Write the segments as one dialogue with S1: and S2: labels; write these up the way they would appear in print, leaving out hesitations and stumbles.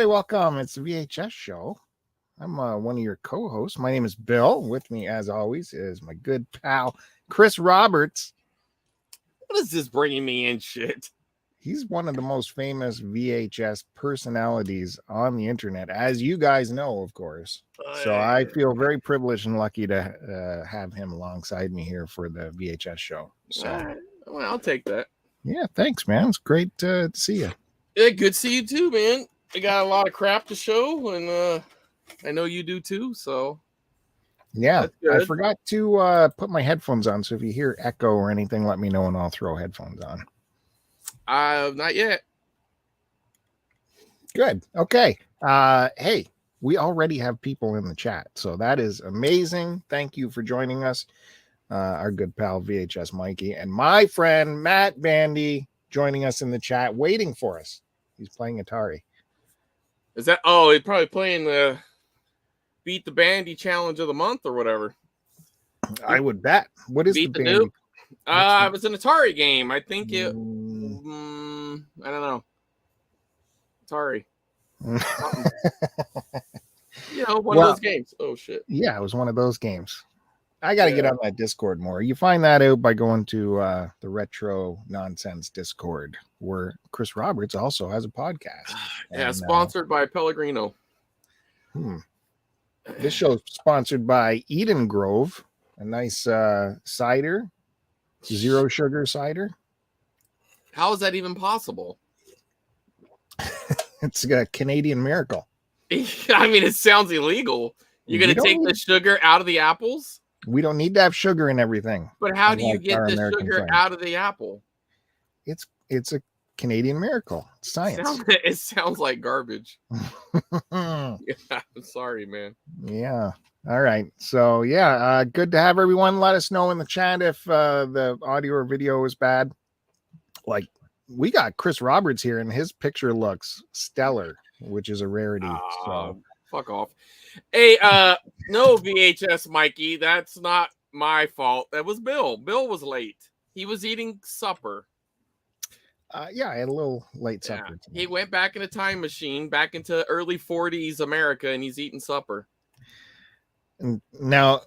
S1: everybody. Welcome. It's the VHS show. I'm one of your co-hosts. My name is Bill. With me, as always, is my good pal, Chris Roberts.
S2: What is this bringing me in shit?
S1: He's one of the most famous VHS personalities on the internet, as you guys know, of course. So I feel very privileged and lucky to have him alongside me here for the VHS show. So,
S2: well, I'll take that.
S1: Yeah, thanks, man. It's great to see you.
S2: Yeah, good to see you too, man. I got a lot of crap to show, and I know you do too. So,
S1: yeah, I forgot to put my headphones on. So if you hear echo or anything, let me know, and I'll throw headphones on.
S2: Not yet.
S1: Good. Okay. Hey, we already have people in the chat, so that is amazing. Thank you for joining us. Our good pal VHS Mikey and my friend Matt Bandy joining us in the chat, waiting for us. He's playing Atari.
S2: Is that? Oh, he's probably playing the Beat the Bandy Challenge of the Month or whatever.
S1: I would bet. What is
S2: Beat
S1: the
S2: Bandy? It was an Atari game. I think it. I don't know. Atari. One of those games. Oh shit.
S1: Yeah, it was one of those games. I got to get on that Discord more. You find that out by going to the Retro Nonsense Discord, where Chris Roberts also has a podcast.
S2: Yeah, sponsored by Pellegrino.
S1: This show is sponsored by Eden Grove, a nice cider, zero sugar cider.
S2: How is that even possible?
S1: It's a Canadian miracle.
S2: I mean, it sounds illegal. You're going to take the sugar out of the apples?
S1: We don't need to have sugar in everything.
S2: But how do you get the sugar out of the apple?
S1: It's a Canadian miracle. It's science.
S2: It sounds like garbage. I'm sorry, man.
S1: Yeah. All right. So, good to have everyone. Let us know in the chat if the audio or video is bad. Like, we got Chris Roberts here, and his picture looks stellar, which is a rarity. So
S2: fuck off. Hey, no VHS Mikey, that's not my fault. That was Bill. Bill was late. He was eating supper.
S1: I had a little late supper.
S2: He went back in a time machine, back into early 40s America, and he's eating supper.
S1: Now,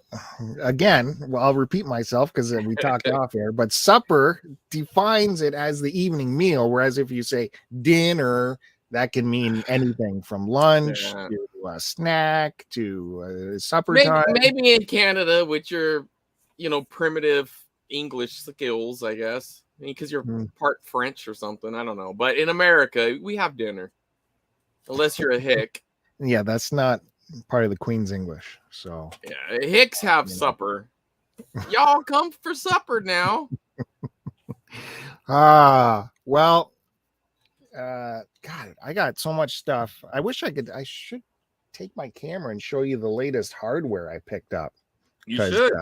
S1: again, I'll repeat myself because we talked off air, but supper defines it as the evening meal, whereas if you say dinner, that can mean anything from lunch to a snack to supper time.
S2: Maybe in Canada with your, primitive English skills, I guess, because you're part French or something. I don't know. But in America, we have dinner, unless you're a hick.
S1: Yeah, that's not part of the Queen's English. So
S2: hicks have supper. Y'all come for supper now.
S1: Well, God, I got so much stuff. I should take my camera and show you the latest hardware I picked up.
S2: You should.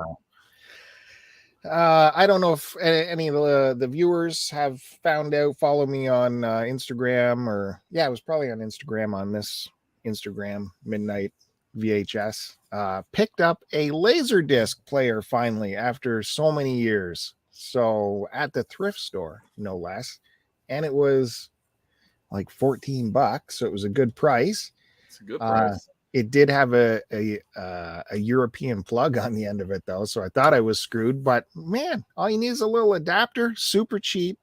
S1: I don't know if any of the viewers have found out. Follow me on Instagram, it was probably on Instagram, on this Instagram, Midnight VHS. Picked up a Laserdisc player finally after so many years. So at the thrift store, no less. And it was like $14, so it was a good price.
S2: It's a good price.
S1: It did have a European plug on the end of it, though, so I thought I was screwed. But man, all you need is a little adapter, super cheap,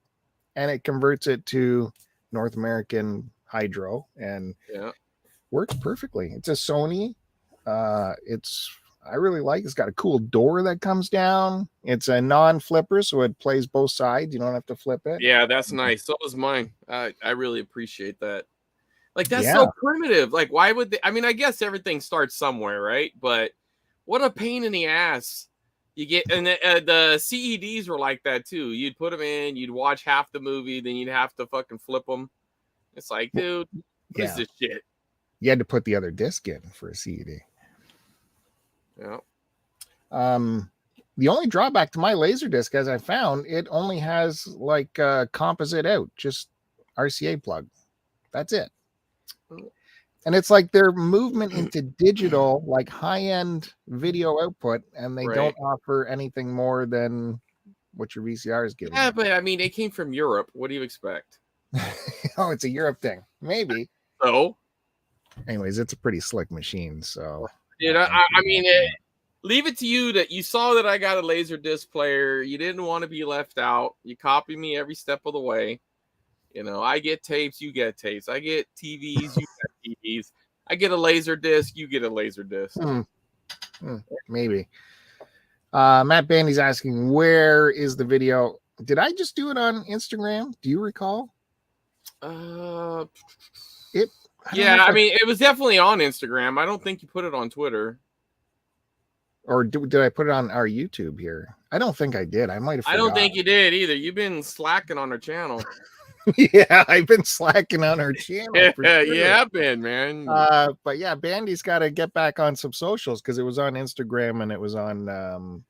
S1: and it converts it to North American hydro, and works perfectly. It's a Sony. I really like. It's got a cool door that comes down. It's a non-flipper, so it plays both sides. You don't have to flip it.
S2: Yeah, that's nice. So is mine. I really appreciate that. Like, that's so primitive. Like, why would they? I mean, I guess everything starts somewhere, right? But what a pain in the ass. You get, and the CEDs were like that too. You'd put them in, you'd watch half the movie, then you'd have to fucking flip them. It's like, dude, what is this shit?
S1: You had to put the other disc in for a CED.
S2: Yeah.
S1: The only drawback to my Laserdisc, as I found, it only has like a composite out, just RCA plug. That's it. And it's like their movement into digital, like high-end video output, and they don't offer anything more than what your VCR is giving.
S2: Yeah, but I mean, it came from Europe. What do you expect?
S1: Oh, it's a Europe thing. Maybe.
S2: So
S1: Anyways, it's a pretty slick machine. So,
S2: Dude, I mean, leave it to you that you saw that I got a laser disc player. You didn't want to be left out. You copy me every step of the way. You know, I get tapes, you get tapes. I get TVs, you get TVs. I get a laser disc, you get a laser disc.
S1: Maybe. Matt Bandy's asking, where is the video? Did I just do it on Instagram? Do you recall?
S2: Yeah, I mean, it was definitely on Instagram. I don't think you put it on Twitter.
S1: Or did I put it on our YouTube here? I don't think I did. I might have.
S2: I don't think you did either. You've been slacking on our channel.
S1: Yeah, I've been slacking on our channel.
S2: Sure. Yeah, I've been, man.
S1: But yeah, Bandy's got to get back on some socials because it was on Instagram and it was on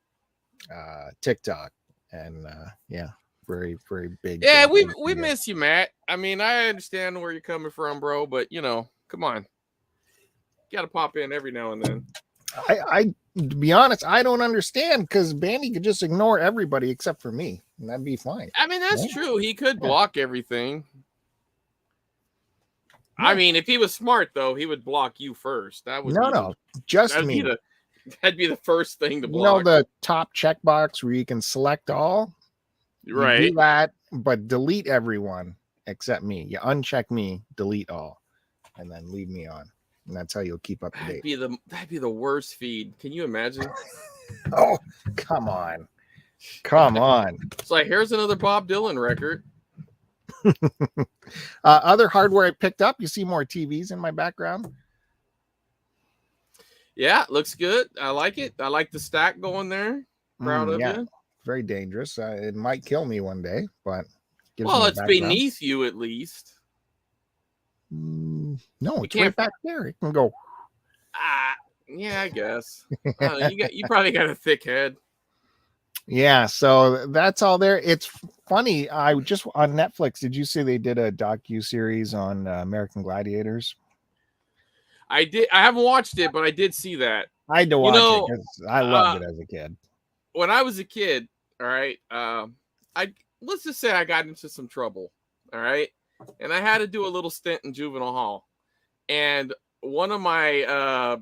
S1: TikTok, and yeah, very, very big.
S2: Yeah, we miss you, Matt. I mean, I understand where you're coming from, bro, but you know, come on, you got to pop in every now and then.
S1: I to be honest, I don't understand because Bandy could just ignore everybody except for me, and that'd be fine.
S2: I mean, that's true. He could block everything. I mean, if he was smart, though, he would block you first. That would
S1: just me.
S2: That'd be the first thing to block.
S1: You know the top checkbox where you can select all?
S2: Right.
S1: You do that, but delete everyone except me. You uncheck me, delete all, and then leave me on. And that's how you'll keep up to date.
S2: That'd be the worst feed. Can you imagine?
S1: Oh, come on. Come on.
S2: It's like, here's another Bob Dylan record.
S1: Other hardware I picked up. You see more TVs in my background?
S2: Yeah, looks good. I like it. I like the stack going there. Proud of you.
S1: Very dangerous. It might kill me one day, but
S2: well, it's beneath you at least.
S1: No, it's right back there. It can go.
S2: Yeah, I guess. You probably got a thick head.
S1: Yeah, so that's all there. It's funny. I just on Netflix. Did you see they did a docu-series on American Gladiators?
S2: I did. I haven't watched it, but I did see that.
S1: I had to watch it because I loved it as a kid.
S2: When I was a kid, all right, let's just say I got into some trouble, all right, and I had to do a little stint in juvenile hall, and one of my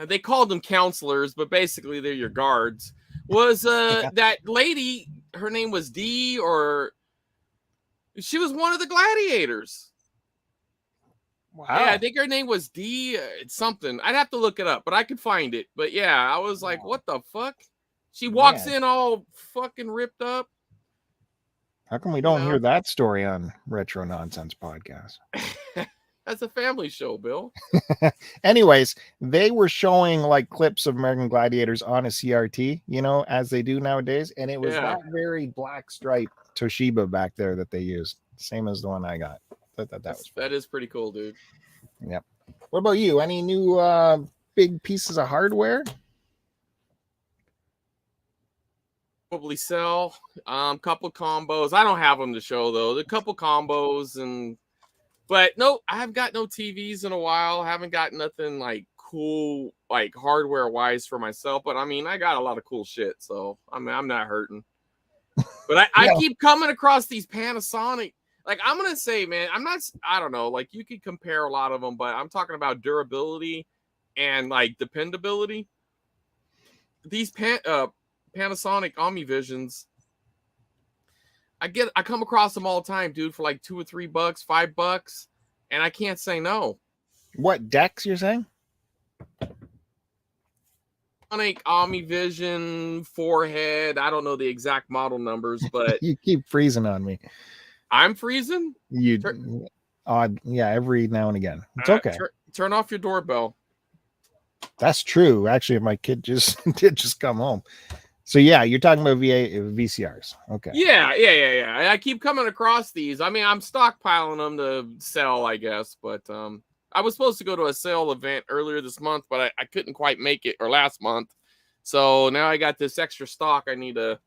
S2: they called them counselors, but basically they're your guards. Was that lady? Her name was Dee, or she was one of the gladiators.
S1: Wow.
S2: Yeah, I think her name was Dee. It's something. I'd have to look it up, but I could find it. But yeah, I was like, what the fuck? She walks in all fucking ripped up.
S1: How come we don't hear that story on Retro Nonsense Podcast?
S2: That's a family show, Bill.
S1: Anyways, they were showing like clips of American Gladiators on a CRT, you know, as they do nowadays. And it was that very black stripe Toshiba back there that they used. Same as the one I got. That
S2: is pretty cool, dude.
S1: Yep. What about you? Any new big pieces of hardware?
S2: Probably sell couple combos. I don't have them to show though. The couple combos but no, I haven't got no TVs in a while. Haven't got nothing like cool like hardware wise for myself. But I mean, I got a lot of cool shit, so I'm not hurting. But I keep coming across these Panasonic. Like I'm gonna say, man, I don't know. Like you could compare a lot of them, but I'm talking about durability and like dependability. These Panasonic OmniVisions, I come across them all the time, dude, for like $2 or $3, $5, and I can't say no.
S1: What decks you're saying?
S2: OmniVision forehead. I don't know the exact model numbers, but
S1: you keep freezing on me.
S2: I'm freezing.
S1: Every now and again. It's okay.
S2: Turn off your doorbell.
S1: That's true. Actually, my kid did just come home. So yeah, you're talking about VCRs. Okay.
S2: Yeah. I keep coming across these. I mean, I'm stockpiling them to sell, I guess. But I was supposed to go to a sale event earlier this month, but I couldn't quite make it, or last month. So now I got this extra stock I need to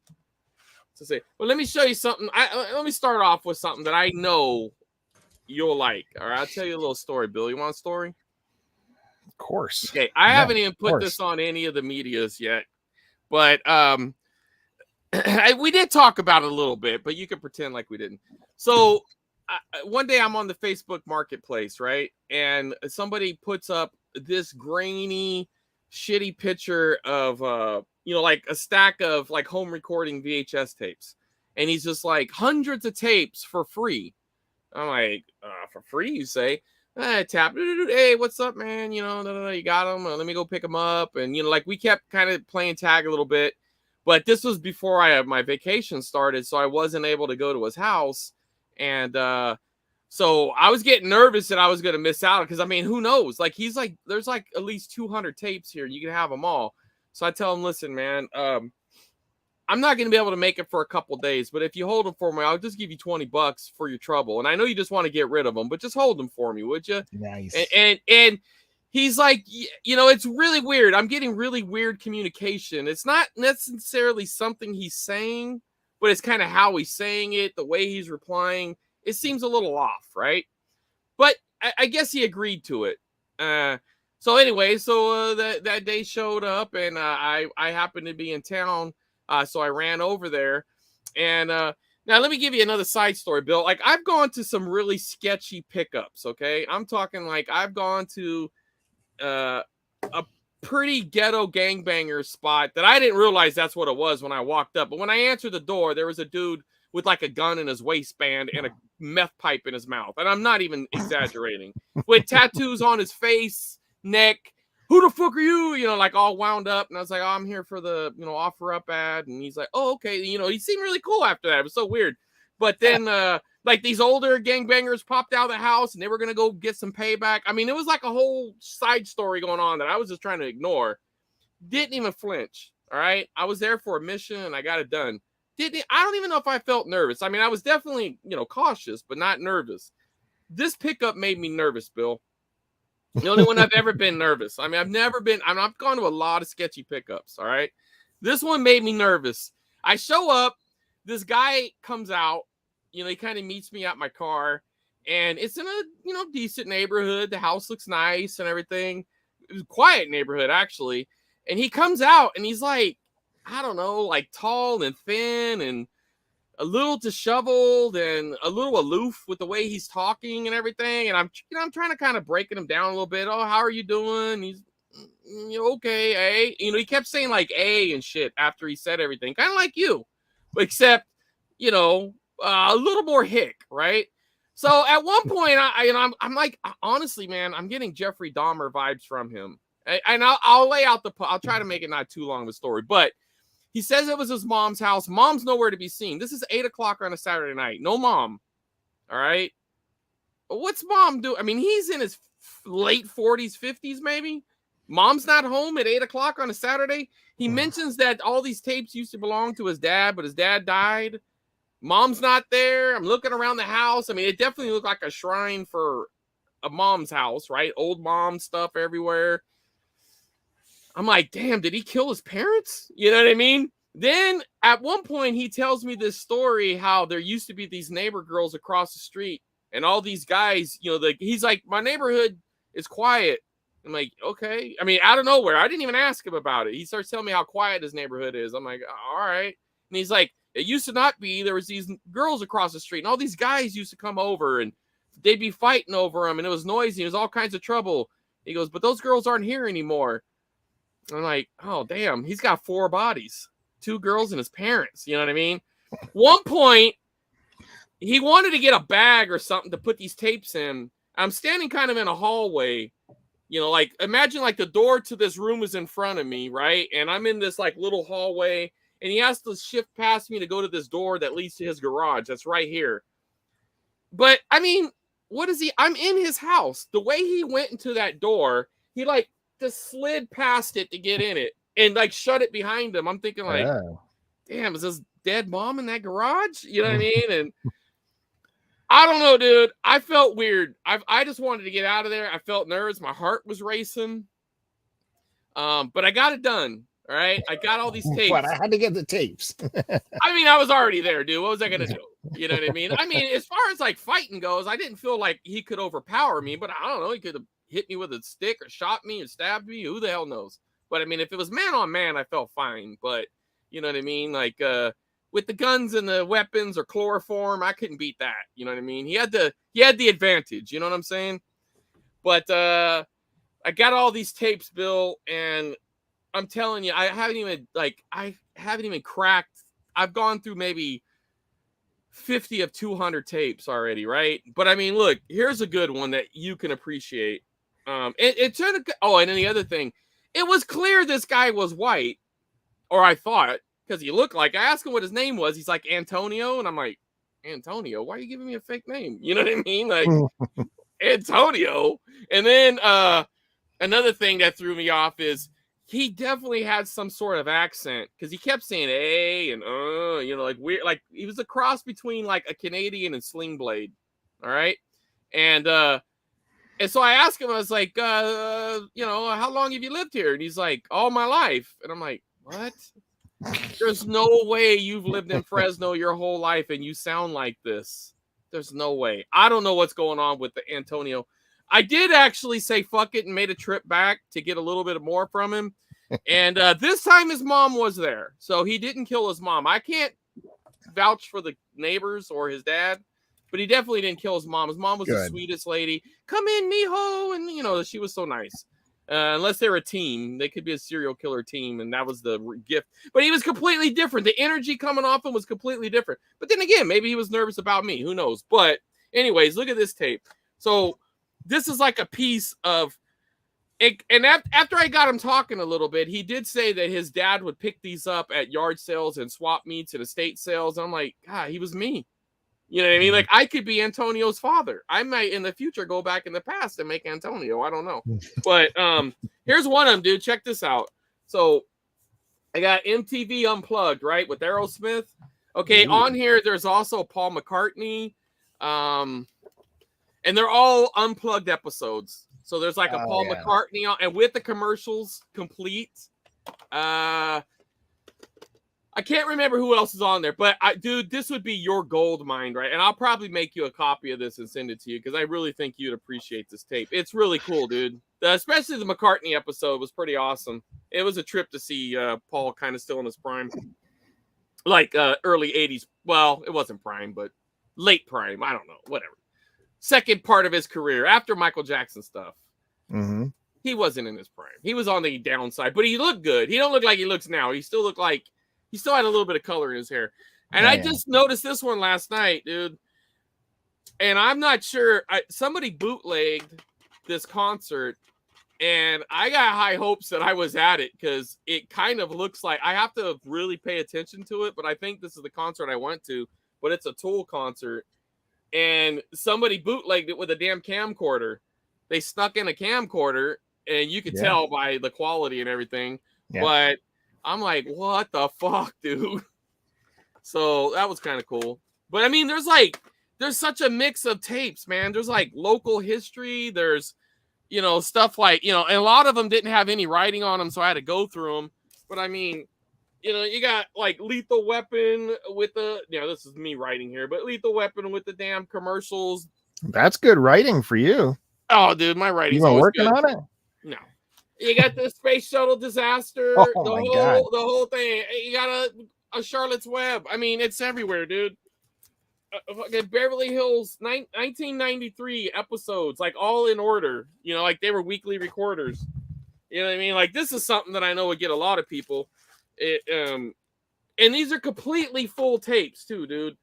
S2: say. Well, let me show you something. Let me start off with something that I know you'll like. All right, I'll tell you a little story, Bill. You want a story?
S1: Of course.
S2: Okay, I haven't even put this on any of the medias yet, but we did talk about it a little bit, but you can pretend like we didn't. So one day I'm on the Facebook Marketplace, right? And somebody puts up this grainy, shitty picture of, like a stack of like home recording VHS tapes. And he's just like, hundreds of tapes for free. I'm like, for free, you say? Tap, hey, what's up, man? You got them. Let me go pick them up. And, like we kept kind of playing tag a little bit. But this was before my vacation started, so I wasn't able to go to his house. And so I was getting nervous that I was going to miss out because, I mean, who knows? Like, he's like, there's like at least 200 tapes here. You can have them all. So I tell him, listen, man, I'm not going to be able to make it for a couple days, but if you hold them for me, I'll just give you $20 for your trouble. And I know you just want to get rid of them, but just hold them for me, would you?
S1: Nice.
S2: And he's like, it's really weird. I'm getting really weird communication. It's not necessarily something he's saying, but it's kind of how he's saying it, the way he's replying. It seems a little off, right? But I guess he agreed to it. So anyway, that day showed up, and I happened to be in town. So I ran over there. And now let me give you another side story, Bill. Like, I've gone to some really sketchy pickups, okay? I'm talking like I've gone to a pretty ghetto gangbanger spot that I didn't realize that's what it was when I walked up. But when I answered the door, there was a dude with like a gun in his waistband and a meth pipe in his mouth. And I'm not even exaggerating. With tattoos on his face, neck. Who the fuck are you? Like all wound up. And I was like, oh, I'm here for the, offer up ad. And he's like, oh, okay. He seemed really cool after that. It was so weird. But then like these older gangbangers popped out of the house and they were going to go get some payback. I mean, it was like a whole side story going on that I was just trying to ignore. Didn't even flinch. All right. I was there for a mission and I got it done. I don't even know if I felt nervous. I mean, I was definitely, cautious, but not nervous. This pickup made me nervous, Bill. The only one I've ever been nervous. I mean, I've gone to a lot of sketchy pickups. All right. This one made me nervous. I show up, this guy comes out, he kind of meets me at my car, and it's in a, decent neighborhood. The house looks nice and everything. It was a quiet neighborhood, actually. And he comes out and he's like, I don't know, like tall and thin and a little disheveled and a little aloof with the way he's talking and everything. And I'm trying to kind of breaking him down a little bit. Oh, how are you doing? He's, okay, eh? He kept saying like A and shit after he said everything, kind of like you, except, a little more hick, right? So at one point, I'm like, honestly, man, I'm getting Jeffrey Dahmer vibes from him. And I'll lay out I'll try to make it not too long of a story, but he says it was his mom's house. Mom's nowhere to be seen. This is 8:00 on a Saturday night. No mom. All right. What's mom do? I mean, he's in his late 40s, 50s, maybe. Mom's not home at 8:00 on a Saturday. He mentions that all these tapes used to belong to his dad, but his dad died. Mom's not there. I'm looking around the house. I mean, it definitely looked like a shrine for a mom's house, right? Old mom stuff everywhere. I'm like, damn, did he kill his parents? You know what I mean? Then at one point, he tells me this story, how there used to be these neighbor girls across the street and all these guys, he's like, my neighborhood is quiet. I'm like, okay. I mean, out of nowhere, I didn't even ask him about it. He starts telling me how quiet his neighborhood is. I'm like, all right. And he's like, it used to not be. There was these girls across the street and all these guys used to come over and they'd be fighting over him and it was noisy. It was all kinds of trouble. He goes, but those girls aren't here anymore. I'm like, oh, damn, he's got 4 bodies, 2 girls and his parents. You know what I mean? One point, he wanted to get a bag or something to put these tapes in. I'm standing kind of in a hallway, like imagine like the door to this room is in front of me, right? And I'm in this like little hallway and he has to shift past me to go to this door that leads to his garage. That's right here. But I mean, I'm in his house. The way he went into that door, he like just slid past it to get in it and like shut it behind him. I'm thinking like, damn, is this dead mom in that garage? You know what I mean? And I don't know, dude. I felt weird. I just wanted to get out of there. I felt nervous. My heart was racing. But I got it done. All right. I got all these tapes.
S1: But I had to get the tapes.
S2: I mean, I was already there, dude. What was I going to do? You know what I mean? I mean, as far as like fighting goes, I didn't feel like he could overpower me, but I don't know. He could have hit me with a stick or shot me or stabbed me. Who the hell knows? But I mean, if it was man on man, I felt fine. But you know what I mean? Like, with the guns and the weapons or chloroform, I couldn't beat that. You know what I mean? He had the advantage. You know what I'm saying? But I got all these tapes, Bill, and I'm telling you, I haven't even cracked. I've gone through maybe 50 of 200 tapes already, right? But I mean, look, here's a good one that you can appreciate. It turned. Oh, and then the other thing, it was clear this guy was white, or I thought, because he looked like. I asked him what his name was. He's like Antonio, and I'm like, Antonio, why are you giving me a fake name? You know what I mean? Like Antonio. And then another thing that threw me off is he definitely had some sort of accent because he kept saying "a" and like weird, like he was a cross between like a Canadian and Sling Blade. All right, and so I asked him, I was like, how long have you lived here? And he's like, all my life. And I'm like, what? There's no way you've lived in Fresno your whole life and you sound like this. There's no way. I don't know what's going on with the Antonio. I did actually say fuck it and made a trip back to get a little bit more from him. And this time his mom was there. So he didn't kill his mom. I can't vouch for the neighbors or his dad, but he definitely didn't kill his mom. His mom was the sweetest lady. Come in, mijo. And, she was so nice. Unless they're a team, they could be a serial killer team, and that was the gift. But he was completely different. The energy coming off him was completely different. But then again, maybe he was nervous about me. Who knows? But anyways, look at this tape. So this is like a piece of it. And after I got him talking a little bit, he did say that his dad would pick these up at yard sales and swap meets and estate sales. I'm like, God, he was me. You know what I mean? Like, I could be Antonio's father. I might in the future go back in the past and make Antonio. I don't know. But here's one of them, dude. Check this out. So I got MTV Unplugged, right, with Aerosmith. Okay, on here, there's also Paul McCartney. And they're all unplugged episodes. So there's like a Paul McCartney and with the commercials complete. I can't remember who else is on there, but dude, this would be your gold mine, right? And I'll probably make you a copy of this and send it to you because I really think you'd appreciate this tape. It's really cool, dude. Especially the McCartney episode was pretty awesome. It was a trip to see Paul kind of still in his prime, like early 80s. Well, it wasn't prime, but late prime. I don't know, whatever. Second part of his career after Michael Jackson stuff.
S1: Mm-hmm.
S2: He wasn't in his prime. He was on the downside, but he looked good. He don't look like he looks now. He still looked like he still had a little bit of color in his hair. And I just noticed this one last night, dude. And I'm not sure. Somebody bootlegged this concert, and I got high hopes that I was at it because it kind of looks like I have to really pay attention to it. But I think this is the concert I went to, but it's a Tool concert. And somebody bootlegged it with a damn camcorder. They snuck in a camcorder, and you could tell by the quality and everything. Yeah. But I'm like, what the fuck, dude? So that was kind of cool. But I mean, there's such a mix of tapes, man. There's like local history. There's, stuff like, and a lot of them didn't have any writing on them, so I had to go through them. But I mean, you got like Lethal Weapon with the, this is me writing here, but Lethal Weapon with the damn commercials.
S1: That's good writing for you.
S2: Oh, dude, my writing's
S1: always working good. On it?
S2: No. You got the space shuttle disaster, the whole thing. You got a Charlotte's Web. I mean, it's everywhere, dude. Beverly Hills 1993 episodes, like all in order. Like they were weekly recorders. You know what I mean? Like this is something that I know would get a lot of people. And these are completely full tapes too, dude.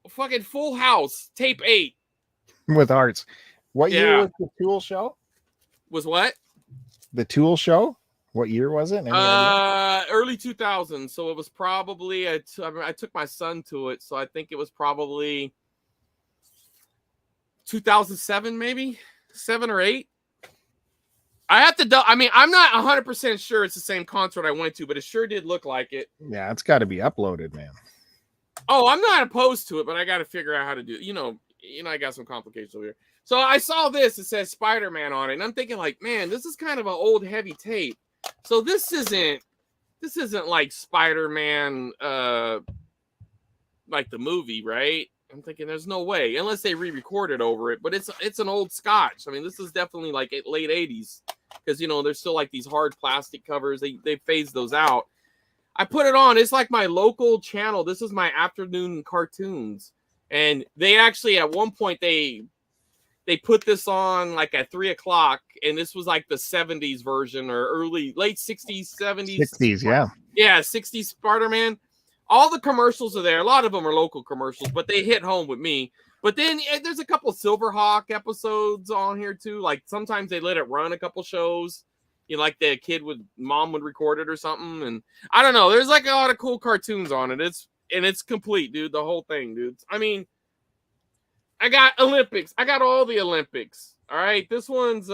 S2: Fucking Full House, tape 8
S1: with Arts. What year was the Tool show?
S2: Was what?
S1: The Tool show? What year was it?
S2: Early 2000s. So it was probably I took my son to it, so I think it was probably 2007, maybe 7 or 8. I have to. I mean, I'm not 100% sure it's the same concert I went to, but it sure did look like it.
S1: Yeah, it's got to be uploaded, man.
S2: Oh, I'm not opposed to it, but I got to figure out how to do it. I got some complications over here. So I saw this. It says Spider-Man on it, and I'm thinking like, man, this is kind of an old heavy tape. So this isn't like Spider-Man, like the movie, right? I'm thinking there's no way unless they re-recorded over it. But it's an old Scotch. I mean, this is definitely like late 80s because there's still like these hard plastic covers. They phased those out. I put it on. It's like my local channel. This is my afternoon cartoons. And they actually, at one point, they put this on like at 3:00, and this was like the 70s version or late 60s, 70s.
S1: 60s, yeah.
S2: Yeah, 60s Spider-Man. All the commercials are there. A lot of them are local commercials, but they hit home with me. But then there's a couple Silverhawk episodes on here too. Like sometimes they let it run a couple shows. You know, like the kid mom would record it or something. And I don't know. There's like a lot of cool cartoons on it. It's complete, dude. The whole thing, dude. I mean, I got Olympics. I got all the Olympics. All right. This one's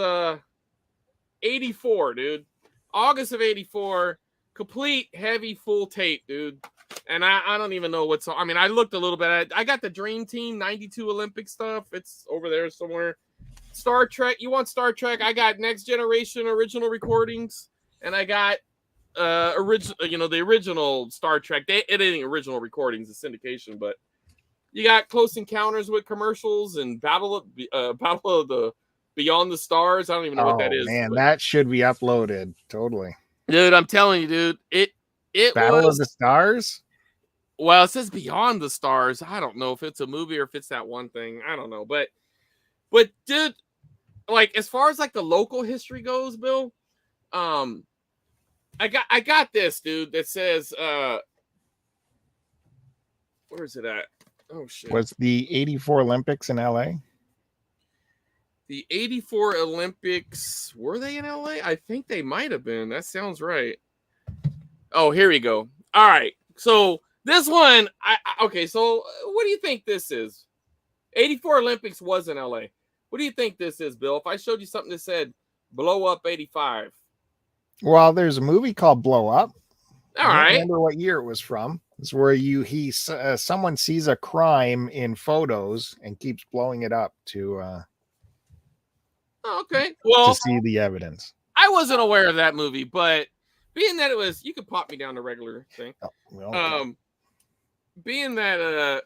S2: 84, dude. August of 84. Complete heavy full tape, dude. And I don't even know what's on. I mean, I looked a little bit. I got the Dream Team 92 Olympic stuff. It's over there somewhere. Star Trek. You want Star Trek? I got Next Generation original recordings. And I got the original Star Trek. It ain't original recordings, it's syndication, but you got Close Encounters with commercials and Battle of the Beyond the Stars. I don't even know what that is.
S1: Man, that should be uploaded. Totally.
S2: Dude, I'm telling you, dude. It
S1: Battle of the Stars?
S2: Well, it says Beyond the Stars. I don't know if it's a movie or if it's that one thing. I don't know. But dude, like as far as like the local history goes, Bill, I got this, dude, that says where is it at? Oh shit.
S1: Was the 84 Olympics in LA?
S2: The 84 Olympics, were they in LA? I think they might have been. That sounds right. Oh, here we go. All right. So this one, okay, so what do you think this is? 84 Olympics was in LA. What do you think this is, Bill? If I showed you something that said Blow Up 85.
S1: Well, there's a movie called Blow Up.
S2: All
S1: I don't
S2: right.
S1: remember what year it was from. It's where someone sees a crime in photos and keeps blowing it up to
S2: okay. Well,
S1: to see the evidence.
S2: I wasn't aware of that movie, but being that it was, you could pop me down the regular thing.
S1: Oh, well,
S2: being that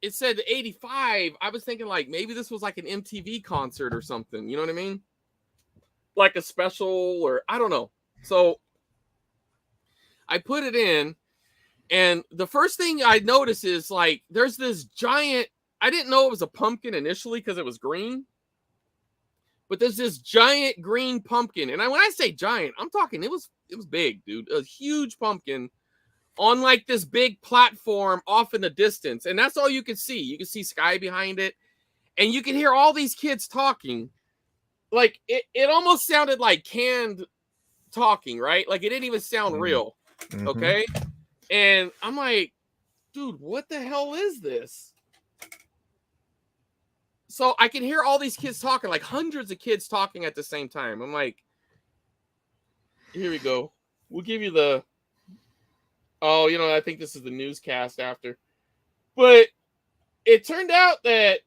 S2: it said 85, I was thinking like maybe this was like an MTV concert or something. You know what I mean? Like a special, or I don't know. So I put it in, and the first thing I noticed is like there's this giant. I didn't know it was a pumpkin initially because it was green, but there's this giant green pumpkin, and when I say giant, I'm talking it was big, dude. A huge pumpkin on like this big platform off in the distance, and that's all you could see. You could see sky behind it, and you could hear all these kids talking. Like it almost sounded like canned talking, right? Like it didn't even sound real.
S1: Mm-hmm.
S2: Okay. And I'm like, dude, what the hell is this? So I can hear all these kids talking, like hundreds of kids talking at the same time. I'm like, here we go. We'll give you the, I think this is the newscast after. But it turned out that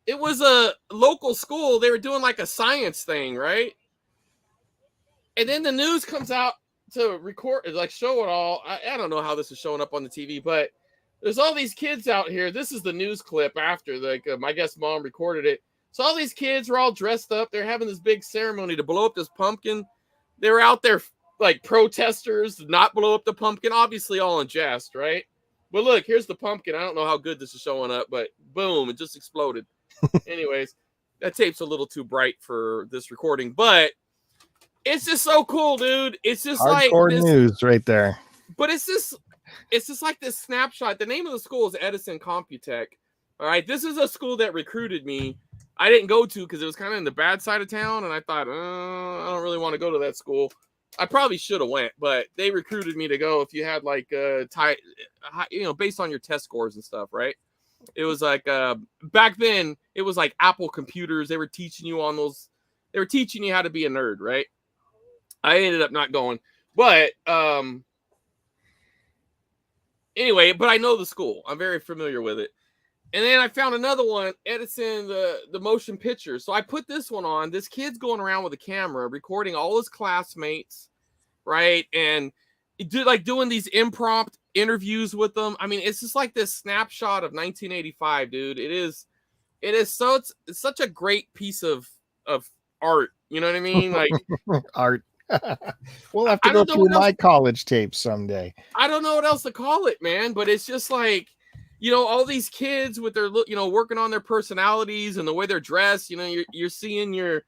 S2: it was a local school. They were doing like a science thing, right? And then the news comes out to record, like show it all. I don't know how this is showing up on the TV, but there's all these kids out here. This is the news clip after, like, I guess mom recorded it. So all these kids were all dressed up. They're having this big ceremony to blow up this pumpkin. They were out there like protesters to not blow up the pumpkin, obviously all in jest, right? But look, here's the pumpkin. I don't know how good this is showing up, but boom, it just exploded. Anyways, that tape's a little too bright for this recording, but it's just so cool, dude. It's just
S1: hardcore
S2: like
S1: news right there.
S2: But it's just like this snapshot. The name of the school is Edison Computech. All right, this is a school that recruited me. I didn't go to because it was kind of in the bad side of town, and I thought, I don't really want to go to that school. I probably should have went, but they recruited me to go if you had like based on your test scores and stuff, right? It was like back then it was like Apple computers. They were teaching you on those. They were teaching you how to be a nerd, right? I ended up not going, but anyway, but I know the school. I'm very familiar with it. And then I found another one, Edison, the motion picture. So I put this one on. This kid's going around with a camera, recording all his classmates, right? And doing these impromptu interviews with them. I mean, it's just like this snapshot of 1985, dude. It's such a great piece of art. You know what I mean? Like
S1: art. We'll have to go through my college tapes someday.
S2: I don't know what else to call it, man, but it's just like, all these kids with their, working on their personalities and the way they're dressed. You're seeing your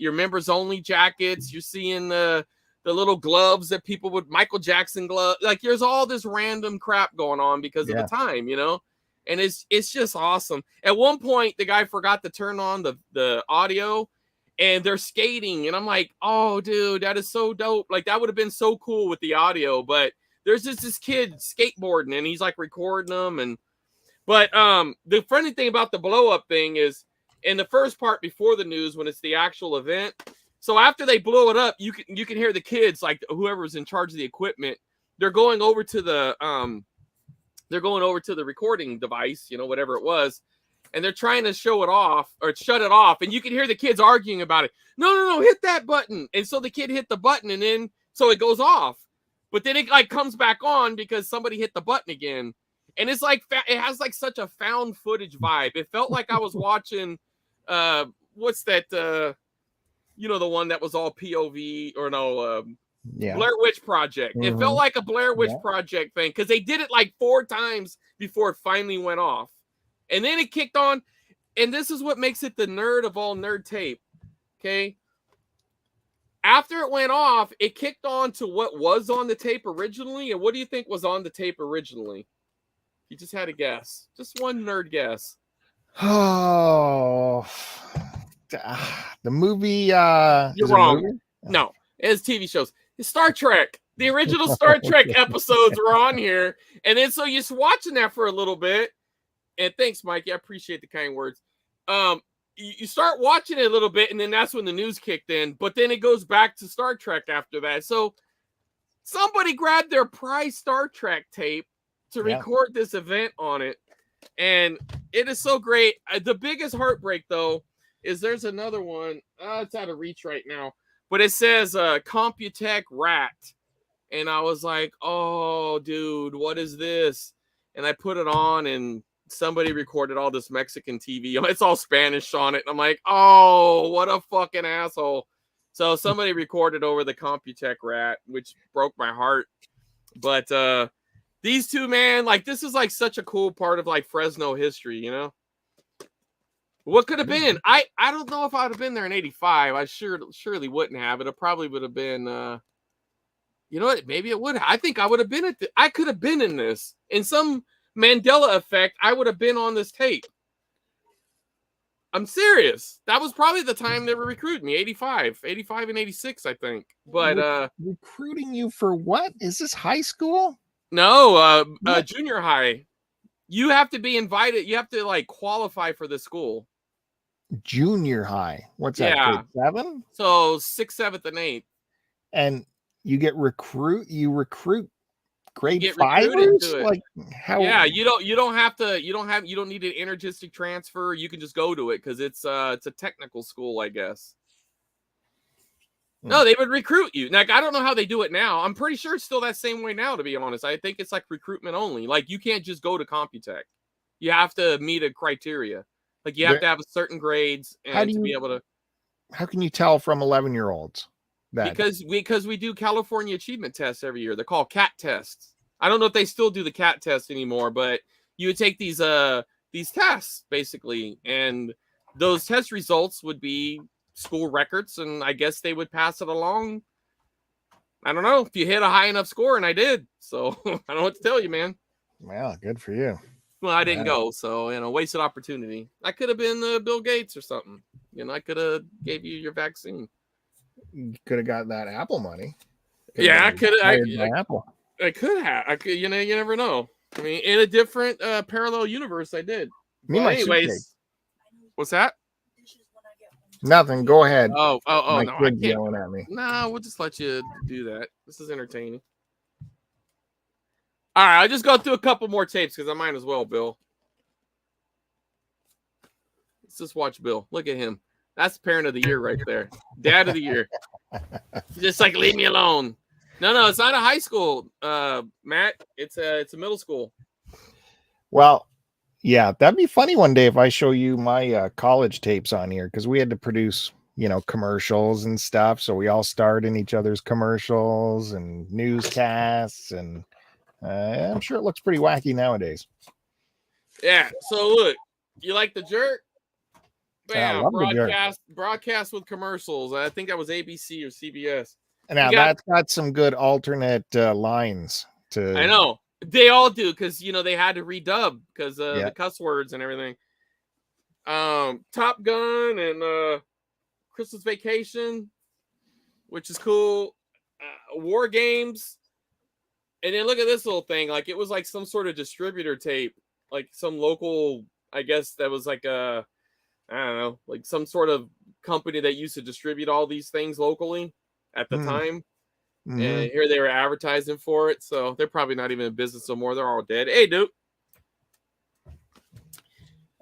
S2: members only jackets. You're seeing the little gloves that people would, Michael Jackson gloves. Like, there's all this random crap going on because of the time, and it's just awesome. At one point, the guy forgot to turn on the audio, and they're skating, and I'm like, oh, dude, that is so dope. Like, that would have been so cool with the audio, but there's just this kid skateboarding, and he's like recording them. But the funny thing about the blow up thing is, in the first part before the news, when it's the actual event, so after they blow it up, you can hear the kids, like whoever's in charge of the equipment, they're going over to the recording device, whatever it was, and they're trying to show it off or shut it off, and you can hear the kids arguing about it. No, hit that button. And so the kid hit the button, and then so it goes off, but then it like comes back on because somebody hit the button again. And it's like, it has like such a found footage vibe. It felt like I was watching, what's that? The one that was all POV or no, Blair Witch Project. Mm-hmm. It felt like a Blair Witch Project thing because they did it like 4 times before it finally went off. And then it kicked on. And this is what makes it the nerd of all nerd tape. Okay. After it went off, it kicked on to what was on the tape originally. And what do you think was on the tape originally? You just had a guess. Just one nerd guess.
S1: Oh, the movie.
S2: You're wrong. No, it's TV shows. It's Star Trek. The original Star Trek episodes were on here. And then so you're watching that for a little bit. And thanks, Mikey. I appreciate the kind words. You start watching it a little bit, and then that's when the news kicked in. But then it goes back to Star Trek after that. So somebody grabbed their prize Star Trek tape to record this event on it. And it is so great. The biggest heartbreak, though, is there's another one. It's out of reach right now. But it says Computech Rat. And I was like, oh, dude, what is this? And I put it on, and somebody recorded all this Mexican TV. It's all Spanish on it. And I'm like, oh, what a fucking asshole. So somebody recorded over the Computech Rat, which broke my heart. But these two, man, like, this is like such a cool part of like Fresno history, What could have been? I don't know if I would have been there in 85. I surely wouldn't have. It probably would have been, you know what? Maybe it would have. I think I would have been I could have been in this. In some Mandela effect, I would have been on this tape. I'm serious. That was probably the time they were recruiting me, 85 and 86, I think. But
S1: recruiting you for what? Is this high school?
S2: No, junior high. You have to be invited. You have to like qualify for the school.
S1: Junior high. What's that? Grade 7?
S2: So 6th, 7th, and 8th.
S1: And you recruit grade 5ers? Like how?
S2: Yeah, you don't need an energistic transfer. You can just go to it because it's a technical school, I guess. No, they would recruit you. Like, I don't know how they do it now. I'm pretty sure it's still that same way now, to be honest. I think it's like recruitment only. Like, you can't just go to Computech. You have to meet a criteria. Like, you have to have a certain grades and to be able to.
S1: How can you tell from 11-year-olds?
S2: Because we do California achievement tests every year. They're called CAT tests. I don't know if they still do the CAT test anymore, but you would take these tests basically, and those test results would be school records, and I guess they would pass it along. I don't know if you hit a high enough score, and I did. So I don't know what to tell you, man.
S1: Well, good for you.
S2: Well, I didn't go, so wasted opportunity. I could have been Bill Gates or something. I could have gave you your vaccine.
S1: You could have got that Apple money.
S2: I could have.
S1: Apple.
S2: I could have. I could. You never know. I mean, in a different parallel universe, I did. Well, anyways, what's that?
S1: Nothing. Go ahead.
S2: Oh!
S1: My
S2: No,
S1: kid's
S2: I can't.
S1: yelling at me.
S2: No, we'll just let you do that. This is entertaining. All right, I'll just go through a couple more tapes because I might as well, Bill. Let's just watch Bill. Look at him. That's parent of the year right there. Dad of the year. Just like, leave me alone. No, it's not a high school, Matt. It's a middle school.
S1: Well, yeah, that'd be funny one day if I show you my college tapes on here, because we had to produce commercials and stuff. So we all starred in each other's commercials and newscasts, and I'm sure it looks pretty wacky nowadays.
S2: Yeah. So look, you like the jerk? Bam! Broadcast with commercials. I think that was ABC or CBS.
S1: Now that's got some good alternate lines.
S2: I know they all do because they had to redub because the cuss words and everything. Top Gun and Christmas Vacation, which is cool. War Games, and then look at this little thing. Like it was like some sort of distributor tape, like some local. I guess that was like I don't know, like some sort of company that used to distribute all these things locally at the time. Mm-hmm. And here they were advertising for it. So they're probably not even in business no more. They're all dead. Hey, dude.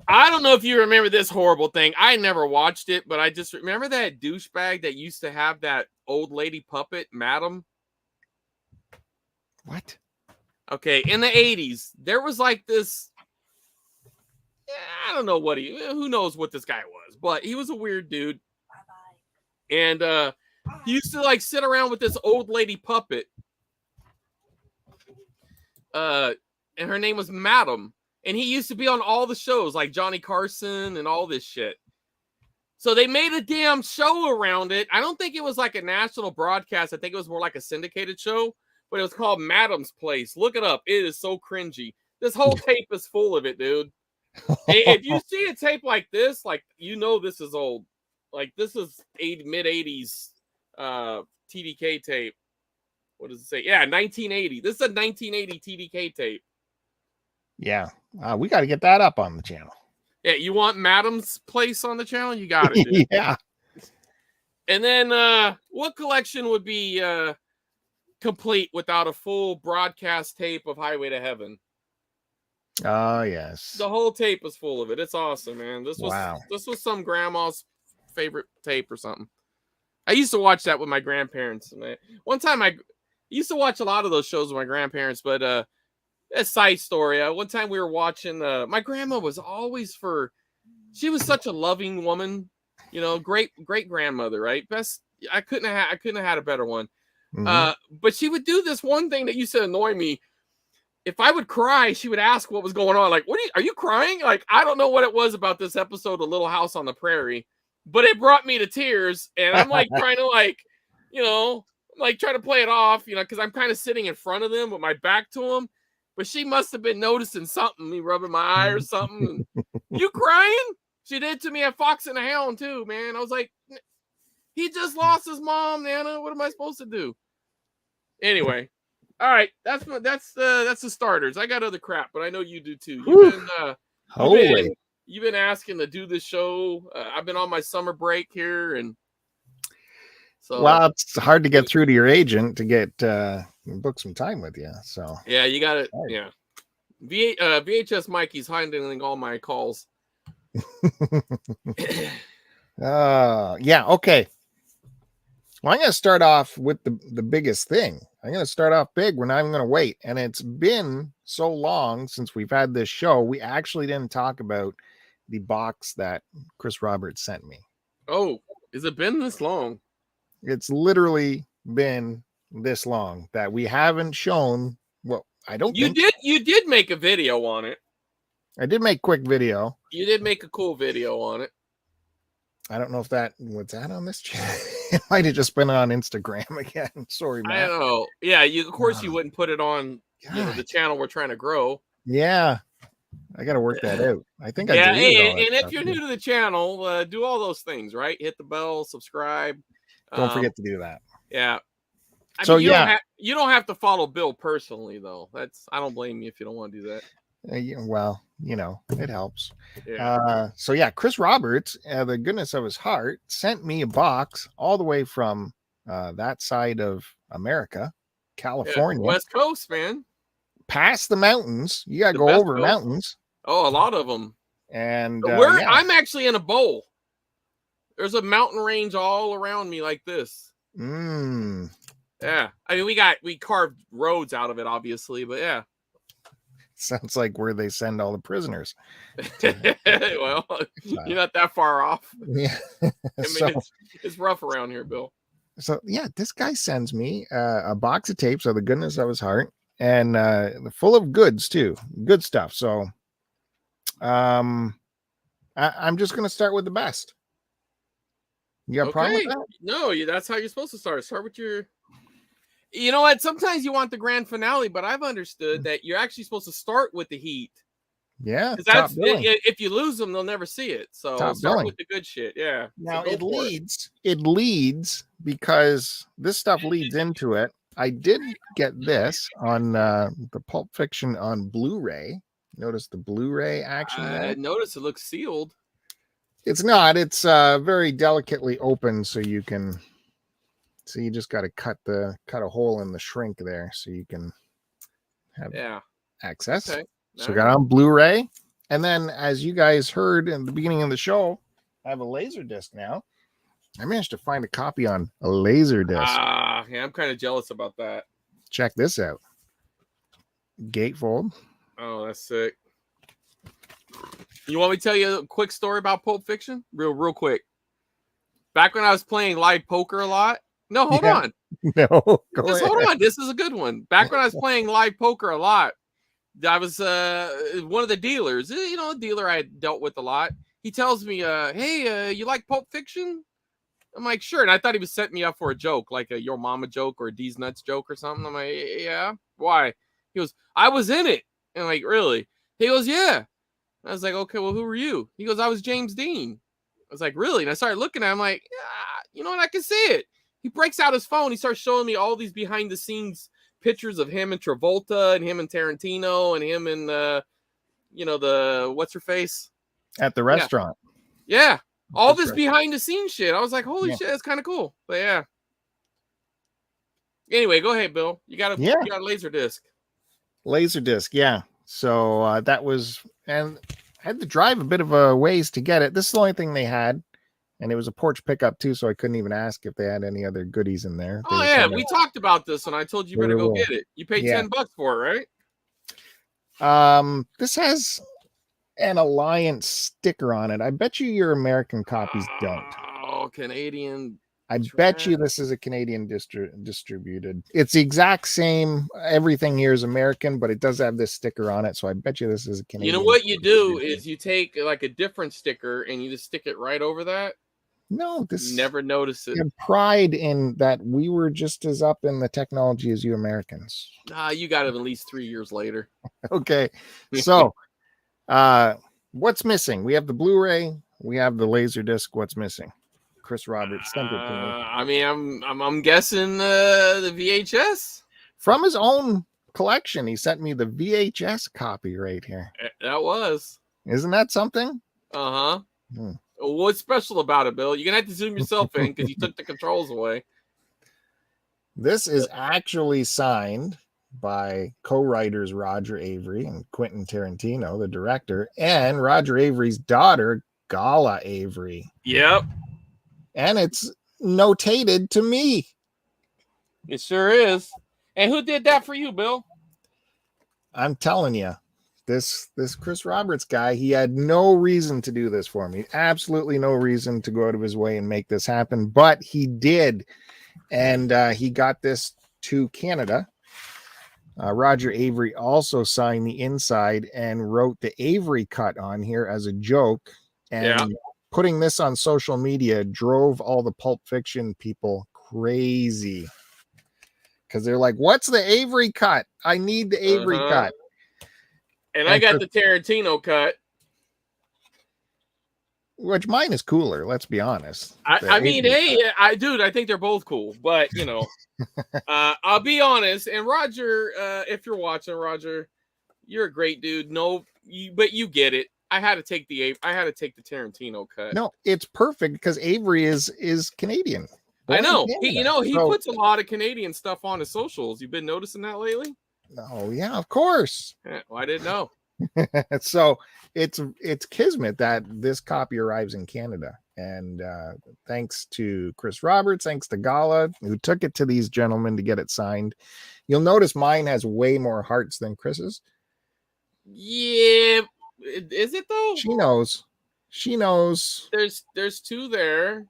S2: I don't know if you remember this horrible thing. I never watched it, but I just remember that douchebag that used to have that old lady puppet, Madam.
S1: What?
S2: Okay, in the 80s, there was like this. I don't know who knows what this guy was, but he was a weird dude. Bye-bye. And he used to like sit around with this old lady puppet. And her name was Madam. And he used to be on all the shows like Johnny Carson and all this shit. So they made a damn show around it. I don't think it was like a national broadcast. I think it was more like a syndicated show, but it was called Madam's Place. Look it up. It is so cringy. This whole tape is full of it, dude. If you see a tape like this, like this is old. Like this is mid 80s TDK tape. What does it say? Yeah, 1980. This is a 1980 TDK tape.
S1: Yeah, we got to get that up on the channel.
S2: Yeah, you want Madam's Place on the channel? You got it, dude.
S1: Yeah.
S2: And then what collection would be complete without a full broadcast tape of Highway to Heaven?
S1: Oh, yes.
S2: The whole tape is full of it. It's awesome, man. This was some grandma's favorite tape or something. I used to watch that with my grandparents. One time I used to watch a lot of those shows with my grandparents, but a side story. One time we were watching, my grandma was always she was such a loving woman, great grandmother, right? Best. I couldn't have had a better one. Mm-hmm. But she would do this one thing that used to annoy me. If I would cry, she would ask what was going on. Like, are you crying? Like, I don't know what it was about this episode of Little House on the Prairie, but it brought me to tears. And I'm like trying to trying to play it off, because I'm kind of sitting in front of them with my back to them. But she must have been noticing something, me rubbing my eye or something. You crying? She did to me at Fox and the Hound too, man. I was like, he just lost his mom, Nana. What am I supposed to do? Anyway. All right, that's the starters. I got other crap, but I know you do too. You've been asking to do this show. I've been on my summer break here, and so
S1: it's hard to get through to your agent to get book some time with you. So
S2: yeah, you got it. Right. Yeah, VHS Mikey's handling all my calls.
S1: Yeah. Okay. Well, I'm going to start off with the biggest thing. I'm going to start off big. We're not even going to wait. And it's been so long since we've had this show. We actually didn't talk about the box that Chris Roberts sent me.
S2: Oh, has it been this long?
S1: It's literally been this long that we haven't shown. Well, I don't think
S2: you did make a video on it.
S1: I did make a quick video.
S2: You did make a cool video on it.
S1: I don't know if was that on this channel. It might have just been on Instagram again. Sorry, Matt.
S2: I don't know. Yeah, of course you wouldn't put it on the channel we're trying to grow.
S1: Yeah, I got to work that out. I think
S2: and if you're new to the channel, do all those things, right? Hit the bell, subscribe.
S1: Don't forget to do that.
S2: Yeah. You don't have to follow Bill personally, though. I don't blame you if you don't want to do that.
S1: Well, it helps.
S2: Yeah.
S1: Chris Roberts, the goodness of his heart, sent me a box all the way from that side of America, California.
S2: West Coast, man.
S1: Past the mountains. You got to go over mountains.
S2: Oh, a lot of them.
S1: And
S2: I'm actually in a bowl. There's a mountain range all around me like this.
S1: Yeah.
S2: I mean, we carved roads out of it, obviously, but yeah.
S1: Sounds like where they send all the prisoners.
S2: Well, you're not that far off.
S1: Yeah.
S2: I mean, it's rough around here, Bill.
S1: So yeah, this guy sends me a box of tapes of the goodness of his heart, and full of goods too, good stuff. So I'm just gonna start with the best. You got a problem with that?
S2: No, that's how you're supposed to start. Start with your. You know what? Sometimes you want the grand finale, but I've understood that you're actually supposed to start with the heat.
S1: Yeah,
S2: that's if you lose them, they'll never see it. So start with the good shit. Yeah.
S1: Now so it leads because this stuff leads into it. I did get this on the Pulp Fiction on Blu-ray. Notice the Blu-ray action there?
S2: I noticed it looks sealed.
S1: It's not. It's very delicately open, so you can. So you just got to cut a hole in the shrink there, so you can have access. Okay. So got on Blu-ray, and then as you guys heard in the beginning of the show, I have a laser disc now. I managed to find a copy on a laser disc.
S2: Yeah, I'm kind of jealous about that.
S1: Check this out. Gatefold.
S2: Oh, that's sick. You want me to tell you a quick story about Pulp Fiction? Real quick. Back when I was playing live poker a lot. No, hold on.
S1: No,
S2: just hold on. This is a good one. Back when I was playing live poker a lot, I was one of the dealers, a dealer I dealt with a lot. He tells me, hey, you like Pulp Fiction? I'm like, sure. And I thought he was setting me up for a joke, like a Your Mama joke or a D's Nuts joke or something. I'm like, yeah. Why? He goes, I was in it. And I'm like, really? He goes, yeah. I was like, okay, well, who were you? He goes, I was James Dean. I was like, really? And I started looking at him like, yeah, you know what? I can see it. He breaks out his phone. He starts showing me all these behind the scenes pictures of him and Travolta and him and Tarantino and him and the what's her face
S1: at the restaurant.
S2: Yeah. All this behind the scenes shit. I was like, holy shit, that's kind of cool. But yeah. Anyway, go ahead, Bill. You got a laser disc.
S1: Laser disc, yeah. So that was, and I had to drive a bit of a ways to get it. This is the only thing they had. And it was a porch pickup too, so I couldn't even ask if they had any other goodies in there.
S2: Oh yeah, we talked about this, and I told you better go get it. You paid $10 for it,
S1: right? This has an Alliance sticker on it. I bet you your American copies don't.
S2: Oh, Canadian.
S1: I bet you this is a Canadian distributed. It's the exact same. Everything here is American, but it does have this sticker on it. So I bet you this is a Canadian.
S2: You know what you do is you take like a different sticker and you just stick it right over that.
S1: No, this
S2: never notice it.
S1: Pride in that we were just as up in the technology as you Americans.
S2: You got it at least 3 years later.
S1: Okay, so what's missing? We have the Blu-ray, we have the laser disc. What's missing? Chris Roberts sent it to me.
S2: I mean, I'm guessing the VHS
S1: from his own collection. He sent me the VHS copy right here. Isn't that something?
S2: What's special about it, Bill? You're gonna have to zoom yourself in because you took the controls away.
S1: This is actually signed by co-writers Roger Avery and Quentin Tarantino, the director, and Roger Avery's daughter, Gala Avery.
S2: Yep.
S1: And it's notated to me.
S2: It sure is. And who did that for you, Bill?
S1: I'm telling you. This Chris Roberts guy, he had no reason to do this for me. Absolutely no reason to go out of his way and make this happen, but he did. And he got this to Canada. Roger Avery also signed the inside and wrote the Avery cut on here as a joke. And putting this on social media drove all the Pulp Fiction people crazy. Because they're like, what's the Avery cut? I need the Avery cut.
S2: And I got the Tarantino cut.
S1: Which mine is cooler, let's be honest.
S2: I mean, hey, I think they're both cool. But, I'll be honest. And Roger, if you're watching, Roger, you're a great dude. But you get it. I had to take the Tarantino cut.
S1: No, it's perfect because Avery is Canadian.
S2: I know. He puts a lot of Canadian stuff on his socials. You've been noticing that lately?
S1: Oh yeah, of course.
S2: Well, I didn't know.
S1: So it's kismet that this copy arrives in Canada, and thanks to Chris Roberts, thanks to Gala, who took it to these gentlemen to get it signed. You'll notice mine has way more hearts than Chris's,
S2: Yeah, is it though?
S1: She knows. She knows.
S2: There's 2 there.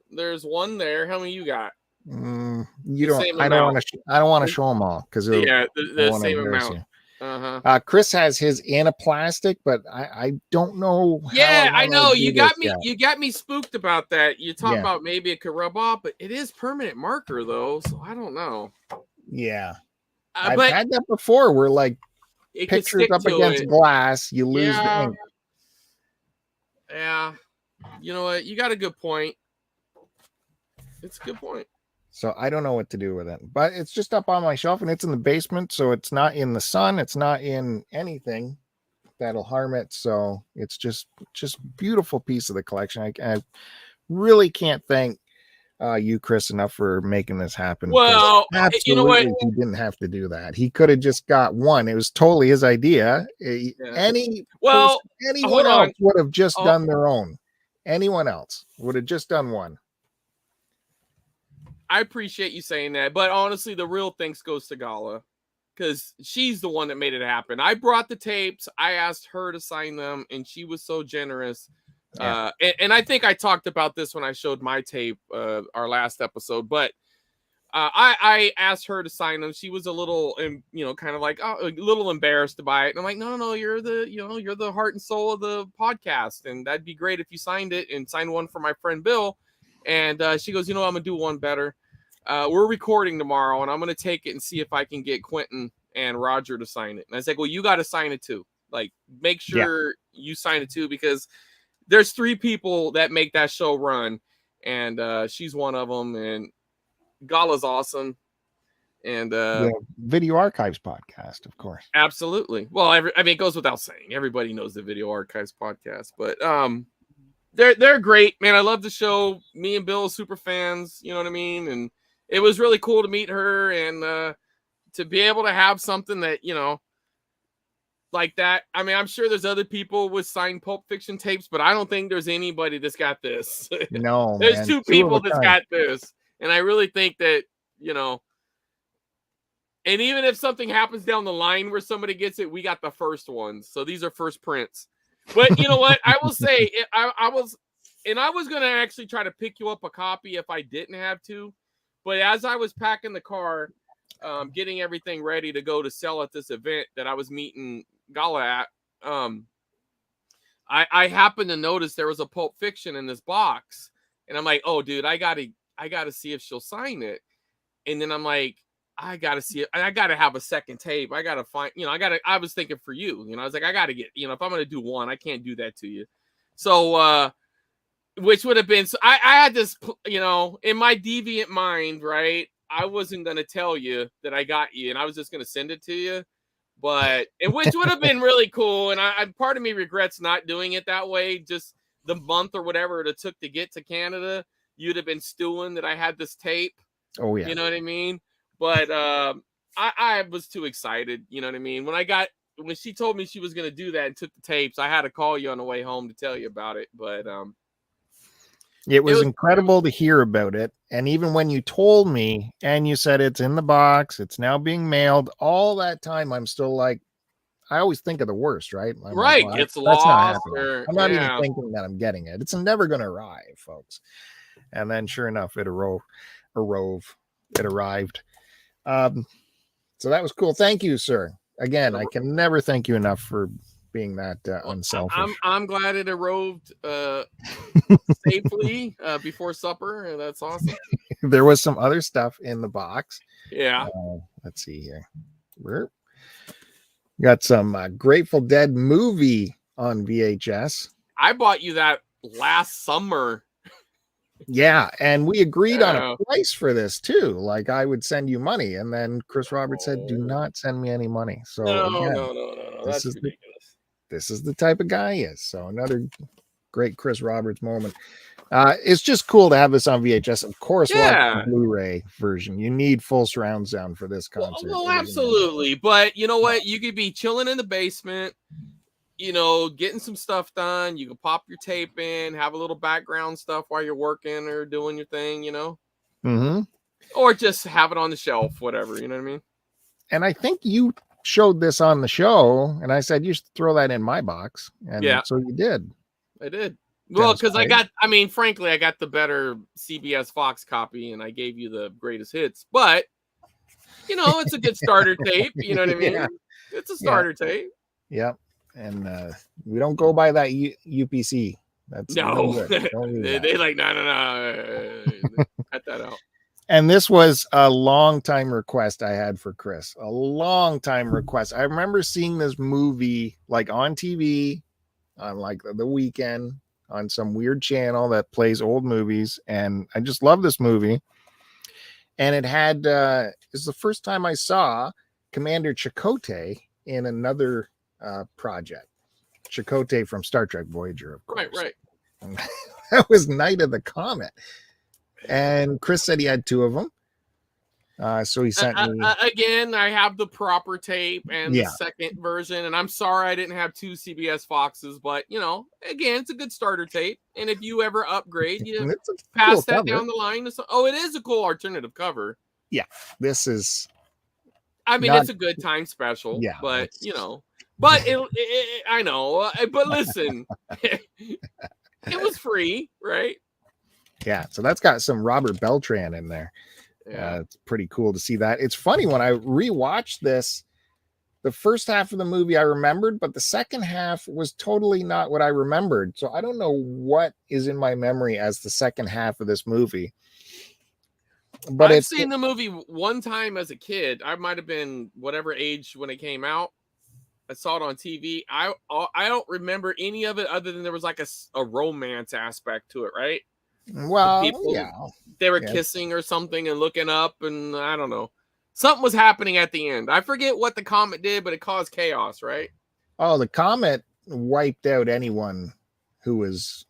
S2: There's 1 there. How many you got?
S1: You
S2: The
S1: don't.
S2: same
S1: I don't
S2: amount.
S1: want to. I don't want to show them all because I
S2: Yeah,
S1: don't
S2: the
S1: want to
S2: same
S1: embarrass
S2: amount.
S1: you.
S2: Uh-huh.
S1: Chris has his in a plastic, but I don't know how
S2: Yeah, I
S1: want
S2: know.
S1: to do this yet.
S2: You got me spooked about that. You talk
S1: Yeah.
S2: about maybe it could rub off, but it is permanent marker though, so I don't know.
S1: Yeah. I've
S2: But
S1: had that before where like
S2: it could
S1: pictures
S2: stick
S1: up
S2: to
S1: against
S2: it.
S1: glass, you lose the
S2: Yeah.
S1: ink.
S2: Yeah. You know what? You got a good point. It's a good point.
S1: So I don't know what to do with it, but it's just up on my shelf and it's in the basement. So it's not in the sun. It's not in anything that'll harm it. So it's just beautiful piece of the collection. I really can't thank you, Chris, enough for making this happen.
S2: Well,
S1: absolutely,
S2: you know what?
S1: He didn't have to do that. He could have just got one. It was totally his idea.
S2: Yeah.
S1: Anyone else would have just done their own. Anyone else would have just done one.
S2: I appreciate you saying that, but honestly, the real thanks goes to Gala because she's the one that made it happen. I brought the tapes. I asked her to sign them, and she was so generous. Yeah. And I think I talked about this when I showed my tape, our last episode, but I asked her to sign them. She was a little, kind of like a little embarrassed to buy it. And I'm like, no, you're the heart and soul of the podcast, and that'd be great if you signed it and signed one for my friend Bill. And she goes, I'm gonna do one better. We're recording tomorrow, and I'm gonna take it and see if I can get Quentin and Roger to sign it. And I was like, well, you got to sign it too. Like, make sure you sign it too, because there's 3 people that make that show run, and she's one of them. And Gala's awesome. And
S1: Video Archives podcast, of course.
S2: Absolutely. Well, it goes without saying. Everybody knows the Video Archives podcast, but they're great, man. I love the show. Me and Bill are super fans, you know what I mean? And it was really cool to meet her and to be able to have something that, like that. I mean, I'm sure there's other people with signed Pulp Fiction tapes, but I don't think there's anybody that's got this.
S1: No,
S2: there's
S1: man.
S2: 2 people that's got this. And I really think that, and even if something happens down the line where somebody gets it, we got the first ones. So these are first prints. But you know what? I will say, I was going to actually try to pick you up a copy if I didn't have to. But as I was packing the car, getting everything ready to go to sell at this event that I was meeting Gala at, I happened to notice there was a Pulp Fiction in this box. And I'm like, oh, dude, I gotta see if she'll sign it. And then I'm like, I gotta see it. I gotta have a second tape. I gotta find, I was thinking for you, I was like, I gotta get, if I'm gonna do one, I can't do that to you. So, which would have been, so I had this, in my deviant mind, right? I wasn't gonna tell you that I got you, and I was just gonna send it to you. But, and which would have been really cool. And I part of me regrets not doing it that way. Just the month or whatever it took to get to Canada, you'd have been stewing that I had this tape.
S1: Oh yeah.
S2: You know what I mean? But I was too excited. You know what I mean? When she told me she was going to do that and took the tapes, I had to call you on the way home to tell you about it. But
S1: it was incredible to hear about it. And even when you told me and you said it's in the box, it's now being mailed, all that time, I'm still like, I always think of the worst, right? I'm
S2: right.
S1: Like, well,
S2: it's lost.
S1: Not happening. I'm not even thinking that I'm getting it. It's never going to arrive, folks. And then sure enough, it arrived. So that was cool. Thank you, sir. Again, I can never thank you enough for being that unselfish.
S2: I'm glad it arrived safely before supper. That's awesome.
S1: There was some other stuff in the box.
S2: Yeah.
S1: Let's see here. We're got some Grateful Dead movie on VHS.
S2: I bought you that last summer.
S1: Yeah, and we agreed on a price for this too. Like I would send you money, and then Chris Roberts said, "Do not send me any money." So
S2: no. That's ridiculous.
S1: This is the type of guy he is. So another great Chris Roberts moment. It's just cool to have this on VHS. Of course, watch the Blu-ray version. You need full surround sound for this concert.
S2: Well, absolutely. But you know what? You could be chilling in the basement, getting some stuff done. You can pop your tape in, have a little background stuff while you're working or doing your thing,
S1: Mm-hmm.
S2: Or just have it on the shelf, whatever, you know what I mean?
S1: And I think you showed this on the show, and I said, you should throw that in my box. And so you did.
S2: I did. Well, because frankly, I got the better CBS Fox copy, and I gave you the greatest hits. But, it's a good starter tape. You know what I mean? Yeah. It's a starter tape.
S1: Yep. And we don't go by that UPC. That's
S2: no. They like, no. Cut that out.
S1: And this was a long time request I had for Chris. A long time request. I remember seeing this movie like on TV on like the weekend on some weird channel that plays old movies. And I just love this movie. And it had, it's the first time I saw Commander Chakotay in another project. Chakotay from Star Trek Voyager, of course.
S2: Right.
S1: And that was Night of the Comet. And Chris said he had 2 of them. So he sent me.
S2: Again, I have the proper tape and the second version. And I'm sorry I didn't have 2 CBS Foxes. But, again, it's a good starter tape. And if you ever upgrade, you pass that down the line. Oh, it is a cool alternative cover.
S1: Yeah. This is.
S2: I mean, it's a good time special. Yeah. But, But I know. But listen, it was free, right?
S1: Yeah, so that's got some Robert Beltran in there. Yeah, it's pretty cool to see that. It's funny when I rewatched this, the first half of the movie I remembered, but the second half was totally not what I remembered. So I don't know what is in my memory as the second half of this movie. But
S2: I've seen the movie one time as a kid. I might have been whatever age when it came out. I saw it on TV. I don't remember any of it other than there was like a romance aspect to it, right?
S1: Well,
S2: they were kissing or something and looking up, and I don't know. Something was happening at the end. I forget what the comet did, but it caused chaos, right?
S1: Oh, the comet wiped out anyone who was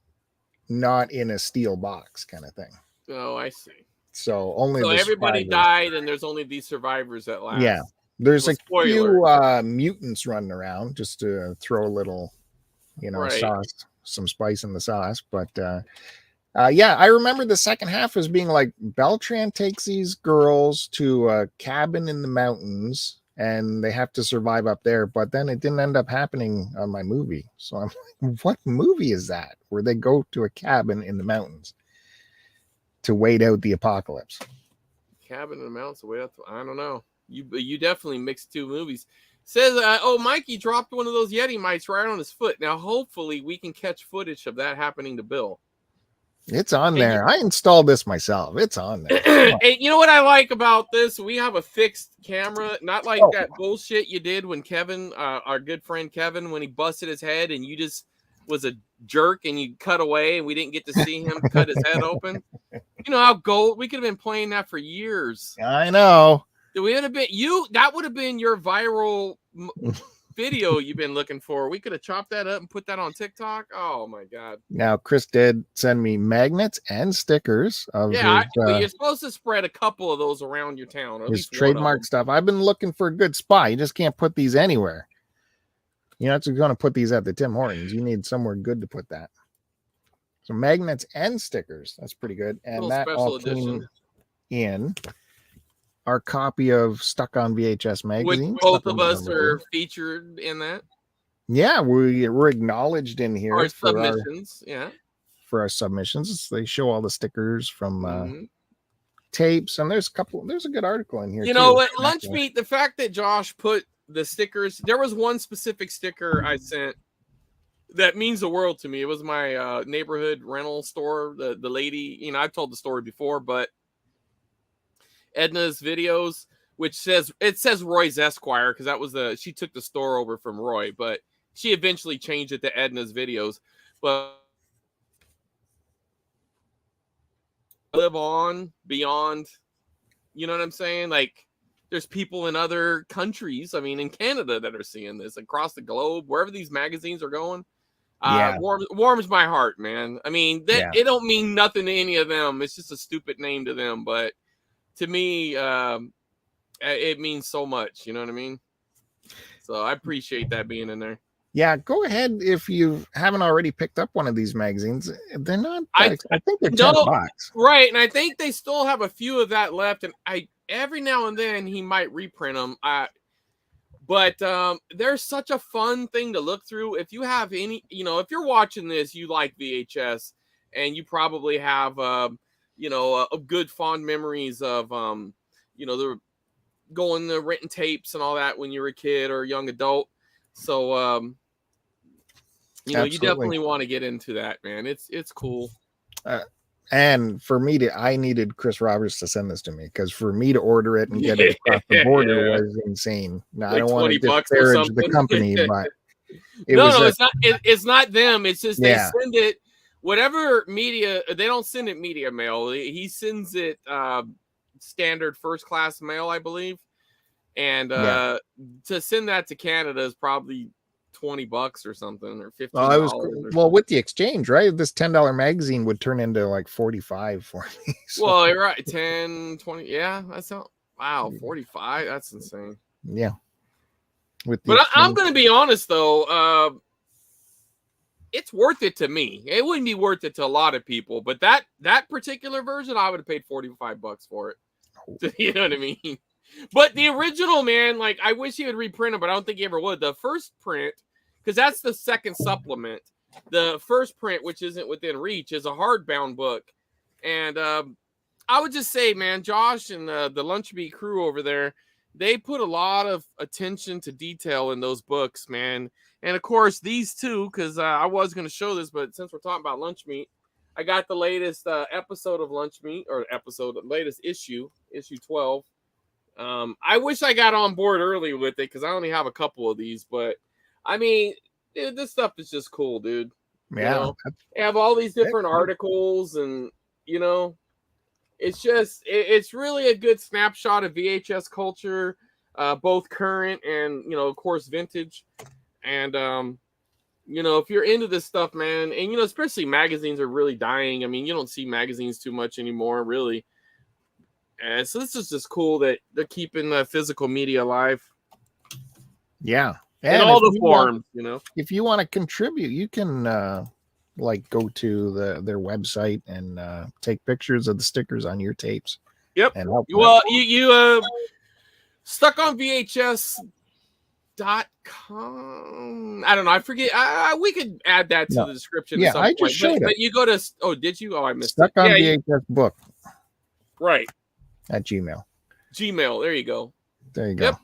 S1: not in a steel box kind of thing.
S2: Oh, I see.
S1: So
S2: everybody died, and there's only these survivors that last.
S1: Yeah. There's a few mutants running around just to throw a little, sauce, some spice in the sauce. But I remember the second half as being like Beltran takes these girls to a cabin in the mountains and they have to survive up there. But then it didn't end up happening on my movie. So I'm like, what movie is that where they go to a cabin in the mountains to wait out the apocalypse?
S2: Cabin in the mountains to wait out. I don't know. You definitely mixed 2 movies. Says, Mikey dropped one of those Yeti mics right on his foot. Now, hopefully, we can catch footage of that happening to Bill.
S1: It's on there. I installed this myself. It's on there.
S2: And you know what I like about this? We have a fixed camera, not like that bullshit you did when Kevin, our good friend Kevin, when he busted his head and you just was a jerk and you cut away and we didn't get to see him cut his head open. You know how gold? We could have been playing that for years.
S1: I know.
S2: We would have been that would have been your viral video you've been looking for. We could have chopped that up and put that on TikTok. Oh my god!
S1: Now Chris did send me magnets and stickers of
S2: you're supposed to spread a couple of those around your town.
S1: His trademark stuff. I've been looking for a good spot. You just can't put these anywhere. You're not going to put these at the Tim Hortons. You need somewhere good to put that. So magnets and stickers. That's pretty good. And that all came in our copy of Stuck on VHS magazine.
S2: Which both of us are featured in that.
S1: Yeah, we're acknowledged in here.
S2: Our submissions,
S1: for our submissions. They show all the stickers from tapes, and there's a good article in here.
S2: You know what? Lunch Meat, the fact that Josh put the stickers, there was one specific sticker I sent that means the world to me. It was my neighborhood rental store. The lady, I've told the story before, but Edna's videos, which says Roy's Esquire, because that was she took the store over from Roy, but she eventually changed it to Edna's videos. But live on beyond, you know what I'm saying? Like, there's people in other countries, in Canada, that are seeing this across the globe, wherever these magazines are going. Warms my heart, man. It don't mean nothing to any of them. It's just a stupid name to them, but to me, it means so much. You know what I mean? So I appreciate that being in there.
S1: Yeah, go ahead if you haven't already picked up one of these magazines. They're not. I think they're $10.
S2: Right, and I think they still have a few of that left. And every now and then he might reprint them. But there's such a fun thing to look through. If you have any, if you're watching this, you like VHS, and you probably have, good fond memories of, the going to renting tapes and all that when you were a kid or a young adult. So, you definitely want to get into that, man. It's cool.
S1: And for me I needed Chris Roberts to send this to me, because for me to order it and get it across the border was insane. Now, I don't want to disparage the company, but
S2: it's not them. It's just they send it, whatever media. They don't send it media mail. He sends it standard first class mail, I believe. And to send that to Canada is probably $20 or something, or $15.
S1: Well, with the exchange, right? This $10 magazine would turn into like 45 for me.
S2: So. Well, you're right. 10, 20. Yeah, that's not, wow, 45. That's insane.
S1: Yeah.
S2: But I'm going to be honest though. It's worth it to me. It wouldn't be worth it to a lot of people, but that particular version, I would have paid $45 for it. You know what I mean? But the original, man, like, I wish he would reprint it, but I don't think he ever would. The first print, because that's the second supplement. The first print, which isn't within reach, is a hardbound book. And I would just say, man, Josh and the Lunch Meat crew over there, they put a lot of attention to detail in those books, man. And, of course, these two, because I was going to show this, but since we're talking about Lunch Meat, I got the latest episode of Lunch Meat, or latest issue 12. I wish I got on board early with it, because I only have a couple of these, but I mean, dude, this stuff is just cool, dude.
S1: Yeah.
S2: They have all these different articles, and it's just, it's really a good snapshot of VHS culture, both current and, of course, vintage. And, if you're into this stuff, man, and, especially magazines are really dying. I mean, you don't see magazines too much anymore, really. And so this is just cool that they're keeping the physical media alive.
S1: Yeah.
S2: And in all the forms,
S1: If you want to contribute, you can go to their website and take pictures of the stickers on your tapes.
S2: Yep.
S1: And help
S2: well, you stuck on VHS.com. I don't know. I forget. We could add that to the description.
S1: Yeah, I just showed it.
S2: But you go to. Oh, did you? Oh, I missed
S1: Stuck
S2: it.
S1: on VHS book.
S2: Right.
S1: At Gmail.
S2: There you go.
S1: There you go.
S2: Yep.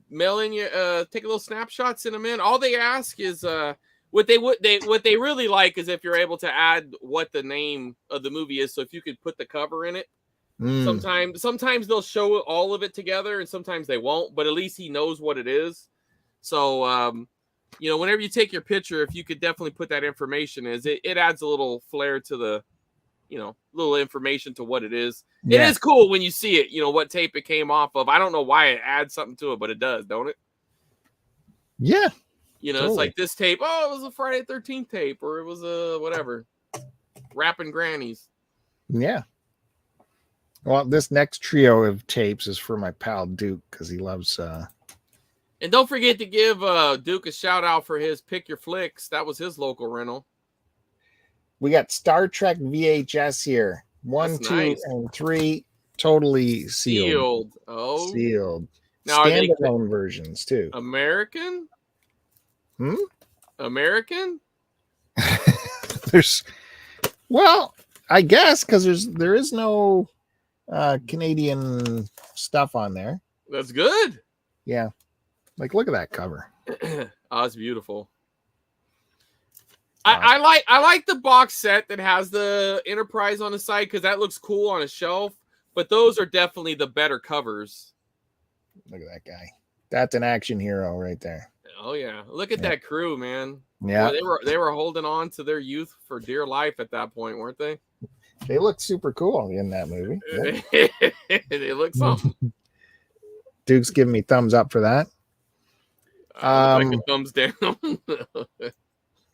S2: Mail in your take a little snapshot, send them in. All they ask is what they really like is if you're able to add what the name of the movie is. So if you could put the cover in it. Sometimes they'll show all of it together, and sometimes they won't, but at least he knows what it is. So whenever you take your picture, if you could definitely put that information it adds a little flair to the little information to what it is. Yeah. It is cool when you see it, what tape it came off of. I don't know why it adds something to it, but it does, don't it?
S1: Yeah.
S2: Totally. It's like this tape. Oh, it was a Friday 13th tape, or it was a whatever. Rapping Grannies.
S1: Yeah. Well, this next trio of tapes is for my pal Duke, because he loves.
S2: And don't forget to give Duke a shout out for his Pick Your Flicks. That was his local rental.
S1: We got Star Trek VHS here. 1, 2, and 3, totally sealed.
S2: Oh,
S1: sealed.
S2: Now
S1: standalone versions too.
S2: American. American.
S1: I guess because there is no Canadian stuff on there.
S2: That's good.
S1: Yeah, look at that cover.
S2: Oh, it's beautiful. I like the box set that has the Enterprise on the side, because that looks cool on a shelf. But those are definitely the better covers.
S1: Look at that guy. That's an action hero right there.
S2: Oh yeah, look at that crew, man.
S1: Yeah,
S2: boy, they were holding on to their youth for dear life at that point, weren't they?
S1: They look super cool in that movie.
S2: They look something.
S1: Duke's giving me thumbs up for that.
S2: Like a thumbs down.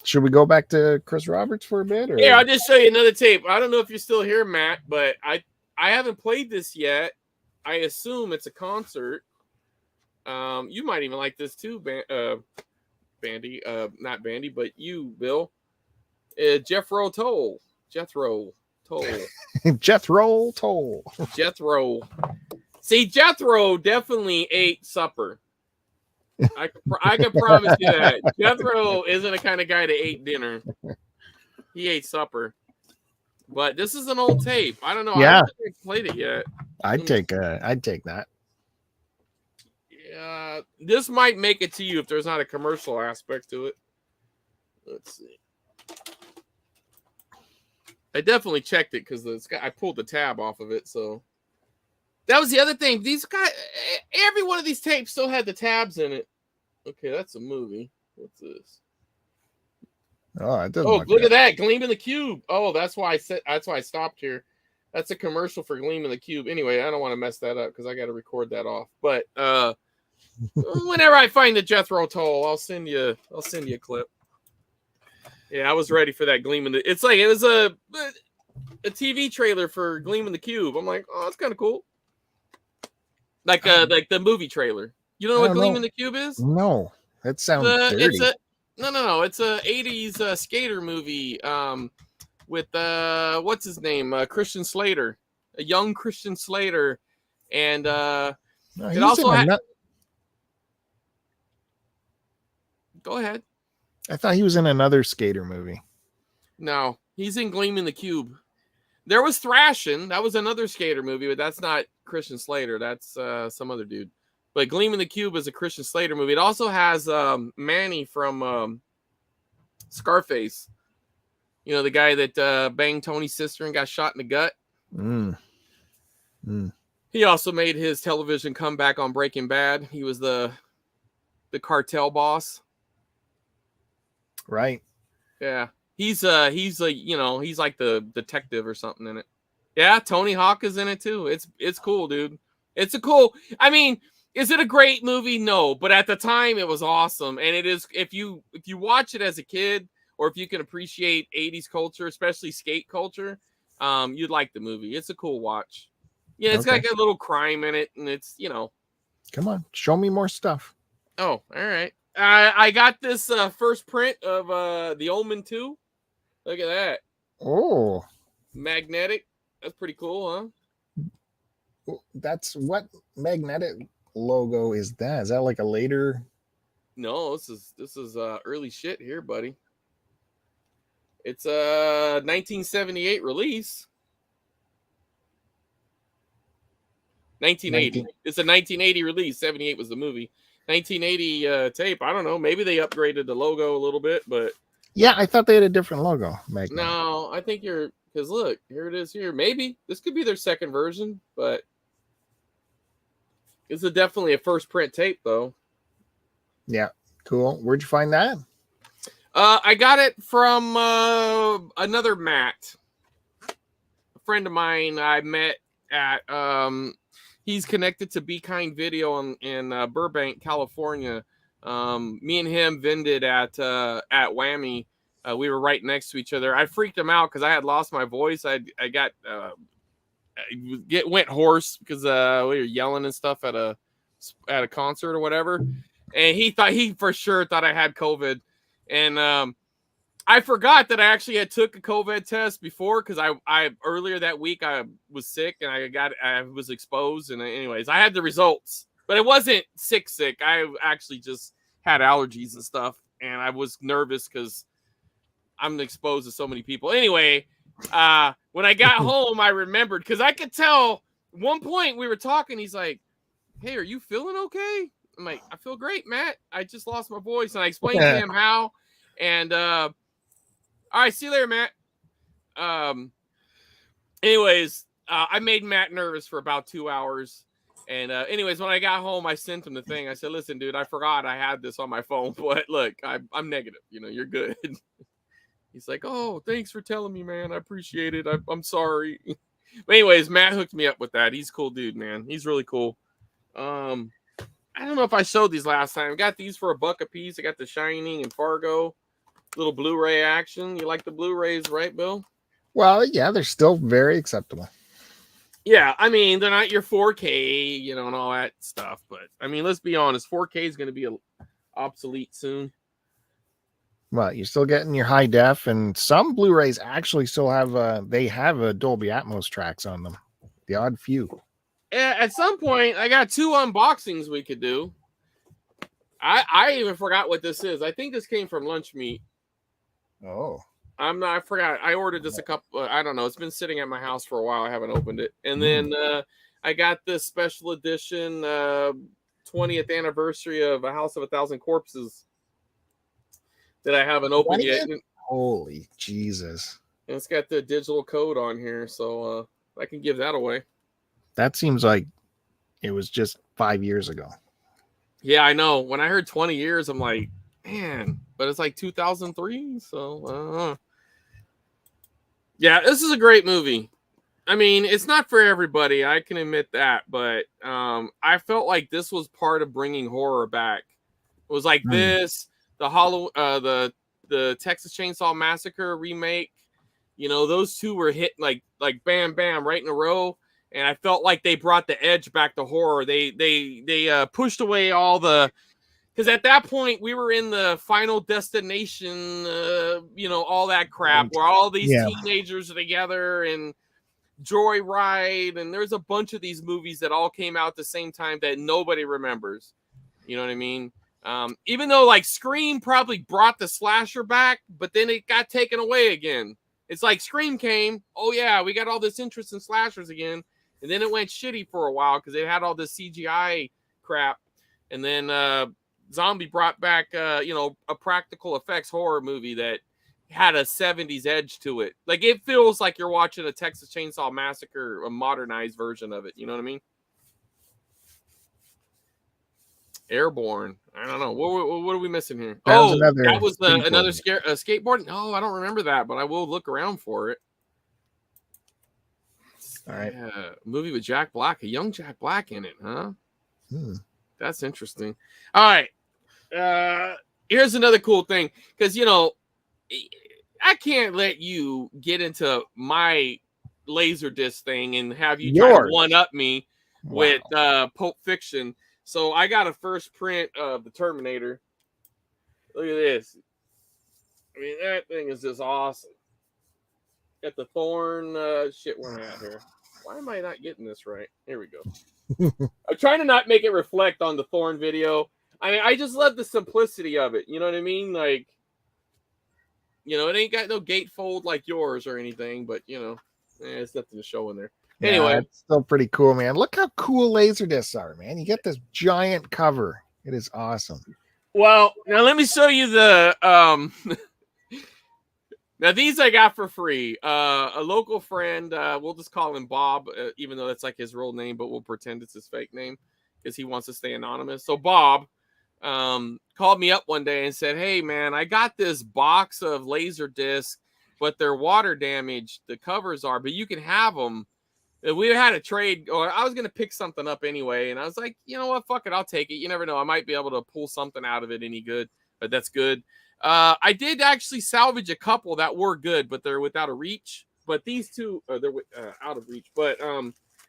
S1: Should we go back to Chris Roberts for a bit? Or?
S2: Yeah, I'll just show you another tape. I don't know if you're still here, Matt, but I haven't played this yet. I assume it's a concert. You might even like this too, Bandy. Not Bandy, but you, Bill. Jethro Tull. Jethro Tull. See, Jethro definitely ate supper. I can promise you that Jethro isn't the kind of guy that ate dinner. He ate supper. But this is an old tape. I don't know. I
S1: Yeah,
S2: don't think I played it yet.
S1: I'd take that.
S2: Yeah, this might make it to you if there's not a commercial aspect to it. Let's see. I definitely checked it because I pulled the tab off of it. So that was the other thing. These guys, every one of these tapes still had the tabs in it. Okay, that's a movie. What's this?
S1: Oh, it doesn't.
S2: Oh, look at that. Gleam in the Cube. Oh, that's why I stopped here. That's a commercial for Gleam in the Cube. Anyway, I don't want to mess that up because I got to record that off. But whenever I find the Jethro Tull, I'll send you a clip. Yeah, I was ready for that Gleam in the. It's like it was a TV trailer for Gleam in the Cube. I'm like, oh, that's kind of cool. Like the movie trailer. You don't know what Gleam in the Cube is?
S1: No, that sounds dirty.
S2: It's a 80s skater movie with what's his name? Christian Slater, a young Christian Slater, and it also had. Go ahead.
S1: I thought he was in another skater movie.
S2: No, he's in Gleam in the Cube. There was Thrashing. That was another skater movie, but that's not Christian Slater. That's some other dude. But Gleam in the Cube is a Christian Slater movie. It also has Manny from Scarface. You know, the guy that banged Tony's sister and got shot in the gut. He also made his television comeback on Breaking Bad. He was the cartel boss.
S1: Right.
S2: Yeah. He's like the detective or something in it. Yeah, Tony Hawk is in it too. It's cool, dude. It's a cool. I mean, is it a great movie? No, but at the time it was awesome. And it is if you watch it as a kid or if you can appreciate 80s culture, especially skate culture, you'd like the movie. It's a cool watch. Yeah, it's got a little crime in it, and it's,
S1: Come on, show me more stuff.
S2: Oh, all right. I got this first print of The Omen 2. Look at that.
S1: Oh.
S2: Magnetic. That's pretty cool,
S1: huh? That's what magnetic logo is that? Is that like a later?
S2: No, this is early shit here, buddy. It's a 1978 release. 1980. It's a 1980 release. 78 was the movie. 1980 tape. I don't know. Maybe they upgraded the logo a little bit, but
S1: yeah, I thought they had a different logo. Magnetic.
S2: No, I think because look, here it is here. Maybe this could be their second version, but it's definitely a first print tape though.
S1: Yeah, cool. Where'd you find that?
S2: I got it from another Matt, a friend of mine I met at he's connected to Be Kind Video in Burbank, California. Me and him vended at Whammy. We were right next to each other. I freaked him out because I had lost my voice. I got went hoarse because we were yelling and stuff at a concert or whatever. And he for sure thought I had COVID. And I forgot that I actually had took a COVID test before because I earlier that week I was sick and I was exposed. And anyways, I had the results, but it wasn't sick. I actually just had allergies and stuff. And I was nervous because I'm exposed to so many people. Anyway, when I got home, I remembered because I could tell one point we were talking. He's like, "Hey, are you feeling okay?" I'm like, "I feel great, Matt. I just lost my voice." And I explained to him how. And all right, see you later, Matt. Anyways, I made Matt nervous for about 2 hours. And anyways, when I got home, I sent him the thing. I said, "Listen, dude, I forgot I had this on my phone, but look, I'm negative. You're good." He's like, "Oh, thanks for telling me, man. I appreciate it. I'm sorry." But anyways, Matt hooked me up with that. He's a cool dude, man. He's really cool. I don't know if I showed these last time. I got these for $1 a piece. I got The Shining and Fargo. Little Blu-ray action. You like the Blu-rays, right, Bill?
S1: Well, yeah, they're still very acceptable.
S2: Yeah, I mean, they're not your 4K, and all that stuff. But, I mean, let's be honest. 4K is going to be obsolete soon.
S1: Well, you're still getting your high def, and some Blu-rays actually still have they have a Dolby Atmos tracks on them. The odd few.
S2: At some point, I got 2 unboxings we could do. I even forgot what this is. I think this came from Lunch Meat.
S1: Oh.
S2: I forgot. I ordered this a couple. I don't know. It's been sitting at my house for a while. I haven't opened it. And then I got this special edition 20th anniversary of A House of a Thousand Corpses that I haven't opened yet.
S1: Holy Jesus!
S2: And it's got the digital code on here, so I can give that away.
S1: That seems like it was just 5 years ago.
S2: Yeah, I know. When I heard 20 years, I'm like, man. But it's like 2003, so. Yeah, this is a great movie. I mean, it's not for everybody. I can admit that, but I felt like this was part of bringing horror back. It was like this, the Texas Chainsaw Massacre remake. You know, those two were hit like bam bam right in a row, and I felt like they brought the edge back to horror. They pushed away all the. Because at that point, we were in the Final Destination, all that crap, where all these teenagers are together and Joyride, and there's a bunch of these movies that all came out at the same time that nobody remembers. You know what I mean? Even though, like, Scream probably brought the slasher back, but then it got taken away again. It's like Scream came, oh yeah, we got all this interest in slashers again, and then it went shitty for a while because it had all this CGI crap, and then Zombie brought back, a practical effects horror movie that had a 70s edge to it. Like, it feels like you're watching a Texas Chainsaw Massacre, a modernized version of it. You know what I mean? Airborne. I don't know. What are we missing here? That was another skateboard? No, I don't remember that, but I will look around for it.
S1: All right.
S2: Movie with Jack Black, a young Jack Black in it, huh? That's interesting. All right. Here's another cool thing, because I can't let you get into my Laserdisc thing and have you try to one up me with Pulp Fiction. So I got a first print of the Terminator. Look at this. I mean, that thing is just awesome. Got the Thorn shit one out here. Why am I not getting this right? Here we go. I'm trying to not make it reflect on the Thorn video. I mean, I just love the simplicity of it. You know what I mean? Like, it ain't got no gatefold like yours or anything, but, it's nothing to show in there. Anyway.
S1: It's still pretty cool, man. Look how cool Laserdiscs are, man. You get this giant cover. It is awesome.
S2: Well, now let me show you the... Now, these I got for free. A local friend, we'll just call him Bob, even though that's like his real name, but we'll pretend it's his fake name because he wants to stay anonymous. So Bob called me up one day and said, hey, man, I got this box of Laserdiscs, but they're water damaged. The covers are, but you can have them. We had a trade, or I was going to pick something up anyway. And I was like, you know what? Fuck it. I'll take it. You never know. I might be able to pull something out of it any good, but that's good. I did actually salvage a couple that were good, but they're without a reach. But these two, they're out of reach. But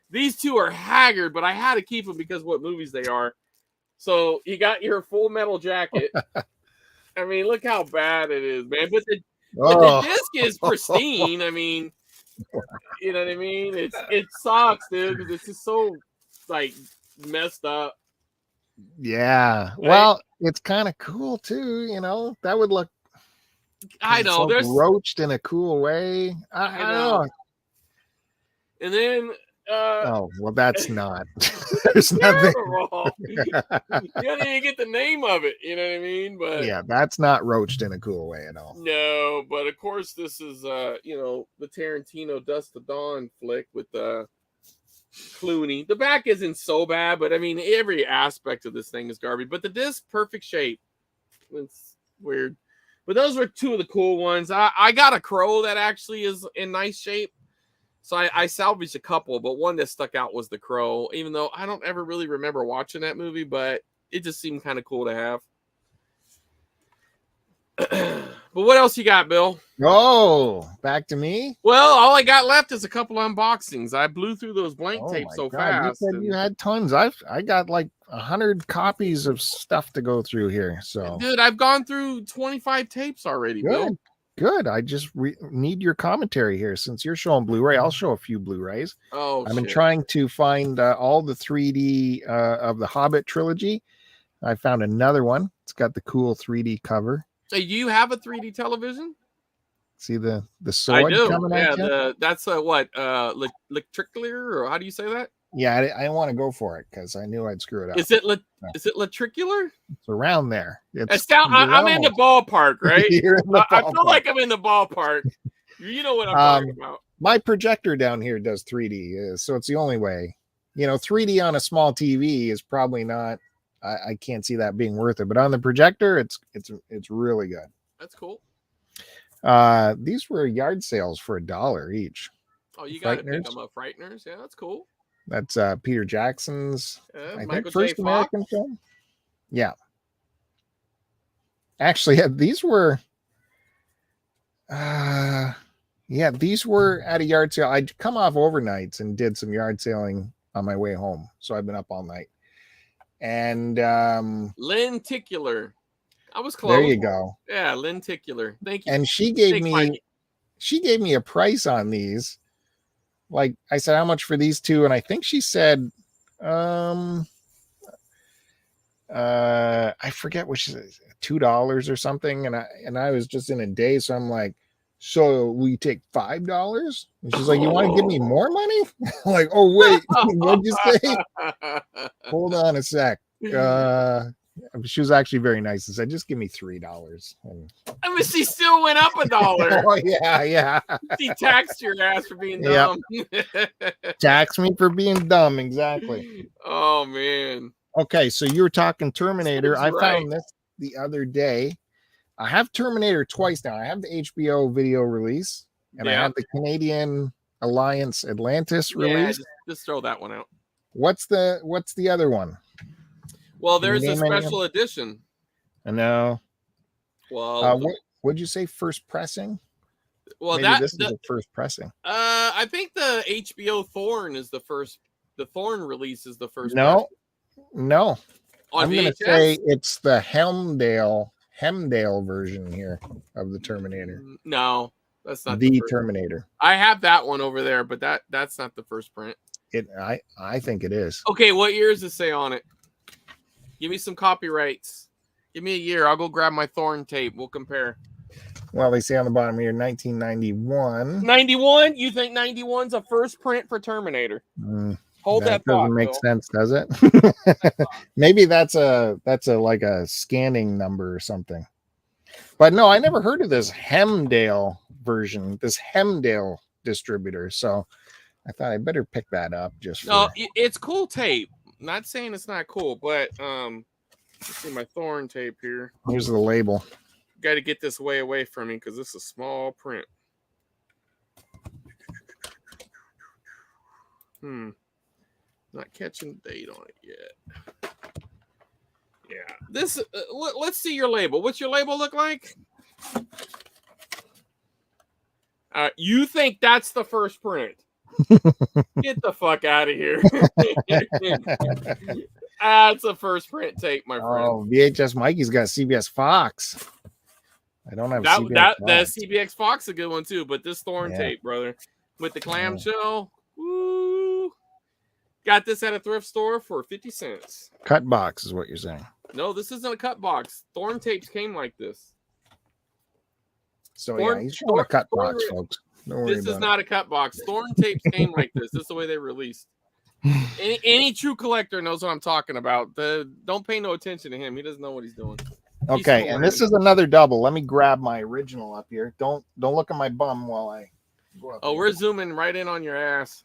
S2: these two are haggard, but I had to keep them because of what movies they are. So you got your Full Metal Jacket. I mean, look how bad it is, man. But the disc is pristine. I mean, you know what I mean? It sucks, dude, because it's just so like messed up.
S1: Yeah. Right? Well, it's kind of cool too, that would look
S2: I know there's
S1: roached in a cool way. I know.
S2: And then
S1: oh, well, that's not there's nothing.
S2: You don't even get the name of it, you know what I mean? But
S1: yeah, that's not roached in a cool way at all.
S2: No, but of course this is the Tarantino Dust to Dawn flick with Clooney. The back isn't so bad, but I mean every aspect of this thing is garbage. But the disc, perfect shape. It's weird. But those were two of the cool ones. I got a Crow that actually is in nice shape. So I salvaged a couple, but one that stuck out was the Crow, even though I don't ever really remember watching that movie, but it just seemed kind of cool to have. But what else you got, Bill?
S1: Oh, back to me?
S2: Well, all I got left is a couple unboxings. I blew through those blank tapes so fast.
S1: You said you had tons. I got like 100 copies of stuff to go through here. So,
S2: dude, I've gone through 25 tapes already, Bill.
S1: Good. I just need your commentary here. Since you're showing Blu-ray, I'll show a few Blu-rays.
S2: Oh,
S1: I've been trying to find all the 3D of the Hobbit trilogy. I found another one. It's got the cool 3D cover.
S2: Hey, do you have a 3D television?
S1: See the
S2: I
S1: sword
S2: do.
S1: coming
S2: Yeah,
S1: at you?
S2: that's what electricular, or how do you say that?
S1: Yeah, I didn't want to go for it because I knew I'd screw it up.
S2: Is it
S1: No,
S2: is it latricular?
S1: it's around there.
S2: It's down. I'm in the ballpark, right?
S1: You're in the
S2: I feel
S1: ballpark.
S2: like I'm in the ballpark. You know what I'm talking about.
S1: My projector down here does 3D, so it's the only way. 3D on a small TV is probably not. I can't see that being worth it, but on the projector, it's really good.
S2: That's cool.
S1: These were yard sales for $1 each.
S2: Oh, you got to pick them up, Frighteners. Yeah, that's cool.
S1: That's Peter Jackson's, I
S2: Michael
S1: think, first
S2: J.
S1: American film. Yeah. Actually, these were. These were at a yard sale. I'd come off overnights and did some yard sailing on my way home, so I've been up all night. And
S2: lenticular. I was close.
S1: There you go.
S2: Yeah, lenticular. Thank you.
S1: And she gave me a price on these. Like I said, how much for these two? And I think she said, I forget what she said, $2 or something. And I was just in a daze, so I'm like, so we take $5? And she's like, you want to give me more money? Like, oh wait, what'd you say? Hold on a sec. She was actually very nice and said, just give me $3. And
S2: I mean, she still went up $1.
S1: Oh yeah.
S2: She taxed your ass for being dumb.
S1: Yep. Tax me for being dumb, exactly.
S2: Oh man.
S1: Okay, so you were talking Terminator. I
S2: right.
S1: found this the other day. I have Terminator twice now. I have the HBO video release, and I have the Canadian Alliance Atlantis release.
S2: Just throw that one out.
S1: What's the other one?
S2: Well, there's a special edition.
S1: I know.
S2: Well,
S1: what'd you say? First pressing?
S2: Well,
S1: maybe this is the first pressing.
S2: I think the HBO Thorn is the first. The Thorn release is the first.
S1: No.
S2: On
S1: I'm going to say it's the Hemdale version here of the Terminator.
S2: No, that's not
S1: the Terminator.
S2: I have that one over there, but that's not the first print.
S1: I think it is.
S2: Okay, what year does it say on it? Give me some copyrights. Give me a year. I'll go grab my Thorn tape. We'll compare.
S1: Well, they say on the bottom here, 1991.
S2: 91? You think 91's a first print for Terminator? Hold that thought.
S1: Doesn't make sense, does it? Maybe that's a like a scanning number or something. But no, I never heard of this Hemdale version, this Hemdale distributor. So I thought I better pick that up just for...
S2: No, it's cool tape. Not saying it's not cool, but let's see my Thorn tape here.
S1: Here's the label.
S2: Got to get this way away from me because this is small print. Not catching date on it yet. Yeah, this. Let's see your label. What's your label look like? You think that's the first print? Get the fuck out of here. That's a first print tape, my friend.
S1: Oh, VHS Mikey's got CBS Fox. I don't have
S2: that CBX Fox, a good one too, but this Thorn tape, brother, with the clamshell. Woo! Got this at a thrift store for 50 cents.
S1: Cut box is what you're saying.
S2: No, this isn't a cut box. Thorn tapes came like this.
S1: So he's showing a cut box, folks.
S2: This is not a cut box. Thorn tapes came like this. This is the way they released. Any true collector knows what I'm talking about. Don't pay no attention to him. He doesn't know what he's doing.
S1: Okay, and this is another double. Let me grab my original up here. Don't look at my bum while I go up.
S2: Oh, we're zooming right in on your ass.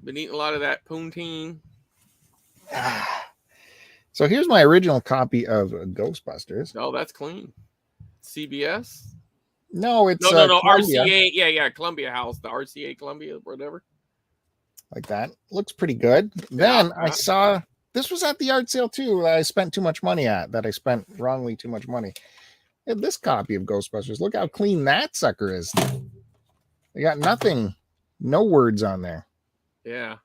S2: Been eating a lot of that poutine.
S1: So here's my original copy of Ghostbusters.
S2: Oh, that's clean. CBS?
S1: No, it's
S2: no. RCA. Yeah. Columbia House. The RCA Columbia, whatever.
S1: Like that. Looks pretty good. Then I saw this was at the art sale too. That I spent too much money at. That I spent wrongly too much money. And this copy of Ghostbusters. Look how clean that sucker is. They got nothing. No words on there.
S2: Yeah,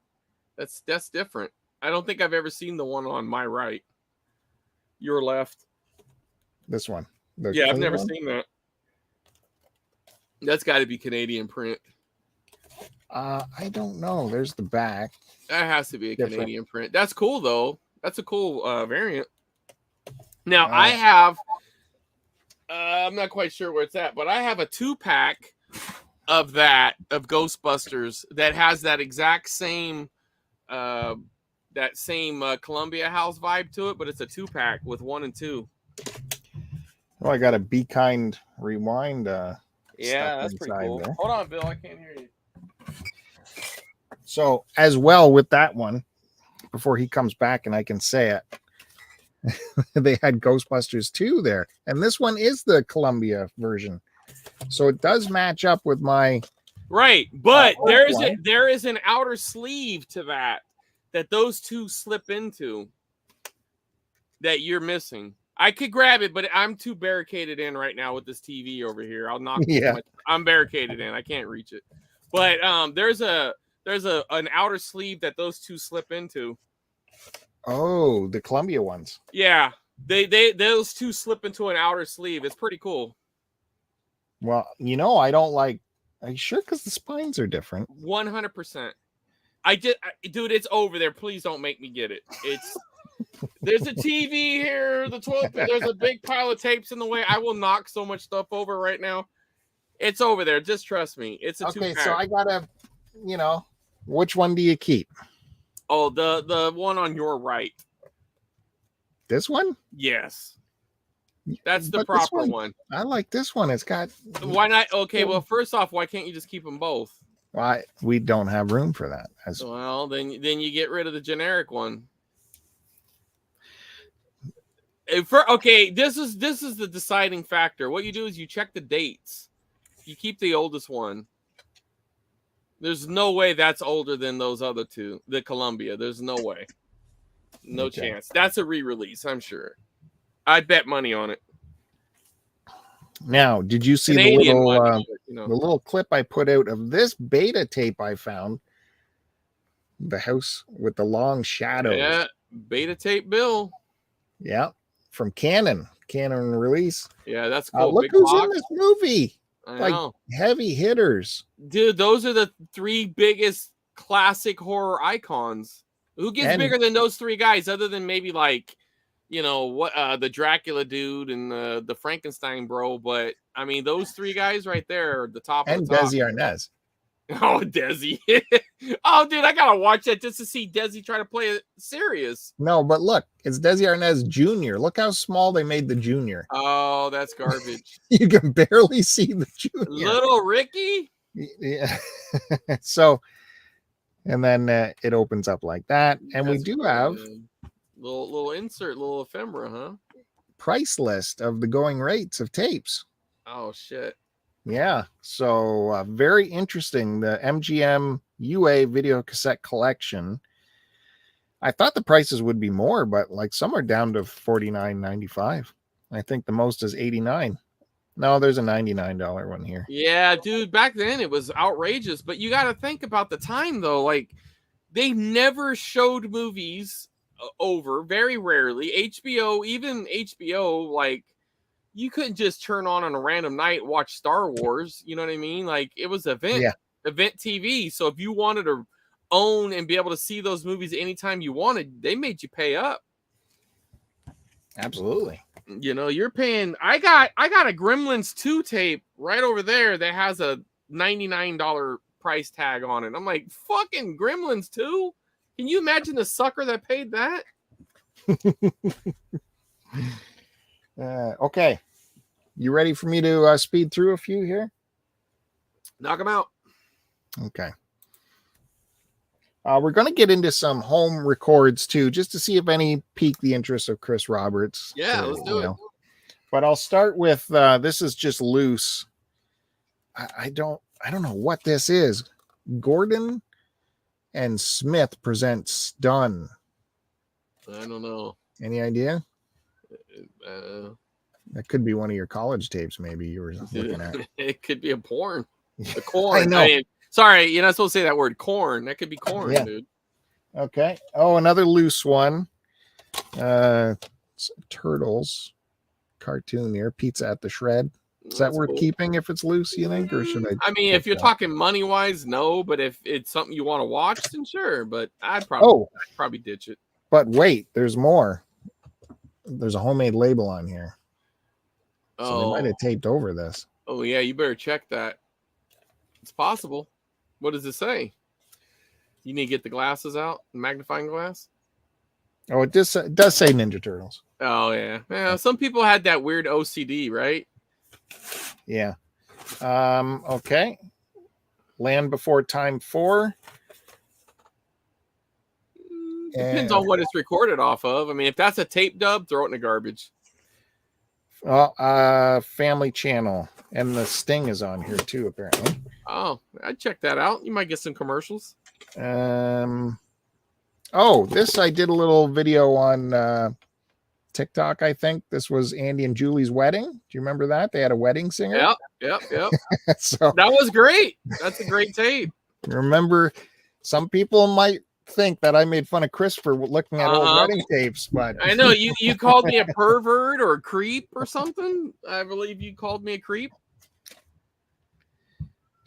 S2: that's different. I don't think I've ever seen the one on my right. Your left.
S1: This one.
S2: I've never seen that. That's got to be Canadian print.
S1: I don't know. There's the back.
S2: That has to be a Canadian print. That's cool though. That's a cool variant. Now I have, I'm not quite sure where it's at, but I have a 2-pack of Ghostbusters that has that exact same Columbia House vibe to it, but it's a 2-pack with 1 and 2.
S1: Well, I got a Be Kind Rewind.
S2: Yeah, that's pretty cool.
S1: There.
S2: Hold on, Bill. I can't hear you.
S1: So as well with that one, before he comes back and I can say it, they had Ghostbusters 2 there. And this one is the Columbia version. So it does match up with my...
S2: Right, but there is an outer sleeve to that those two slip into that you're missing. I could grab it, but I'm too barricaded in right now with this TV over here. I'll knock.
S1: Yeah.
S2: I'm barricaded in. I can't reach it. But there's an outer sleeve that those two slip into.
S1: Oh, the Columbia ones.
S2: Yeah, those two slip into an outer sleeve. It's pretty cool.
S1: Well, I don't like. Are you sure? Because the spines are different.
S2: 100%. Dude, it's over there. Please don't make me get it. There's a TV here. There's a big pile of tapes in the way. I will knock so much stuff over right now. It's over there. Just trust me. It's a 2-pack.
S1: Okay, so I gotta, which one do you keep?
S2: Oh, the one on your right.
S1: This one?
S2: Yes. That's the proper one.
S1: I like this one. It's got.
S2: Why not? Okay, well, first off, why can't you just keep them both?
S1: Why we don't have room for that.
S2: Well, then you get rid of the generic one. This is the deciding factor. What you do is you check the dates. You keep the oldest one. There's no way that's older than those other two, the Columbia. There's no way. No chance. That's a re-release, I'm sure. I'd bet money on it.
S1: Now, did you see the little clip I put out of this beta tape I found? The house with the long shadows.
S2: Yeah, beta tape Bill.
S1: Yeah, from Canon release.
S2: Yeah, that's cool.
S1: Look who's in this movie.
S2: I know.
S1: Heavy hitters.
S2: Dude, those are the 3 biggest classic horror icons. Who gets bigger than those 3 guys other than maybe the Dracula dude and the Frankenstein bro? But I mean, those 3 guys right there are the top.
S1: And
S2: of the top.
S1: Desi Arnaz.
S2: Oh, Desi. Oh, dude, I gotta watch that just to see Desi try to play it serious.
S1: No, but look, it's Desi Arnaz Jr. Look how small they made the Junior.
S2: Oh, that's garbage.
S1: You can barely see the Junior.
S2: Little Ricky.
S1: Yeah. So, and then it opens up like that, and that's we do have
S2: little insert, little ephemera, huh?
S1: Price list of the going rates of tapes.
S2: Oh shit.
S1: Yeah, so very interesting. The MGM UA video cassette collection. I thought the prices would be more, but some are down to $49.95. I think the most is $89. No, there's a $99 one here.
S2: Yeah, dude, back then it was outrageous, but you got to think about the time though. They never showed movies over, very rarely. Even HBO, you couldn't just turn on a random night and watch Star Wars. You know what I mean? It was event TV. So if you wanted to own and be able to see those movies anytime you wanted, they made you pay up.
S1: Absolutely.
S2: You're paying. I got a Gremlins 2 tape right over there that has a $99 price tag on it. I'm like, fucking Gremlins 2? Can you imagine the sucker that paid that?
S1: Okay. You ready for me to speed through a few here?
S2: Knock them out.
S1: Okay. We're going to get into some home records too, just to see if any pique the interest of Chris Roberts.
S2: Yeah, let's do it.
S1: But I'll start with this is just loose. I don't know what this is. Gordon and Smith present Stun.
S2: I don't know.
S1: Any idea? That could be one of your college tapes, maybe you were looking at.
S2: It could be a porn. The corn.
S1: I know.
S2: Sorry, you're not supposed to say that word, corn. That could be corn, dude.
S1: Okay. Oh, another loose one. Turtles cartoon here. Pizza at the Shred. Is that worth keeping if it's loose, you think? Or should I?
S2: I mean, if you're talking money-wise, no. But if it's something you want to watch, then sure. But I'd probably ditch it.
S1: But wait, there's more. There's a homemade label on here. So they might have taped over this.
S2: Oh, yeah, you better check that. It's possible. What does it say? You need to get the glasses out, magnifying glass?
S1: Oh, it does say Ninja Turtles.
S2: Oh, yeah. Yeah, some people had that weird OCD, right?
S1: Yeah. Okay. Land Before Time 4.
S2: Depends on what it's recorded off of. I mean, if that's a tape dub, throw it in the garbage.
S1: Well, Family Channel. And the Sting is on here too, apparently.
S2: Oh, I'd check that out. You might get some commercials.
S1: Oh, this I did a little video on TikTok, I think. This was Andy and Julie's wedding. Do you remember that? They had a wedding singer.
S2: Yep.
S1: So
S2: that was great. That's a great tape.
S1: Remember, some people might think that I made fun of Chris for looking at old wedding tapes, but
S2: I know you called me a pervert or a creep or something. I believe you called me a creep.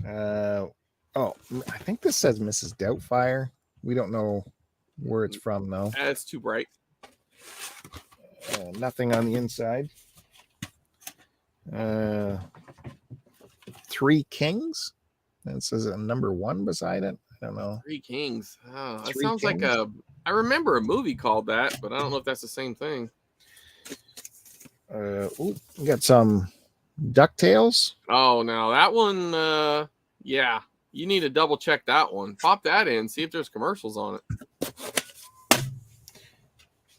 S1: Oh, I think this says Mrs. Doubtfire. We don't know where it's from though.
S2: It's too bright.
S1: Nothing on the inside. Three Kings. That says a number 1 beside it. I don't know.
S2: Three Kings. Oh, that
S1: Three
S2: sounds
S1: Kings?
S2: like I remember a movie called that, but I don't know if that's the same thing.
S1: We got some DuckTales.
S2: Oh, no, that one. Yeah, you need to double check that one. Pop that in, see if there's commercials on it.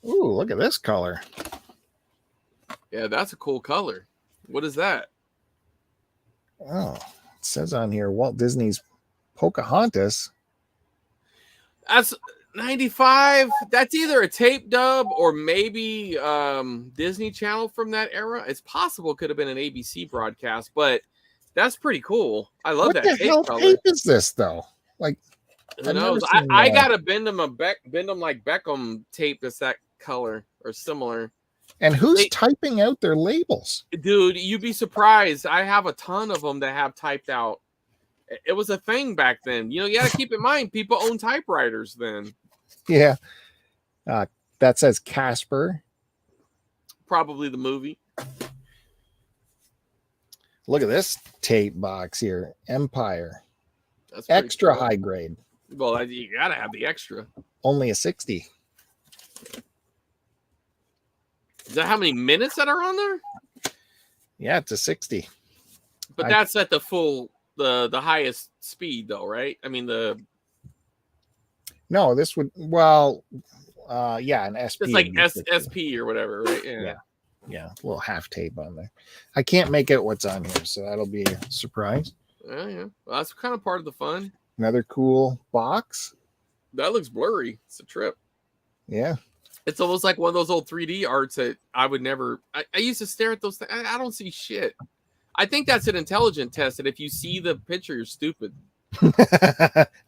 S1: Ooh, look at this color.
S2: Yeah, that's a cool color. What is that?
S1: Oh, it says on here Walt Disney's Pocahontas.
S2: That's 95. That's either a tape dub or maybe Disney Channel from that era. It's possible it could have been an ABC broadcast, but that's pretty cool. I love
S1: What
S2: that
S1: the
S2: tape
S1: hell
S2: color.
S1: tape is this though? Like,
S2: Who knows? I got a bend 'em like Beckham tape that's that color or similar.
S1: And who's typing out their labels?
S2: Dude, you'd be surprised. I have a ton of them that have typed out. It was a thing back then. You know, you got to keep in mind, people own typewriters then.
S1: Yeah. That says Casper.
S2: Probably the movie.
S1: Look at this tape box here. Empire.
S2: That's
S1: extra
S2: cool.
S1: High grade.
S2: Well, you got to have the extra.
S1: Only a 60.
S2: Is that how many minutes that are on there?
S1: Yeah, it's a 60.
S2: But that's at the full, the highest speed though, right? I mean,
S1: no, this would, well, yeah, an SP.
S2: It's like SP or whatever, right?
S1: Yeah, a little half tape on there. I can't make out what's on here, so that'll be a surprise.
S2: Yeah. Well, that's kind of part of the fun.
S1: Another cool box.
S2: That looks blurry. It's a trip.
S1: Yeah.
S2: It's almost like one of those old 3D arts that I would never. I used to stare at those things. I don't see shit. I think that's an intelligence test. That if you see the picture, you're stupid.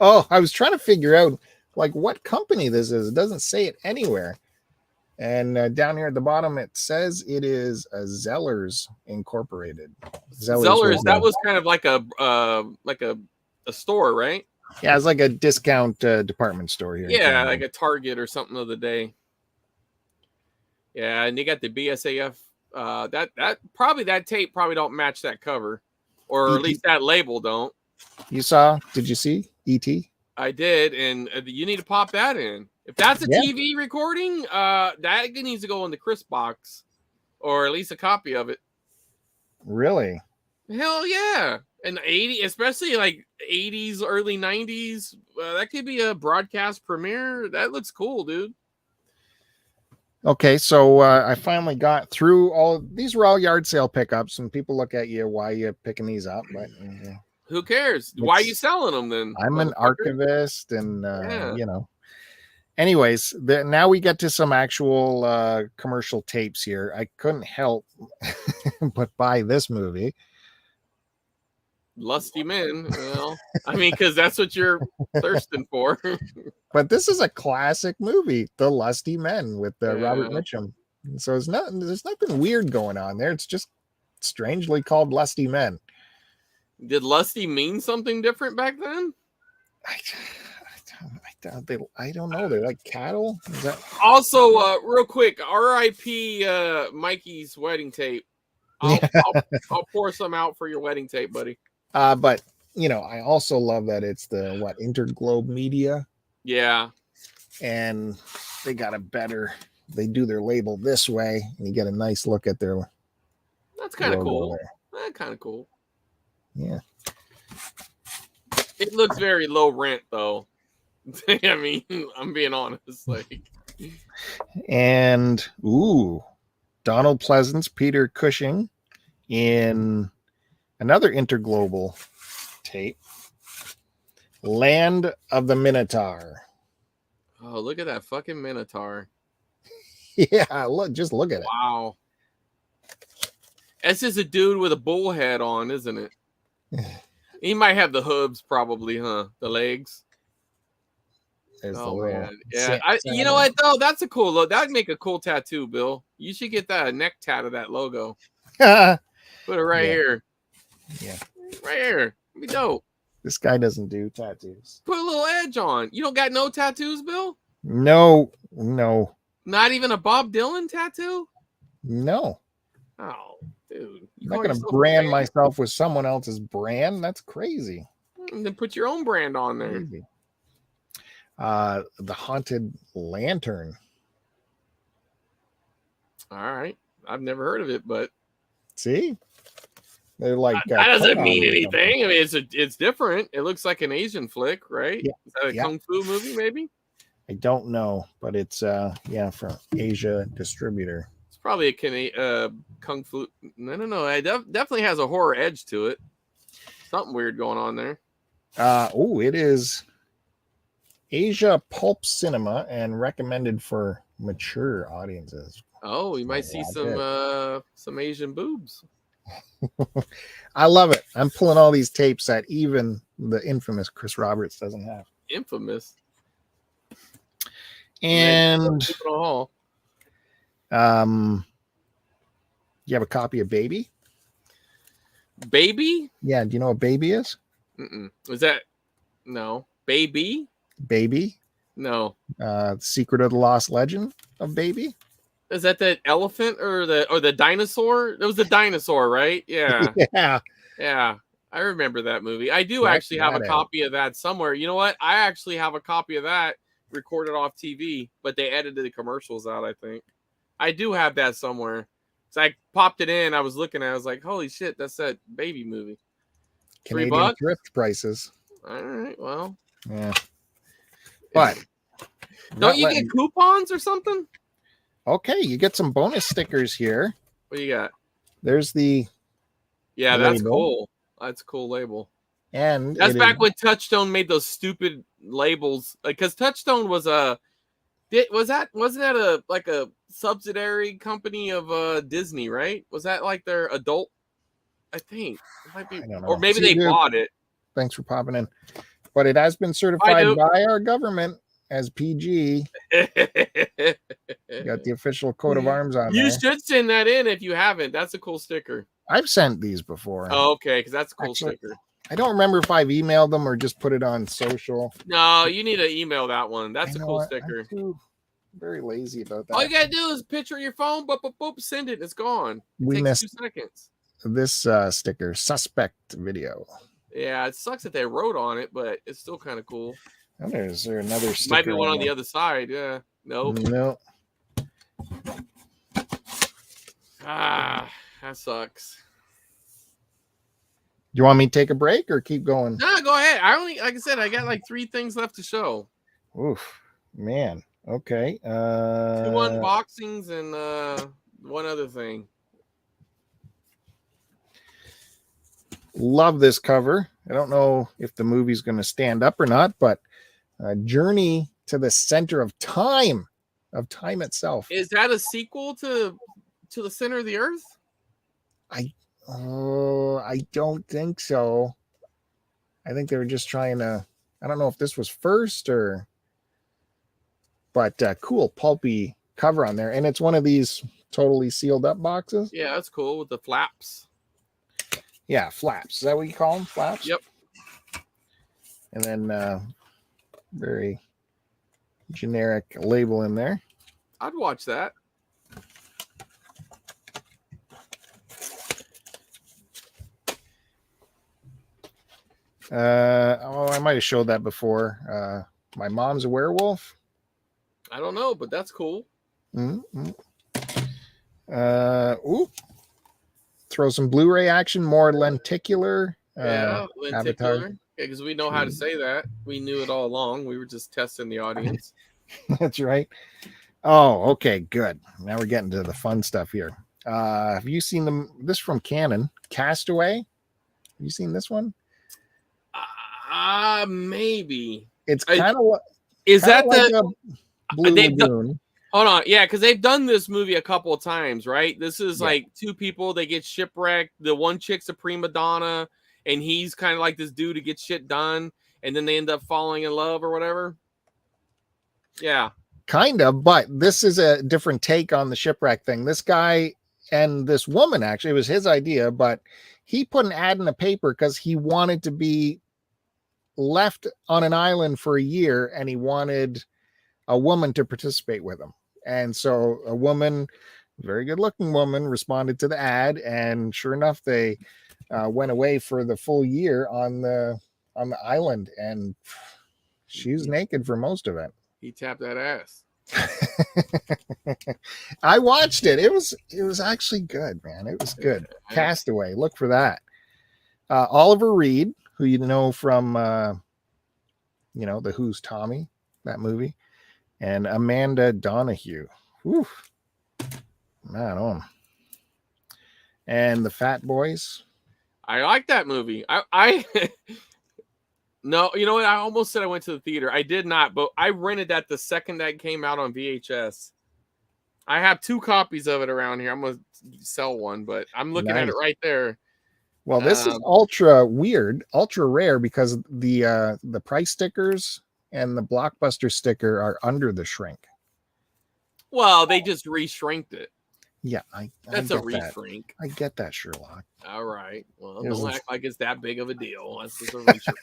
S1: Oh, I was trying to figure out like what company this is. It doesn't say it anywhere. And down here at the bottom, it says it is a Zellers Incorporated.
S2: Zellers. That was kind of like a store, right?
S1: Yeah, it's like a discount department store here.
S2: Yeah, like a Target or something of the day. Yeah, and they got the BSAF. That tape probably don't match that cover, or at least that label don't.
S1: You saw? Did you see E.T.?
S2: I did, and you need to pop that in. If that's a TV recording, that needs to go in the crisp box, or at least a copy of it.
S1: Really?
S2: Hell yeah! And 80, especially like 80s, early 90s, that could be a broadcast premiere. That looks cool, dude.
S1: Okay, so I finally got through all. These were all yard sale pickups, and people look at you, why are you picking these up? But
S2: who cares? Why are you selling them then?
S1: I'm an archivist, and you know. Anyways, now we get to some actual commercial tapes here. I couldn't help but buy this movie.
S2: Lusty Men, well, I mean, because that's what you're thirsting for.
S1: But this is a classic movie, The Lusty Men, with Robert Mitchum. So there's nothing weird going on there. It's just strangely called Lusty Men.
S2: Did lusty mean something different back then?
S1: I don't know. They're like cattle. Is that...
S2: Also, real quick, R.I.P. Mikey's wedding tape. I'll pour some out for your wedding tape, buddy.
S1: But I also love that it's the Interglobe Media.
S2: Yeah.
S1: And they got they do their label this way, and you get a nice look at their.
S2: That's kind of cool. That's kind of cool.
S1: Yeah.
S2: It looks very low rent, though. I mean, I'm being honest.
S1: And Donald Pleasance, Peter Cushing in another Interglobal tape, Land of the Minotaur.
S2: Oh, look at that fucking Minotaur.
S1: Yeah, just look at it.
S2: Wow. That's just a dude with a bull head on, isn't it? He might have the hooves, probably, huh? The legs.
S1: There's
S2: oh,
S1: the
S2: man. Yeah. You know what, though? That's a cool look. That'd make a cool tattoo, Bill. You should get that a neck tat of that logo. Put it right here.
S1: Yeah.
S2: Right here. It'd be dope.
S1: This guy doesn't do tattoos.
S2: Put a little edge on. You don't got no tattoos, Bill?
S1: No.
S2: Not even a Bob Dylan tattoo?
S1: No.
S2: Oh, dude.
S1: I'm not going to brand myself with someone else's brand. That's crazy.
S2: And then put your own brand on there.
S1: Crazy. The Haunted Lantern.
S2: All right. I've never heard of it, but
S1: see? They're like
S2: that doesn't mean anything. I mean, it's different. It looks like an Asian flick, right?
S1: Yeah.
S2: Is that a kung fu movie, maybe?
S1: I don't know, but it's from Asia distributor.
S2: It's probably a kung fu. No. It definitely has a horror edge to it. Something weird going on there.
S1: It is Asia Pulp Cinema and recommended for mature audiences.
S2: Oh, you might see some Asian boobs.
S1: I love it. I'm pulling all these tapes that even the infamous Chris Roberts doesn't have.
S2: Infamous.
S1: And you have a copy of Baby?
S2: Baby?
S1: Yeah. Do you know what Baby is?
S2: Is that no Baby?
S1: Baby?
S2: No.
S1: Secret of the Lost Legend of Baby?
S2: Is that the elephant or the dinosaur? It was the dinosaur, right? Yeah. Yeah. I remember that movie. I do actually have a copy of that somewhere. You know what? I actually have a copy of that recorded off TV, but they edited the commercials out, I think. I do have that somewhere. So I popped it in. I was looking at it. I was like, holy shit, that's that Baby movie.
S1: Canadian thrift prices.
S2: All right. Well.
S1: Yeah. But
S2: don't you get coupons or something?
S1: Okay, you get some bonus stickers here.
S2: What do you got?
S1: There's the
S2: that's cool. That's a cool label.
S1: And
S2: that's back when Touchstone made those stupid labels. Because Touchstone wasn't that a subsidiary company of Disney, right? Was that like their adult? I think it might be, or maybe they bought it.
S1: Thanks for popping in. But it has been certified by our government as PG. You got the official coat of arms on there.
S2: You should send that in if you haven't. That's a cool sticker.
S1: I've sent these before.
S2: Oh, okay, because that's a cool sticker.
S1: I don't remember if I've emailed them or just put it on social.
S2: No, you need to email that one. That's a cool sticker.
S1: I'm very lazy about that.
S2: All you gotta do is picture your phone, boop, send it. It's gone.
S1: We missed
S2: 2 seconds.
S1: This sticker, suspect video.
S2: Yeah, it sucks that they wrote on it, but it's still kind of cool.
S1: Oh, is there another sticker?
S2: Might be one on the other side. Yeah. Nope.
S1: No.
S2: That sucks.
S1: Do you want me to take a break or keep going?
S2: No, go ahead. Like I said, I got like 3 things left to show.
S1: Oof, man. Okay. 2
S2: unboxings and one other thing.
S1: Love this cover. I don't know if the movie's going to stand up or not, but Journey to the Center of Time itself.
S2: Is that a sequel to the Center of the Earth?
S1: I don't think so. I think they were just trying to, I don't know if this was first or, but cool pulpy cover on there. And it's one of these totally sealed up boxes.
S2: Yeah, that's cool with the flaps.
S1: Yeah, flaps. Is that what you call them? Flaps?
S2: Yep.
S1: And then Very generic label in there.
S2: I'd watch that.
S1: I might have showed that before. My Mom's a Werewolf.
S2: I don't know, but that's cool.
S1: Mm-hmm. Throw some Blu-ray action, more lenticular.
S2: Lenticular. Because we know how to say that. We knew it all along. We were just testing the audience.
S1: That's right. Oh, okay, good. Now we're getting to the fun stuff here. Have you seen this from Canon? Castaway? Have you seen this one?
S2: Maybe.
S1: It's kind of
S2: is that
S1: like
S2: the
S1: Blue Lagoon?
S2: Hold on. Yeah, because they've done this movie a couple of times, right? This is like two people, they get shipwrecked. The one chick's a prima donna, and he's kind of like this dude who gets shit done, and then they end up falling in love or whatever. Yeah.
S1: Kind of, but this is a different take on the shipwreck thing. This guy and this woman, actually, it was his idea, but he put an ad in the paper because he wanted to be left on an island for a year, and he wanted a woman to participate with him. And so a woman, very good looking woman, responded to the ad, and sure enough, they went away for the full year on the island, and she was naked for most of it.
S2: He tapped that ass.
S1: I watched it. It was actually good, man. It was good. Castaway. Look for that. Oliver Reed, who you know from the Who's Tommy, that movie, and Amanda Donahue. Whew. Man on. And the Fat Boys.
S2: I like that movie. I No, you know what? I almost said I went to the theater. I did not, but I rented that the second that came out on VHS. I have 2 copies of it around here. I'm going to sell one, but I'm looking at it right there.
S1: Well, this is ultra weird, ultra rare, because the price stickers and the Blockbuster sticker are under the shrink.
S2: Well, they just re-shrinked it.
S1: Yeah,
S2: that's a re-shrink.
S1: I get that, Sherlock.
S2: All right. Well, don't act like it's that big of a deal. That's just a re-shrink.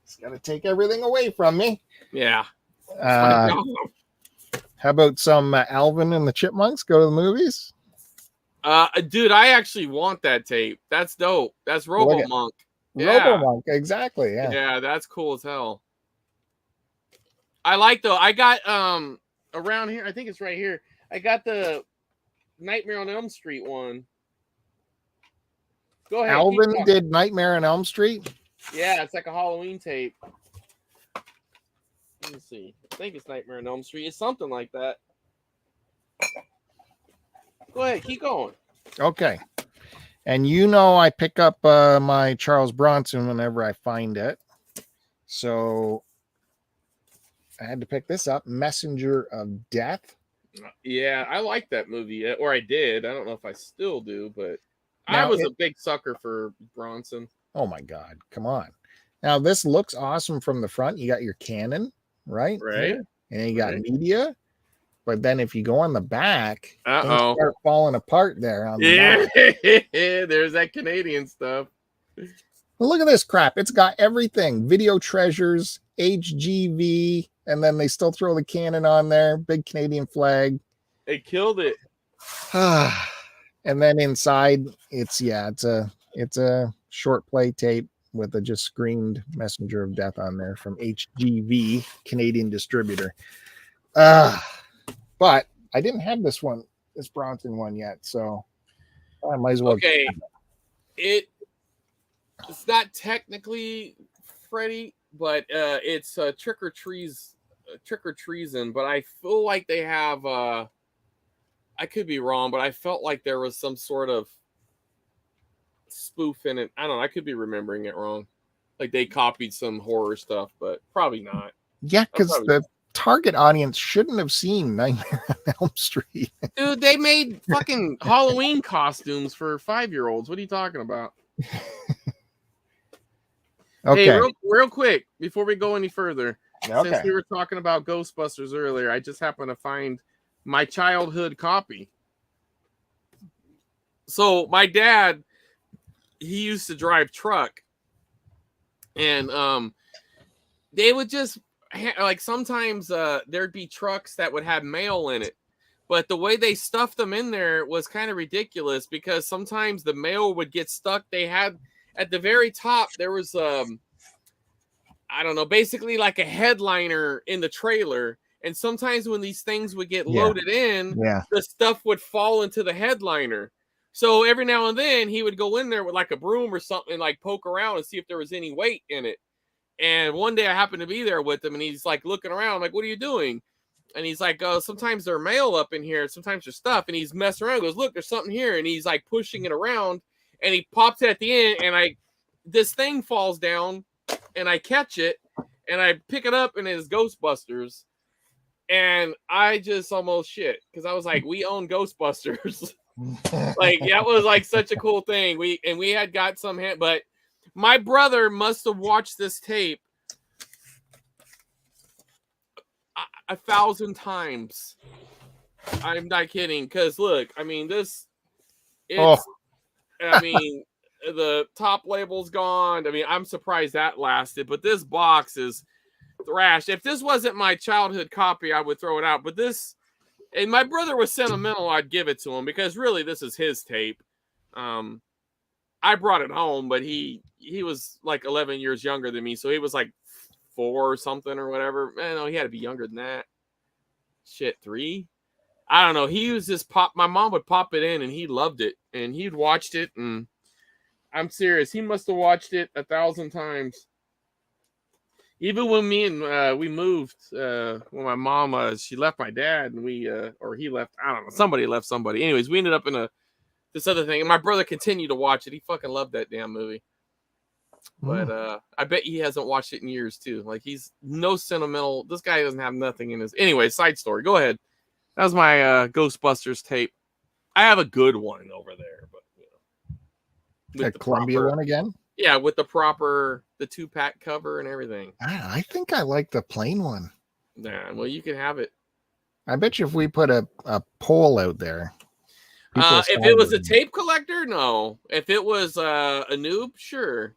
S1: It's got to take everything away from me.
S2: Yeah.
S1: How about some Alvin and the Chipmunks? Go to the movies?
S2: Dude, I actually want that tape. That's dope. That's Robo-Monk.
S1: Robo-Monk, exactly. Yeah.
S2: Yeah, that's cool as hell. I got around here, I think it's right here. I got the Nightmare on Elm Street one. Go ahead.
S1: Alvin did Nightmare on Elm Street?
S2: Yeah, it's like a Halloween tape. Let me see. I think it's Nightmare on Elm Street. It's something like that. Go ahead. Keep going.
S1: Okay. And I pick up my Charles Bronson whenever I find it. So I had to pick this up. Messenger of Death.
S2: Yeah, I like that movie. Or I did. I don't know if I still do, but I was a big sucker for Bronson.
S1: Oh, my God. Come on. Now, this looks awesome from the front. You got your Canon, right?
S2: Right.
S1: Here. And you got media. But then if you go on the back, things start falling apart there. On the back.
S2: There's that Canadian stuff.
S1: Well, look at this crap. It's got everything. Video treasures, HGV, and then they still throw the Canon on there. Big Canadian flag.
S2: They killed it.
S1: And then inside, it's a short play tape with a just screened Messenger of Death on there from HGV, Canadian distributor. But I didn't have this Bronson one yet, so I might as well.
S2: Okay, it's not technically Freddy, but it's Trick or Treason. But I feel like they have. I could be wrong, but I felt like there was some sort of spoof in it. I don't know. I could be remembering it wrong. Like they copied some horror stuff, but probably not.
S1: Yeah, because the target audience shouldn't have seen Nightmare on Elm Street.
S2: Dude, they made fucking Halloween costumes for 5-year-olds. What are you talking about?
S1: Okay.
S2: Hey, real quick, before we go any further, since we were talking about Ghostbusters earlier, I just happened to find my childhood copy. So my dad, he used to drive truck, and they would just like sometimes there'd be trucks that would have mail in it, but the way they stuffed them in there was kind of ridiculous because sometimes the mail would get stuck. They had at the very top there was I don't know, basically like a headliner in the trailer, and sometimes when these things would get loaded in, the stuff would fall into the headliner. So every now and then he would go in there with like a broom or something, like poke around and see if there was any weight in it. And one day I happened to be there with him, and he's like looking around. I'm like, what are you doing? And he's like, oh, sometimes there's mail up in here. Sometimes there's stuff. And he's messing around. He goes, look, there's something here. And he's like pushing it around, and he pops it at the end. And this thing falls down, and I catch it, and I pick it up, and it's Ghostbusters. And I just almost shit because I was like, we own Ghostbusters. Like, that was like such a cool thing. We had got some, but my brother must have watched this tape 1,000 times. I'm not kidding. Because look, I mean, I mean, the top label's gone. I mean, I'm surprised that lasted, but this box is thrashed. If this wasn't my childhood copy, I would throw it out. But this, and my brother was sentimental, I'd give it to him because really this is his tape. I brought it home, but he was like 11 years younger than me, so he was like 4 or something or whatever. Man, no, he had to be younger than that. Shit, 3. I don't know. He was just my mom would pop it in, and he loved it, and he'd watched it, and I'm serious. He must have watched it 1,000 times. Even when me and we moved, when my mom she left my dad, and or he left. I don't know. Somebody left somebody. Anyways, we ended up in this other thing, and my brother continued to watch it. He fucking loved that damn movie. But I bet he hasn't watched it in years too. Like, he's no sentimental. This guy doesn't have nothing in his. Anyway, side story. Go ahead. That was my Ghostbusters tape. I have a good one over there, but
S1: the Columbia one again.
S2: Yeah, with the 2-pack cover and everything.
S1: I think I like the plain one.
S2: Yeah, well, you can have it.
S1: I bet you if we put a poll out there.
S2: If it was a tape collector, no. If it was a noob, sure.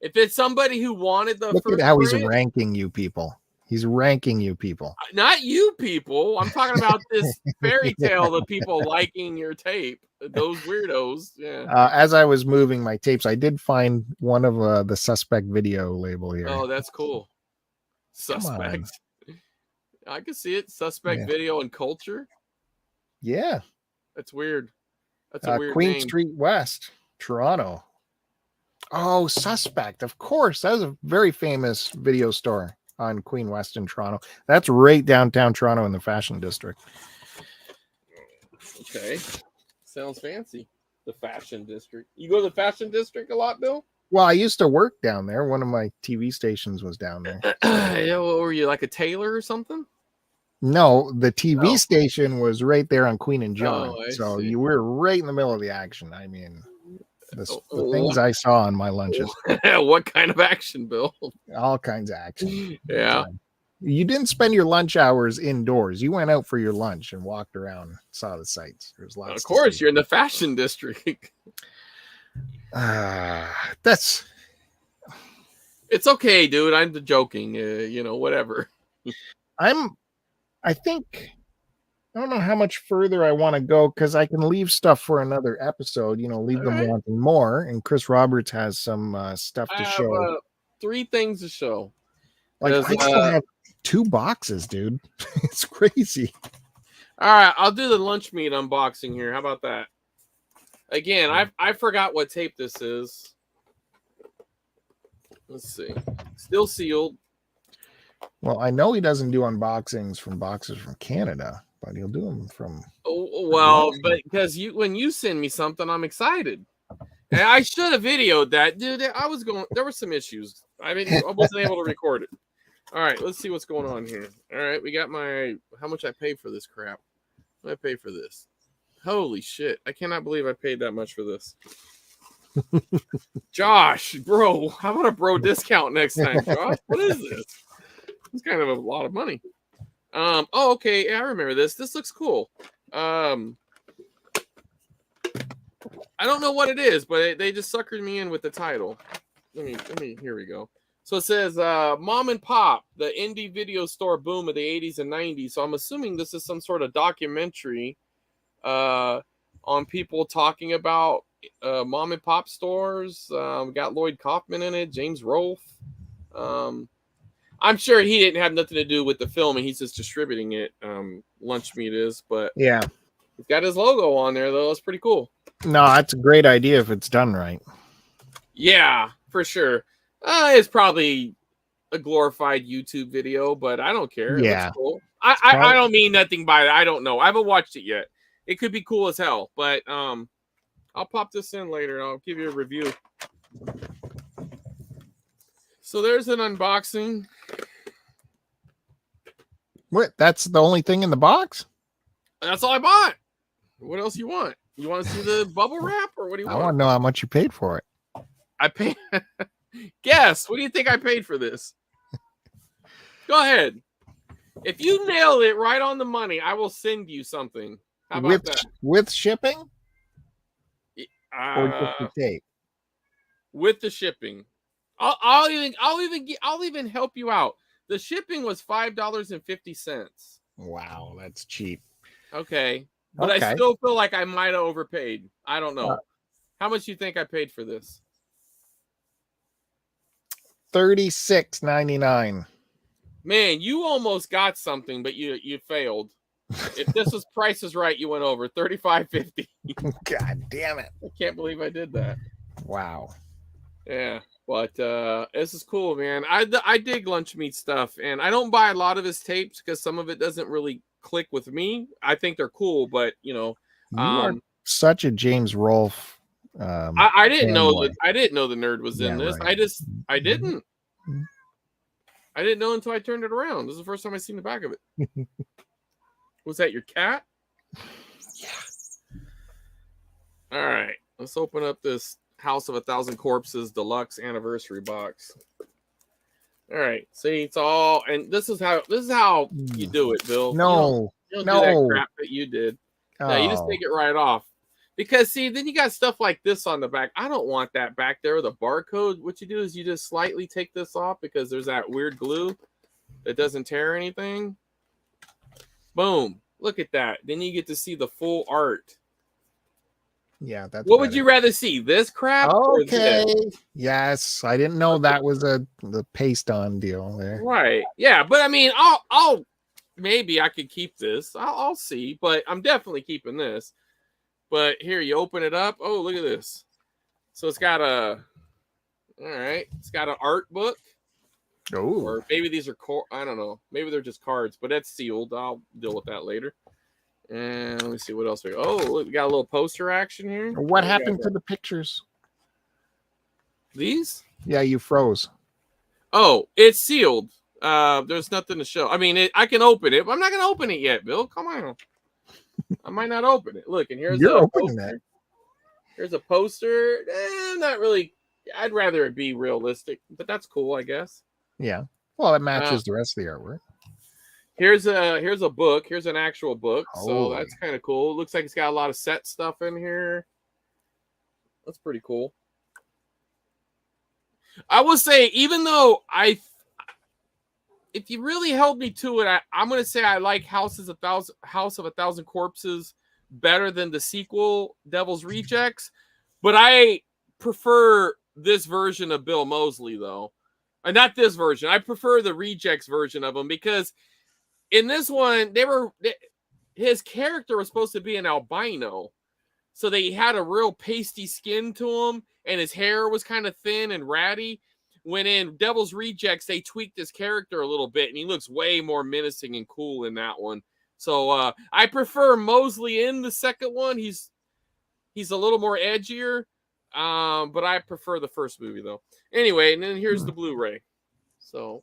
S2: If it's somebody who wanted the
S1: look
S2: first
S1: at how
S2: print,
S1: he's ranking you people. He's ranking you people.
S2: Not you people. I'm talking about this fairy tale of people liking your tape. Those weirdos. Yeah.
S1: As I was moving my tapes, I did find one of the Suspect video label here.
S2: Oh, that's cool. Suspect. I can see it. Suspect video and culture.
S1: Yeah.
S2: That's weird. That's a weird
S1: Queen
S2: name.
S1: Street West, Toronto. Oh, Suspect. Of course. That was a very famous video store on Queen West in Toronto. That's right downtown Toronto in the Fashion District.
S2: Okay. Sounds fancy. The Fashion District. You go to the Fashion District a lot, Bill?
S1: Well, I used to work down there. One of my TV stations was down there.
S2: Yeah, what were you, like a tailor or something?
S1: No, the TV station was right there on Queen and John.
S2: So
S1: you were right in the middle of the action. I mean, the things I saw on my lunches.
S2: What kind of action, Bill?
S1: All kinds of action.
S2: Yeah.
S1: You didn't spend your lunch hours indoors. You went out for your lunch and walked around, saw the sights. There's lots.
S2: Of course, you're in the Fashion District.
S1: That's.
S2: It's okay, dude. I'm joking. Whatever.
S1: I think. I don't know how much further I want to go because I can leave stuff for another episode. Leave them wanting more. And Chris Roberts has some stuff to show.
S2: 3 things to show.
S1: Like, I still have 2 boxes, dude. It's crazy.
S2: All right, I'll do the lunch meat unboxing here. How about that? Again, I forgot what tape this is. Let's see. Still sealed.
S1: Well, I know he doesn't do unboxings from boxes from Canada, but he'll do them from.
S2: Oh, well, but because when you send me something, I'm excited. And I should have videoed that, dude. There were some issues. I wasn't able to record it. All right, let's see what's going on here. All right, we got how much I paid for this crap. What did I pay for this? Holy shit! I cannot believe I paid that much for this. Josh, bro, how about a bro discount next time, Josh? What is this? It's kind of a lot of money. Oh, okay. Yeah, I remember this. This looks cool. I don't know what it is, but they just suckered me in with the title. Let me. Here we go. So it says mom and pop, the indie video store boom of the 80s and 90s. So I'm assuming this is some sort of documentary on people talking about mom and pop stores. We got Lloyd Kaufman in it, James Rolfe. I'm sure he didn't have nothing to do with the film, and he's just distributing it. Lunch Meat is, but
S1: yeah,
S2: he's got his logo on there though. That's pretty cool.
S1: No, that's a great idea if it's done right.
S2: Yeah, for sure. It's probably a glorified YouTube video, but I don't care. It looks cool. I don't mean nothing by it. I don't know. I haven't watched it yet. It could be cool as hell, but I'll pop this in later and I'll give you a review. So there's an unboxing.
S1: What? That's the only thing in the box?
S2: That's all I bought. What else you want? You want to see the bubble wrap, or what do you want?
S1: I want to know how much you paid for it.
S2: I paid. Guess. What do you think I paid for this? Go ahead. If you nail it right on the money, I will send you something. How about that?
S1: With shipping? Or just the tape?
S2: With the shipping. I'll even help you out. The shipping was $5.50.
S1: Wow, that's cheap.
S2: Okay. But I still feel like I might have overpaid. I don't know. How much do you think I paid for this?
S1: $36.99.
S2: Man, you almost got something, but you failed. If this was Price is Right, you went over $35.50.
S1: God damn it!
S2: I can't believe I did that.
S1: Wow.
S2: Yeah, but this is cool, man. I dig Lunch Meat stuff, and I don't buy a lot of his tapes because some of it doesn't really click with me. I think they're cool, but you
S1: are such a James Rolfe.
S2: I didn't know that. I didn't know the nerd was in this.
S1: Right.
S2: I didn't. I didn't know until I turned it around. This is the first time I seen the back of it. Was that your cat?
S1: Yeah.
S2: All right, let's open up this House of a Thousand Corpses deluxe anniversary box. All right, see, it's all, and this is how you do it, Bill.
S1: No,
S2: you don't do that crap that you did. No, you just take it right off. Because see, then you got stuff like this on the back. I don't want that back there with a barcode. What you do is you just slightly take this off because there's that weird glue that doesn't tear anything. Boom. Look at that. Then you get to see the full art.
S1: Yeah, that's
S2: what better. Would you rather see? This crap?
S1: Okay. Yes. I didn't know that was the paste on deal there.
S2: Right. Yeah, but I mean, I'll maybe I could keep this. I'll see, but I'm definitely keeping this. But here, you open it up. Oh, look at this. So it's got it's got an art book.
S1: Oh.
S2: Or maybe these are, I don't know. Maybe they're just cards, but that's sealed. I'll deal with that later. And let me see what else we got. Oh, look, we got a little poster action here.
S1: What happened to the pictures?
S2: These?
S1: Yeah, you froze.
S2: Oh, it's sealed. There's nothing to show. I mean, I can open it, but I'm not going to open it yet, Bill. Come on. I might not open it. Look, and here's a poster. Here's a poster. Not really. I'd rather it be realistic, but that's cool, I guess.
S1: Yeah. Well, it matches the rest of the artwork.
S2: Here's a book. Here's an actual book. So that's kind of cool. It looks like it's got a lot of set stuff in here. That's pretty cool. I will say, even though if you really held me to it, I'm going to say I like House of a Thousand Corpses better than the sequel, Devil's Rejects. But I prefer this version of Bill Moseley, though. And not this version. I prefer the Rejects version of him because in this one, his character was supposed to be an albino. So they had a real pasty skin to him, and his hair was kind of thin and ratty. When in Devil's Rejects, they tweaked his character a little bit, and he looks way more menacing and cool in that one. So I prefer Moseley in the second one. He's a little more edgier, but I prefer the first movie, though. Anyway, and then here's the Blu-ray. So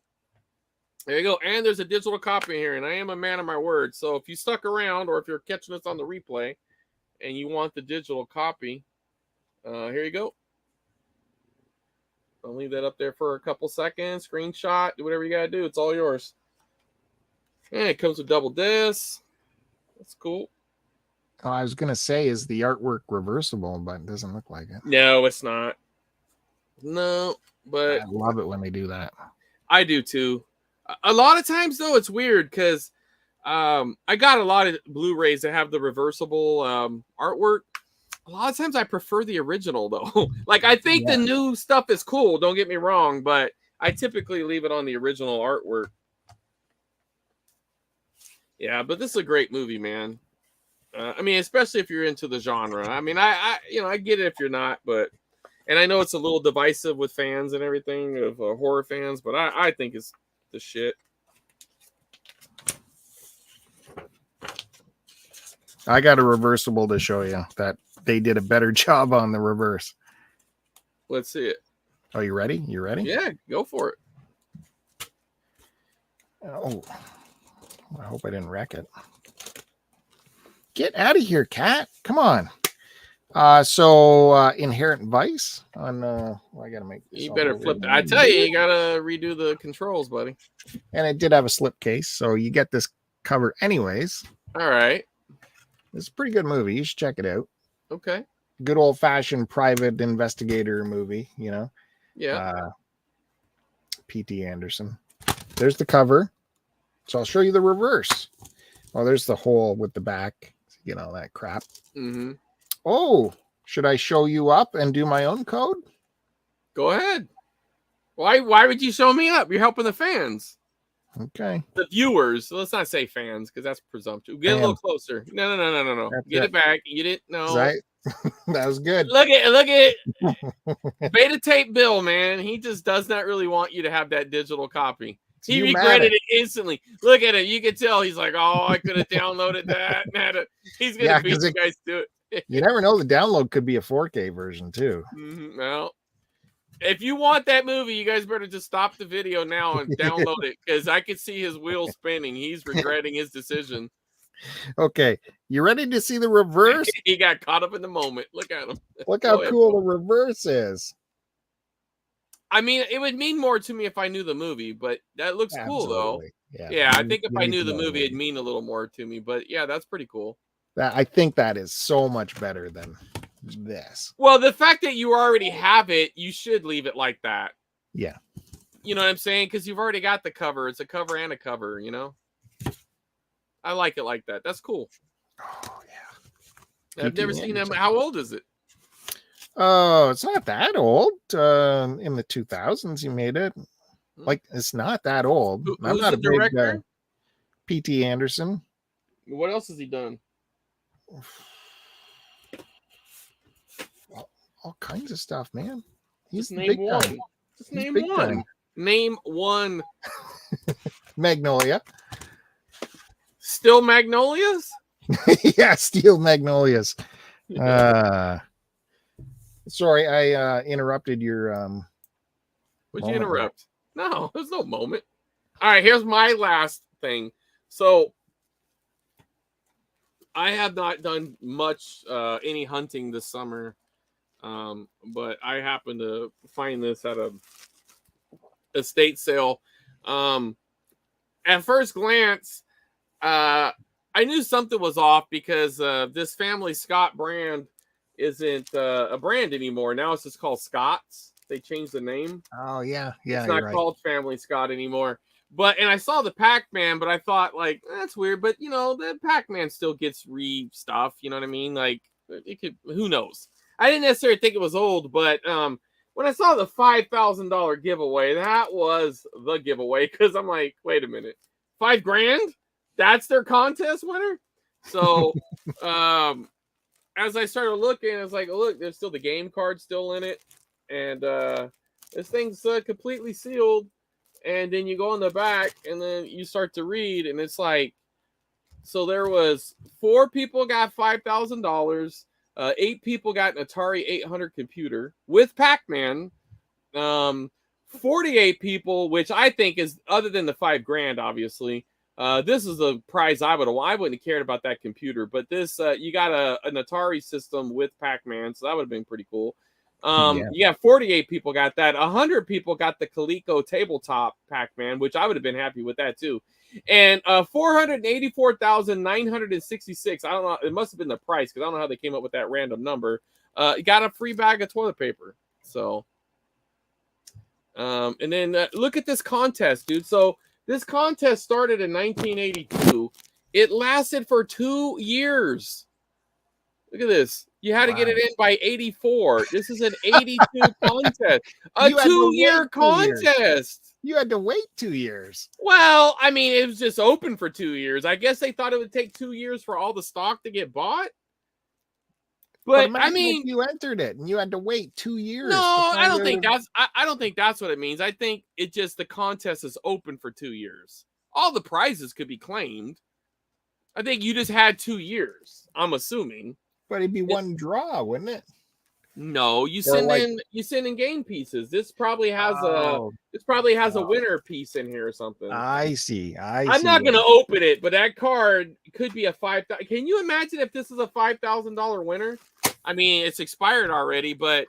S2: there you go. And there's a digital copy here, and I am a man of my word. So if you stuck around, or if you're catching us on the replay, and you want the digital copy, here you go. I'll leave that up there for a couple seconds. Screenshot, do whatever you got to do. It's all yours. And it comes with double discs. That's cool.
S1: Oh, I was going to say, is the artwork reversible, but it doesn't look like it.
S2: No, it's not. No, But
S1: I love it when they do that.
S2: I do too. A lot of times though, it's weird because I got a lot of Blu-rays that have the reversible artwork. A lot of times I prefer the original though. Like I think the new stuff is cool, don't get me wrong, but I typically leave it on the original artwork. Yeah, but this is a great movie, man. I mean, especially if you're into the genre. I mean, I get it if you're not, but and I know it's a little divisive with fans and everything of horror fans, but I think it's the shit.
S1: I got a reversible to show you that they did a better job on the reverse.
S2: Let's see it.
S1: Oh, you ready? You ready?
S2: Yeah, go for it.
S1: Oh, I hope I didn't wreck it. Get out of here, cat. Come on. So Inherent Vice on I gotta make this.
S2: You better flip it. I tell you, you gotta redo the controls, buddy.
S1: And it did have a slip case, so you get this cover anyways.
S2: All right.
S1: It's a pretty good movie. You should check it out.
S2: Okay.
S1: Good old-fashioned private investigator movie, you know.
S2: Yeah.
S1: P.T. Anderson. There's the cover. So I'll show you the reverse. Oh, there's the hole with the back, you know, that crap.
S2: Mm-hmm.
S1: Oh, should I show you up and do my own code?
S2: Go ahead. Why would you show me up? You're helping the fans.
S1: Okay.
S2: The viewers. Let's not say fans because that's presumptuous. Get a little closer. No. Get it back. You didn't know.
S1: That was good.
S2: Look at Beta Tape Bill, man. He just does not really want you to have that digital copy. He regretted it instantly. Look at it. You can tell he's like, oh, I could have downloaded that. He's going to beat you guys to it.
S1: You never know. The download could be a 4K version, too.
S2: Mm-hmm. Well, if you want that movie, you guys better just stop the video now and download it because I can see his wheels spinning. He's regretting his decision.
S1: Okay. You ready to see the reverse?
S2: He got caught up in the moment. Look at him.
S1: Look how cool the reverse is.
S2: I mean, it would mean more to me if I knew the movie, but that looks cool, though. Yeah, I think if I knew the movie, it'd mean a little more to me. But yeah, that's pretty cool.
S1: I think that is so much better than this.
S2: Well, the fact that you already have it, you should leave it like that.
S1: Yeah.
S2: You know what I'm saying? Because you've already got the cover. It's a cover and a cover, you know? I like it like that. That's cool.
S1: Oh, yeah.
S2: I've never seen him. How old is it?
S1: Oh, it's not that old. In the 2000s, he made it. Like, it's not that old.
S2: Who's the director?
S1: P.T. Anderson.
S2: What else has he done?
S1: All kinds of stuff, man. He's
S2: name one. Just name one. Name one.
S1: Magnolia.
S2: Still Magnolias?
S1: Yeah, Steel Magnolias. Sorry, I interrupted your
S2: Would you interrupt? No, there's no moment. All right, here's my last thing. So I have not done much any hunting this summer. But I happened to find this at a estate sale. At first glance, I knew something was off because this Family Scott brand isn't a brand anymore. Now it's just called Scott's. They changed the name.
S1: Oh, yeah.
S2: It's not called Family Scott anymore. And I saw the Pac-Man, but I thought, like, that's weird. But, you know, the Pac-Man still gets stuff. You know what I mean? Like, it could, who knows? I didn't necessarily think it was old, but when I saw the $5,000 giveaway, that was the giveaway because I'm like, wait a minute, $5,000? That's their contest winner? So as I started looking, I was like, oh, look, there's still the game card still in it. And this thing's completely sealed. And then you go on the back and then you start to read and it's like, so there was 4 people got $5,000. 8 people got an Atari 800 computer with Pac-Man. 48 people, which I think is other than the $5,000, obviously. This is a prize I wouldn't have cared about that computer, but this you got an Atari system with Pac-Man, so that would have been pretty cool. You got 48 people got that. 100 people got the Coleco tabletop Pac-Man, which I would have been happy with that too. And 484,966. I don't know. It must have been the price because I don't know how they came up with that random number. Got a free bag of toilet paper. So And then look at this contest, dude. So this contest started in 1982. It lasted for 2 years. Look at this. You had to get it in by 84. This is an 82 contest. A
S1: You had to
S2: 2-year
S1: wait 2 years.
S2: contest.
S1: You had to wait 2 years.
S2: Well, I mean, it was just open for 2 years. I guess they thought it would take 2 years for all the stock to get bought. But I
S1: imagine
S2: mean,
S1: if you entered it and you had to wait 2 years.
S2: no, I don't think that's. I don't think that's what it means. I think it just the contest is open for 2 years. All the prizes could be claimed. I think you just had 2 years. I'm assuming.
S1: But it'd be one draw, wouldn't it?
S2: No, you send in game pieces. This probably has a winner piece in here or something.
S1: I see.
S2: I'm not gonna open it, but that card could be a $5,000. Can you imagine if this is a $5,000 winner? I mean, it's expired already, but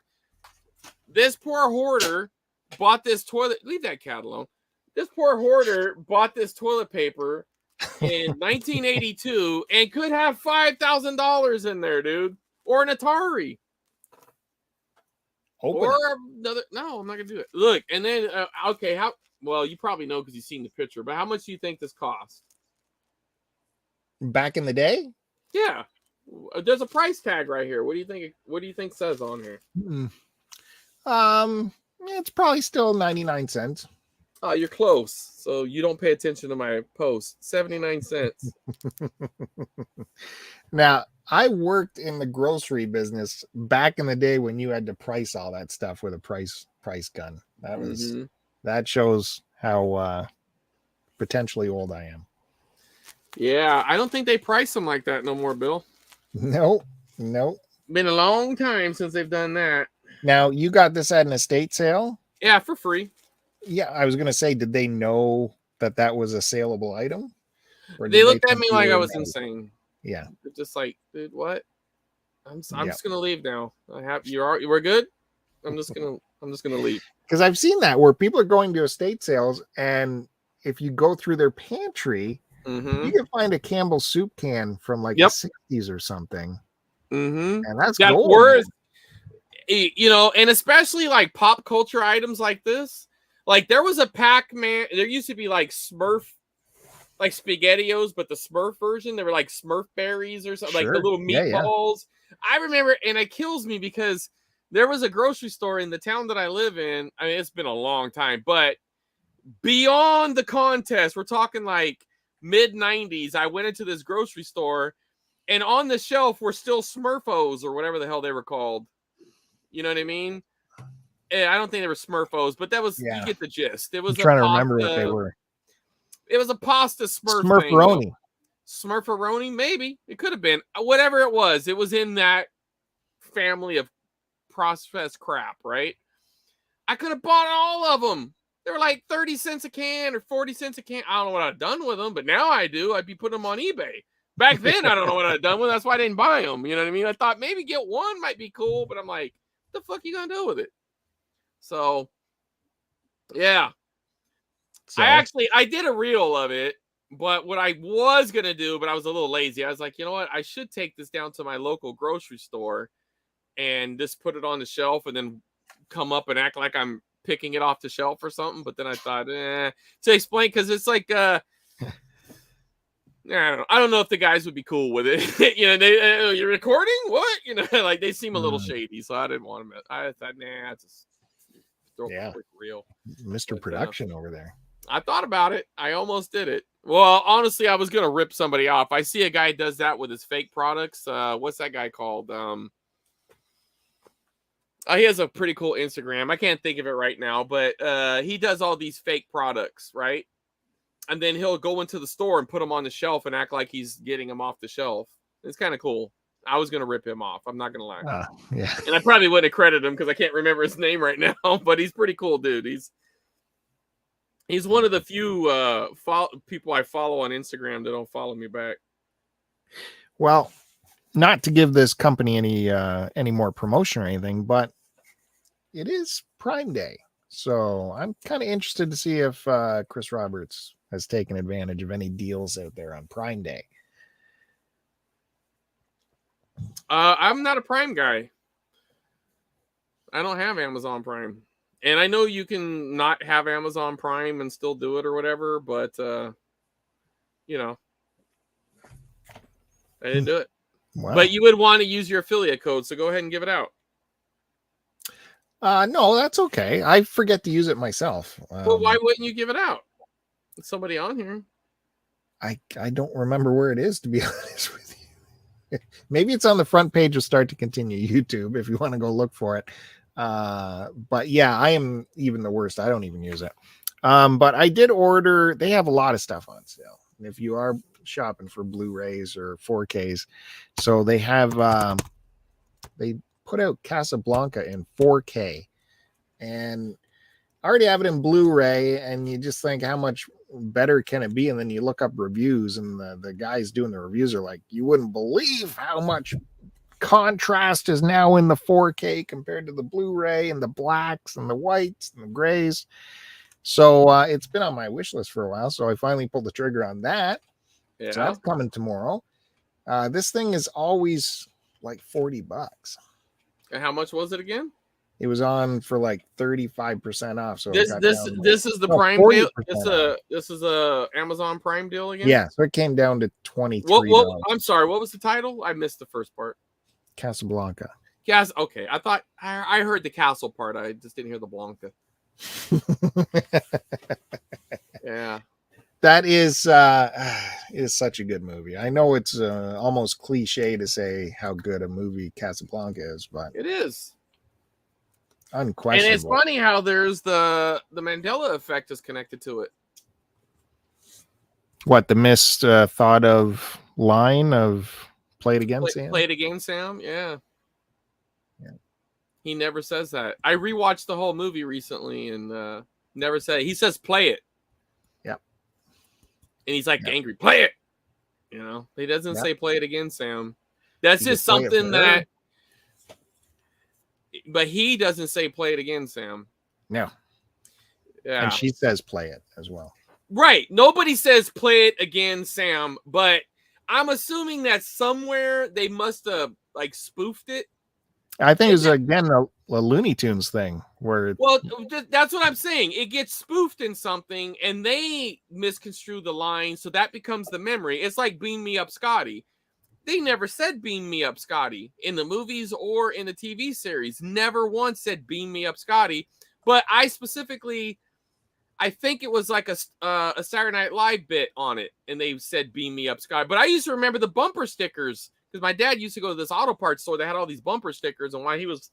S2: this poor hoarder bought this toilet. Leave that cat alone. This poor hoarder bought this toilet paper in 1982 and could have $5,000 in there, dude, or an Atari. Or another. No, I'm not gonna do it. Look, and then okay, how? Well, you probably know because you've seen the picture. But how much do you think this cost?
S1: Back in the day?
S2: Yeah, there's a price tag right here. What do you think? What do you think says on here?
S1: It's probably still 99 cents.
S2: Oh, you're close. So you don't pay attention to my post. 79 cents.
S1: Now, I worked in the grocery business back in the day when you had to price all that stuff with a price gun. That was that shows how potentially old I am.
S2: Yeah, I don't think they price them like that no more, Bill.
S1: Nope.
S2: Been a long time since they've done that.
S1: Now, you got this at an estate sale?
S2: Yeah, for free.
S1: Yeah, I was going to say, did they know that was a saleable item?
S2: Or they looked at me like I was insane.
S1: Yeah.
S2: They're just like, dude, what? I'm just gonna leave now. We're good. I'm just gonna leave.
S1: Because I've seen that where people are going to estate sales, and if you go through their pantry, you can find a Campbell's soup can from like the 60s or something. And that's gold.
S2: Worth, and especially like pop culture items like this. Like there was a Pac-Man. There used to be like Smurf, like SpaghettiOs, but the Smurf version. They were like Smurf berries or something, like the little meatballs. Yeah. I remember, and it kills me because there was a grocery store in the town that I live in. I mean, it's been a long time, but beyond the contest, we're talking like mid-90s. I went into this grocery store, and on the shelf were still Smurfos or whatever the hell they were called. You know what I mean? I don't think they were Smurfos, but that was you get the gist. It was
S1: trying to remember what they were.
S2: It was a pasta
S1: Smurfaroni.
S2: Smurfaroni, maybe. It could have been. Whatever it was in that family of processed crap, right? I could have bought all of them. They were like 30 cents a can or 40 cents a can. I don't know what I've done with them, but now I do. I'd be putting them on eBay. Back then, I don't know what I'd done with them. That's why I didn't buy them. You know what I mean? I thought maybe get one might be cool, but I'm like, what the fuck are you going to do with it? So, yeah. So, I did a reel of it, but what I was going to do, but I was a little lazy. I was like, you know what? I should take this down to my local grocery store and just put it on the shelf and then come up and act like I'm picking it off the shelf or something. But then I thought, to explain, because it's like, I don't know if the guys would be cool with it. You're recording? What? Like they seem a little shady, so I didn't want them. I thought, just throw a quick reel.
S1: Mr. Production over there.
S2: I thought about it. I almost did it. Well, honestly, I was gonna rip somebody off. I see a guy does that with his fake products. What's that guy called? He has a pretty cool Instagram. I can't think of it right now, but he does all these fake products, right? And then he'll go into the store and put them on the shelf and act like he's getting them off the shelf. It's kind of cool. I was gonna rip him off. I'm not gonna lie.
S1: Yeah.
S2: And I probably wouldn't have credited him because I can't remember his name right now. But he's pretty cool, dude. He's one of the few people I follow on Instagram that don't follow me back.
S1: Well, not to give this company any more promotion or anything, but it is Prime Day. So I'm kind of interested to see if Chris Roberts has taken advantage of any deals out there on Prime Day.
S2: I'm not a Prime guy. I don't have Amazon Prime. And I know you can not have Amazon Prime and still do it or whatever, but you know, I didn't do it.
S1: Wow.
S2: But you would want to use your affiliate code, so go ahead and give it out.
S1: No, that's okay. I forget to use it myself.
S2: Well, why wouldn't you give it out? It's somebody on here.
S1: I don't remember where it is, to be honest with you. Maybe it's on the front page of Start to Continue YouTube if you want to go look for it. But yeah, I am even the worst. I don't even use it. But I did order. They have a lot of stuff on sale. And if you are shopping for Blu-rays or 4Ks, so they have they put out Casablanca in 4K, and I already have it in Blu-ray, and you just think, how much better can it be? And then you look up reviews, and the guys doing the reviews are like, you wouldn't believe how much contrast is now in the 4K compared to the Blu-ray, and the blacks and the whites and the grays. So it's been on my wish list for a while, so I finally pulled the trigger on that.
S2: Yeah.
S1: So that's coming tomorrow. This thing is always like $40.
S2: And how much was it again?
S1: It was on for like 35% off. So
S2: this is the Prime deal. This is a Amazon Prime deal again.
S1: Yeah, so it came down to $23.
S2: What, I'm sorry, what was the title? I missed the first part.
S1: Casablanca.
S2: Yes, okay. I thought I heard the castle part. I just didn't hear the Blanca. Yeah.
S1: That is such a good movie. I know it's almost cliche to say how good a movie Casablanca is, but
S2: it is
S1: unquestionable.
S2: And it's funny how there's the Mandela effect is connected to it.
S1: What, the missed thought of line of play it again, Sam?
S2: Play it again, Sam. Yeah. He never says that. I rewatched the whole movie recently and never said it. He says play it.
S1: Yep.
S2: And he's like angry. Play it. You know, he doesn't say play it again, Sam. That's just something that. But he doesn't say play it again, Sam.
S1: No.
S2: Yeah.
S1: And she says play it as well.
S2: Right. Nobody says play it again, Sam. But I'm assuming that somewhere they must have like spoofed it.
S1: I think it was again a Looney Tunes thing where.
S2: Well, that's what I'm saying. It gets spoofed in something, and they misconstrue the line, so that becomes the memory. It's like "Beam Me Up, Scotty." They never said "Beam Me Up, Scotty" in the movies or in the TV series. Never once said "Beam Me Up, Scotty." But I specifically, I think it was like a Saturday Night Live bit on it, and they said "Beam Me Up, Scotty." But I used to remember the bumper stickers. Because my dad used to go to this auto parts store that had all these bumper stickers. And while he was,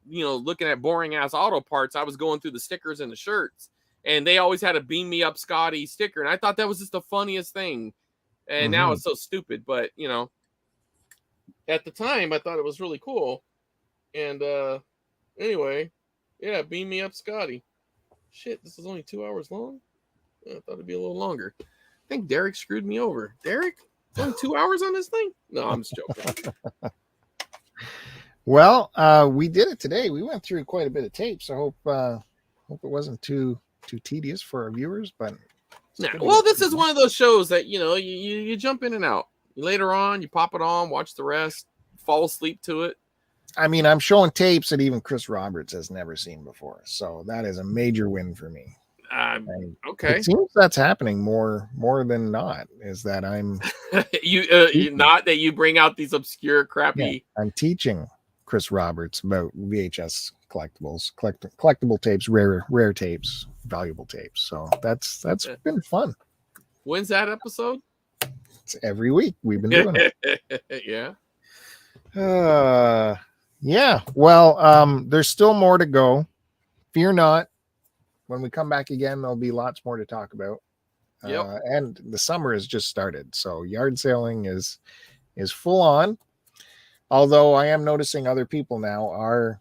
S2: looking at boring ass auto parts, I was going through the stickers and the shirts. And they always had a Beam Me Up Scotty sticker. And I thought that was just the funniest thing. And now it's so stupid. But, at the time, I thought it was really cool. And anyway, yeah, Beam Me Up Scotty. Shit, this is only 2 hours long? I thought it'd be a little longer. I think Derek screwed me over. Derek? Only 2 hours on this thing? No, I'm just joking.
S1: Well, we did it today. We went through quite a bit of tapes. I hope it wasn't too tedious for our viewers. But
S2: well, this is one of those shows that you jump in and out. Later on, you pop it on, watch the rest, fall asleep to it.
S1: I mean, I'm showing tapes that even Chris Roberts has never seen before, so that is a major win for me.
S2: Okay.
S1: It seems that's happening more than not. Is that I'm
S2: not that you bring out these obscure crappy.
S1: Yeah, I'm teaching Chris Roberts about VHS collectibles, collectible tapes, rare tapes, valuable tapes. So that's been fun.
S2: When's that episode?
S1: It's every week we've been doing it.
S2: Yeah.
S1: Yeah. Well, there's still more to go. Fear not. When we come back again, there'll be lots more to talk about.
S2: Yep.
S1: And the summer has just started, so yard sailing is full on. Although I am noticing other people now are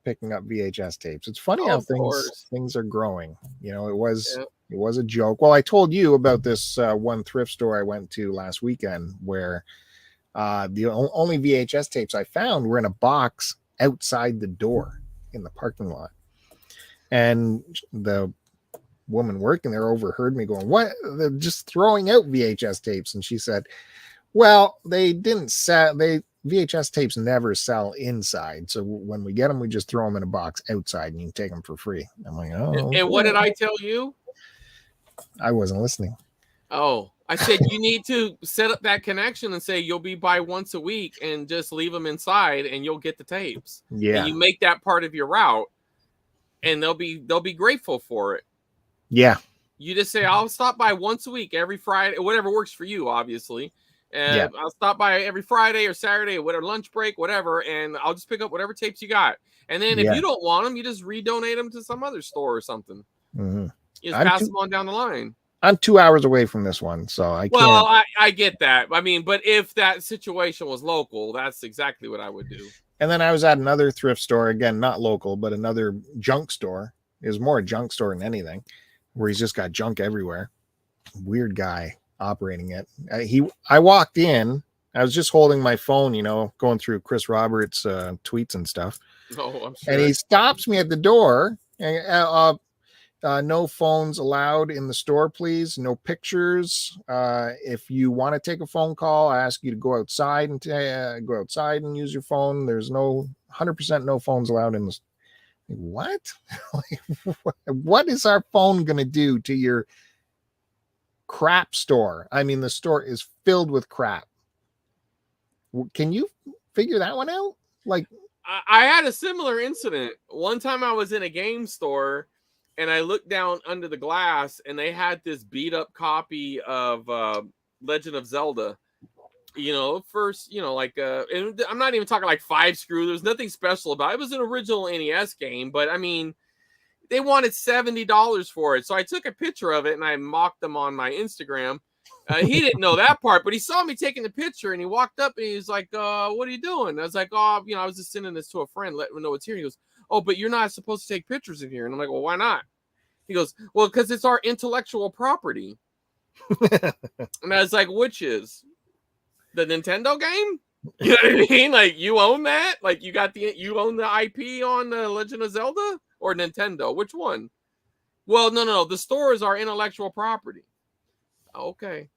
S1: picking up VHS tapes. It's funny how things are growing. It was a joke. Well, I told you about this one thrift store I went to last weekend where the only VHS tapes I found were in a box outside the door in the parking lot. And the woman working there overheard me going, "What? They're just throwing out VHS tapes." And she said, "Well, they didn't sell. VHS tapes never sell inside. So when we get them, we just throw them in a box outside and you can take them for free. I'm like, oh.
S2: And what did I tell you?
S1: I wasn't listening.
S2: Oh, I said you need to set up that connection and say you'll be by once a week and just leave them inside and you'll get the tapes.
S1: Yeah.
S2: And you make that part of your route and they'll be grateful for it.
S1: Yeah.
S2: You just say, I'll stop by once a week, every Friday, whatever works for you, obviously.
S1: Yeah.
S2: I'll stop by every Friday or Saturday or whatever, lunch break, whatever, and I'll just pick up whatever tapes you got. And then if you don't want them, you just redonate them to some other store or something.
S1: Mm-hmm.
S2: You just pass them on down the line.
S1: I'm 2 hours away from this one, so I can't.
S2: Well, I get that. I mean, but if that situation was local, that's exactly what I would do.
S1: And then I was at another thrift store, again, not local, but another junk store. It was more a junk store than anything, where he's just got junk everywhere. Weird guy operating it. I walked in. I was just holding my phone, going through Chris Roberts' tweets and stuff.
S2: Oh, I'm sure.
S1: And he stops me at the door. No phones allowed in the store, please. No pictures. If you want to take a phone call, I ask you to go outside and use your phone. There's 100% no phones allowed in the. What? What is our phone going to do to your crap store? I mean, the store is filled with crap. Can you figure that one out? Like,
S2: I had a similar incident. One time I was in a game store and I looked down under the glass and they had this beat up copy of Legend of Zelda. First, and I'm not even talking like 5 screw. There's nothing special about it. It was an original NES game, but I mean, they wanted $70 for it. So I took a picture of it and I mocked them on my Instagram. He didn't know that part, but he saw me taking the picture and he walked up and he was like, what are you doing? I was like, I was just sending this to a friend, letting him know it's here. He goes, oh, but you're not supposed to take pictures in here. And I'm like, well, why not? He goes, well, because it's our intellectual property. And I was like, which is the Nintendo game? You know what I mean? Like, you own that? Like, you own the IP on the Legend of Zelda or Nintendo? Which one? Well, no. The store is our intellectual property. Okay.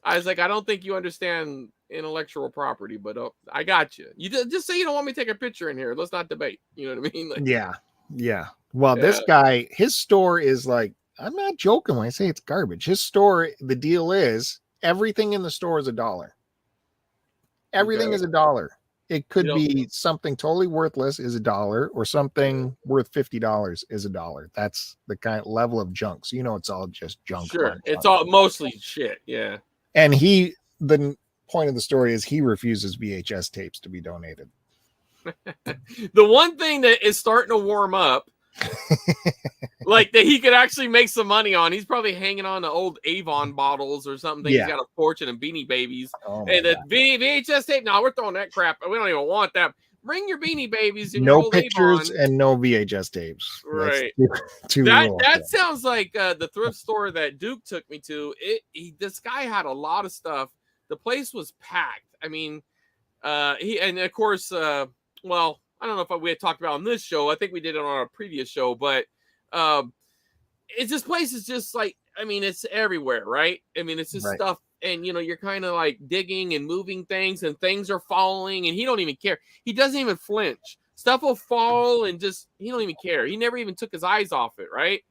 S2: I was like, I don't think you understand intellectual property, but I got you. You just say you don't want me to take a picture in here. Let's not debate. You know what I mean? Like,
S1: yeah. Well, this guy, his store is like, I'm not joking when I say it's garbage. His store, the deal is everything in the store is $1. Everything is $1. It could be something totally worthless is $1, or something worth $50 is $1. That's the kind of level of junk. So it's all just junk.
S2: Sure, it's all mostly shit. Yeah.
S1: And the point of the story is he refuses VHS tapes to be donated.
S2: The one thing that is starting to warm up, like that he could actually make some money on. He's probably hanging on to old Avon bottles or something. Yeah. He's got a fortune and Beanie Babies.
S1: Oh,
S2: and the VHS tape. No, we're throwing that crap. We don't even want that. Bring your Beanie Babies and
S1: no
S2: your old
S1: pictures
S2: Avon.
S1: And no VHS tapes.
S2: Right. That sounds like the thrift store that Duke took me to. This guy had a lot of stuff. The place was packed. I mean, and of course, well, I don't know if we had talked about on this show. I think we did it on a previous show, but it's this place is just like, I mean, it's everywhere, right? I mean, it's just stuff, and you're kind of like digging and moving things, and things are falling, and he don't even care. He doesn't even flinch. Stuff will fall, and he don't even care. He never even took his eyes off it, right?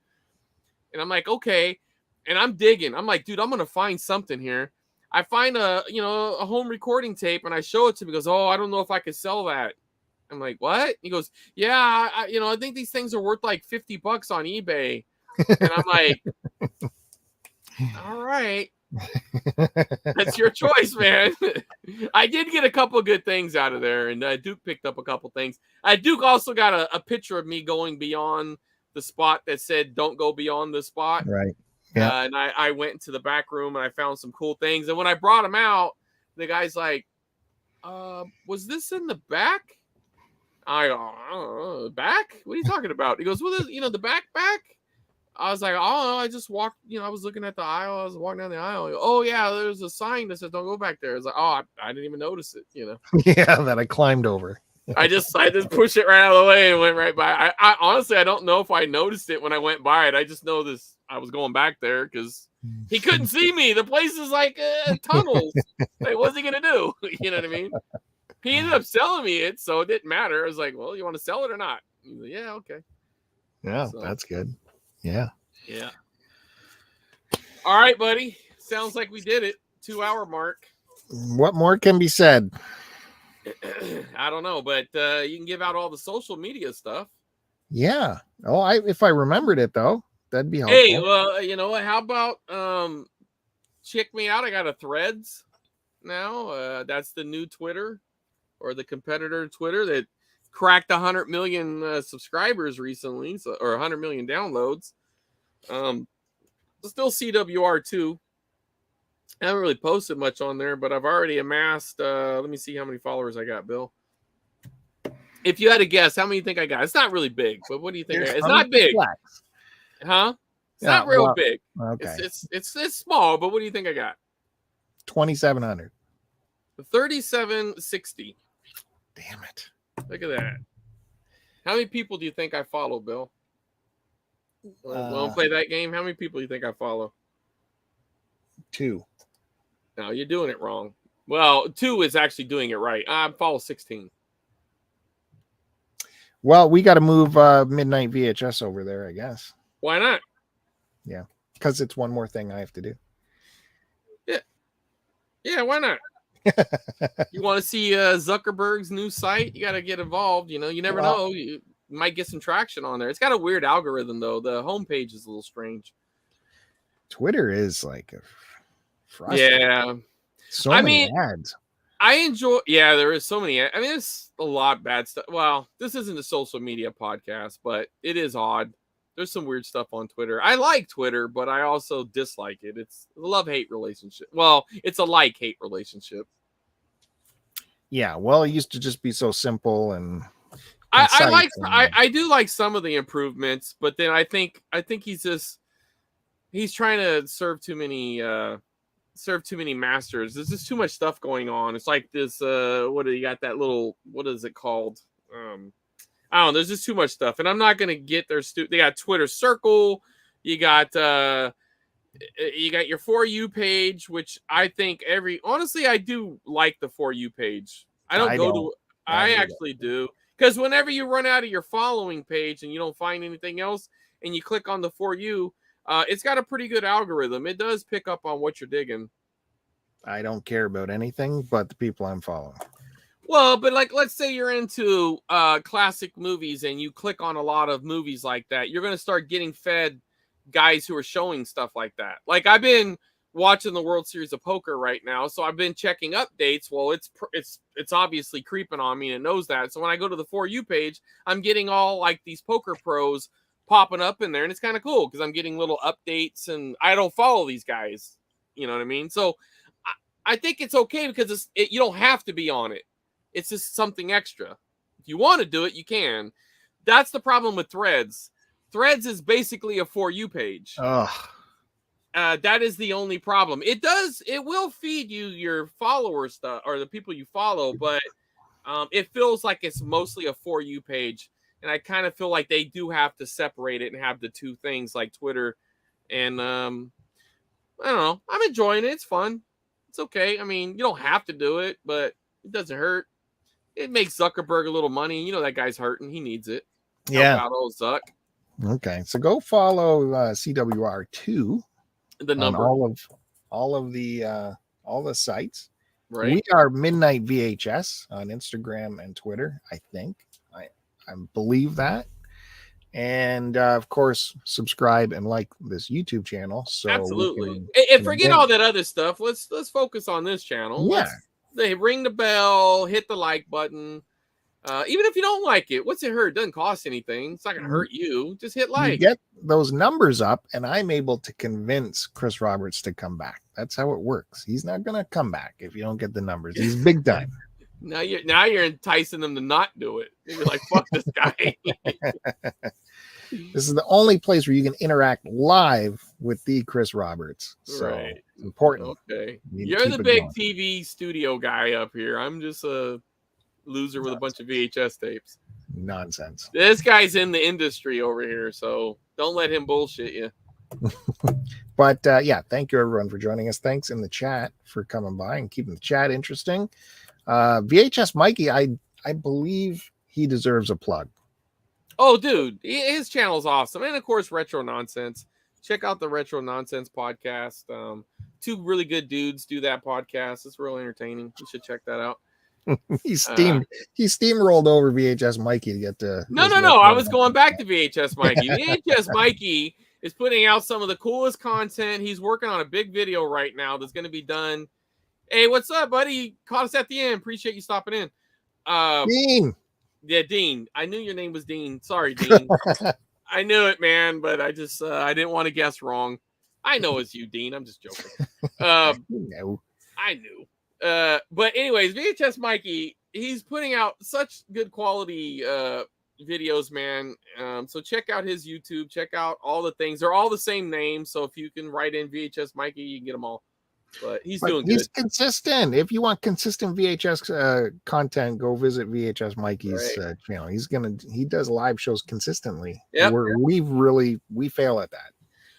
S2: And I'm like, okay, and I'm digging. I'm like, dude, I'm gonna find something here. I find a home recording tape, and I show it to him. He goes, oh, I don't know if I could sell that. I'm like, what? He goes, yeah, I think these things are worth like $50 on eBay. And I'm like, all right, that's your choice, man. I did get a couple of good things out of there, and Duke picked up a couple things. Duke also got a picture of me going beyond the spot that said, don't go beyond the spot.
S1: Right. Yeah.
S2: And I went into the back room and I found some cool things. And when I brought him out, the guy's like, was this in the back? I go, back? What are you talking about? He goes, well, the back? I was like, oh, I just walked, I was looking at the aisle. I was walking down the aisle. Goes, oh, yeah, there's a sign that says don't go back there. I was like, oh, I didn't even notice it,
S1: Yeah, that I climbed over.
S2: I just pushed it right out of the way and went right by. I honestly, I don't know if I noticed it when I went by it. I just know I was going back there because He couldn't see me. The place is like tunnels. Like, what's he gonna do? You know what I mean? He ended up selling me it, so it didn't matter. I was like, well, you want to sell it or not? He's like, yeah, okay.
S1: Yeah, so, that's good. Yeah.
S2: Yeah. All right, buddy. Sounds like we did it. 2-hour mark.
S1: What more can be said?
S2: I don't know, but you can give out all the social media stuff.
S1: Yeah. Oh, if I remembered it though, that'd be helpful.
S2: Hey, well, you know what? How about check me out? I got a Threads now. That's the new Twitter, or the competitor Twitter that cracked 100 million subscribers recently, so, or 100 million downloads. Still CWR2. I haven't really posted much on there, but I've already amassed. Let me see how many followers I got, Bill. If you had to guess, how many you think I got? It's not really big, but what do you think? It's not big, huh? It's not real big.
S1: Okay,
S2: it's small, but what do you think I got?
S1: 2,700.
S2: 3,760.
S1: Damn it!
S2: Look at that. How many people do you think I follow, Bill? Want to play that game? How many people do you think I follow?
S1: 2.
S2: No, you're doing it wrong. Well, 2 is actually doing it right. I follow 16.
S1: Well, we got to move Midnight VHS over there, I guess.
S2: Why not?
S1: Yeah, because it's one more thing I have to do.
S2: Yeah, why not? You want to see Zuckerberg's new site? You got to get involved. You know, you never know. You might get some traction on there. It's got a weird algorithm, though. The homepage is a little strange.
S1: Twitter is like
S2: yeah.
S1: So many ads.
S2: I enjoy. Yeah, there is so many. I mean, it's a lot of bad stuff. Well, this isn't a social media podcast, but it is odd. There's some weird stuff on Twitter. I like Twitter, but I also dislike it. It's a love-hate relationship. Well, it's a like-hate relationship.
S1: Yeah, well, it used to just be so simple and
S2: I do like some of the improvements, but then I think he's trying to serve too many masters. There's just too much stuff going on. It's like this what do you got, that little, what is it called? I don't know, there's just too much stuff, and I'm not gonna get their they got Twitter Circle, you got your For You page, which I think honestly I do like the For You page. I actually do, because whenever you run out of your following page and you don't find anything else and you click on the For You, it's got a pretty good algorithm. It does pick up on what you're digging.
S1: I don't care about anything but the people I'm following.
S2: Well, but like, let's say you're into classic movies and you click on a lot of movies like that, you're going to start getting fed guys who are showing stuff like that. Like, I've been watching the World Series of Poker right now, so I've been checking updates. Well, it's obviously creeping on me, and it knows that. So when I go to the For You page, I'm getting all like these poker pros popping up in there, and it's kind of cool because I'm getting little updates, and I don't follow these guys. You know what I mean? So I think it's okay because you don't have to be on it. It's just something extra. If you want to do it, you can. That's the problem with Threads. Threads is basically a For You page. That is the only problem. It will feed you your follower stuff or the people you follow, but it feels like it's mostly a For You page. And I kind of feel like they do have to separate it and have the two things like Twitter. And I don't know. I'm enjoying it. It's fun. It's okay. I mean, you don't have to do it, but it doesn't hurt. It makes Zuckerberg a little money. You know, that guy's hurting. He needs it.
S1: Yeah.
S2: Help out old Zuck.
S1: Okay. So go follow CWR2.
S2: The number.
S1: On all of the sites.
S2: Right.
S1: We are Midnight VHS on Instagram and Twitter, I think. I believe that. And of course, subscribe and like this YouTube channel. So
S2: absolutely. And forget all that other stuff. Let's focus on this channel.
S1: Yeah.
S2: They ring the bell, hit the like button. Even if you don't like it, what's it hurt? It doesn't cost anything. It's not going to hurt you. Just hit like.
S1: You get those numbers up, and I'm able to convince Chris Roberts to come back. That's how it works. He's not going to come back if you don't get the numbers. He's big time.
S2: Now you're enticing them to not do it. You're like, fuck this guy.
S1: This is the only place where you can interact live with the Chris Roberts. So
S2: right.
S1: It's important.
S2: Okay. You're the big going. TV studio guy up here. I'm just a loser with a bunch of VHS tapes.
S1: Nonsense.
S2: This guy's in the industry over here, so don't let him bullshit you.
S1: But yeah, thank you everyone for joining us. Thanks in the chat for coming by and keeping the chat interesting. VHS Mikey, I believe he deserves a plug.
S2: Oh, dude, his channel's awesome. And of course, Retro Nonsense. Check out the Retro Nonsense podcast. Two really good dudes do that podcast. It's real entertaining. You should check that out.
S1: He steamrolled over VHS Mikey to get to.
S2: No. I was going back to VHS Mikey. VHS Mikey is putting out some of the coolest content. He's working on a big video right now that's going to be done. Hey, what's up, buddy? Caught us at the end. Appreciate you stopping in.
S1: Dean.
S2: Yeah, Dean. I knew your name was Dean. Sorry, Dean. I knew it, man, but I just I didn't want to guess wrong. I know it's you, Dean. I'm just joking.
S1: No.
S2: I knew. But anyways, VHS Mikey, he's putting out such good quality videos, man. So check out his YouTube. Check out all the things. They're all the same name. So if you can write in VHS Mikey, you can get them all. But he's doing good. He's
S1: consistent. If you want consistent VHS content, go visit VHS Mikey's channel. He does live shows consistently.
S2: Yep.
S1: We fail at that.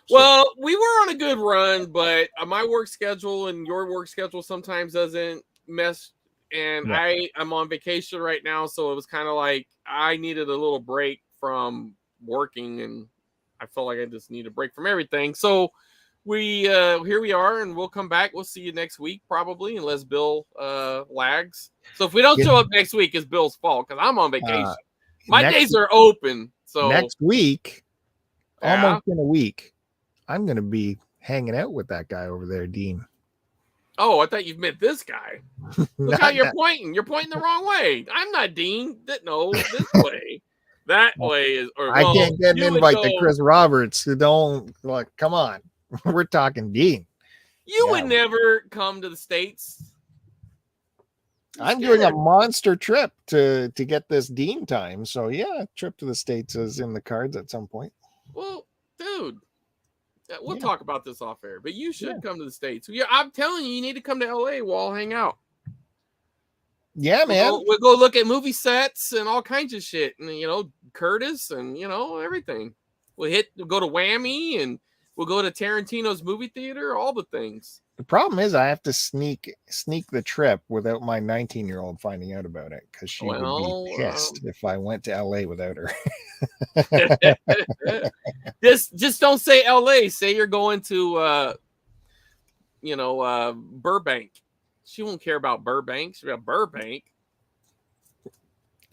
S2: So. Well, we were on a good run, but my work schedule and your work schedule sometimes doesn't mess. And yeah. I'm on vacation right now, so it was kind of like I needed a little break from working, and I felt like I just need a break from everything. So we here we are, and we'll come back. We'll see you next week probably, unless Bill lags. So if we don't show up next week, it's Bill's fault because I'm on vacation. My days are open. So
S1: next week, almost in a week, I'm going to be hanging out with that guy over there, Dean.
S2: Oh, I thought you meant this guy. Look how you're pointing. You're pointing the wrong way. I'm not Dean. No, this way. That way is. Or,
S1: I can't get an invite to Chris Roberts. Don't come on. We're talking Dean.
S2: You would never come to the States.
S1: I'm doing a monster trip to get this Dean time. So yeah, trip to the States is in the cards at some point.
S2: Well, dude. We'll talk about this off air, but you should come to the States. Yeah, I'm telling you need to come to LA. We'll all hang out.
S1: Yeah, man.
S2: We'll go look at movie sets and all kinds of shit. And, Curtis and, everything. We'll go to Whammy and we'll go to Tarantino's movie theater, all the things.
S1: The problem is I have to sneak the trip without my 19-year-old finding out about it because she would be pissed if I went to LA without her.
S2: Just don't say LA. Say you're going to Burbank. She won't care about Burbank. She'll be about Burbank.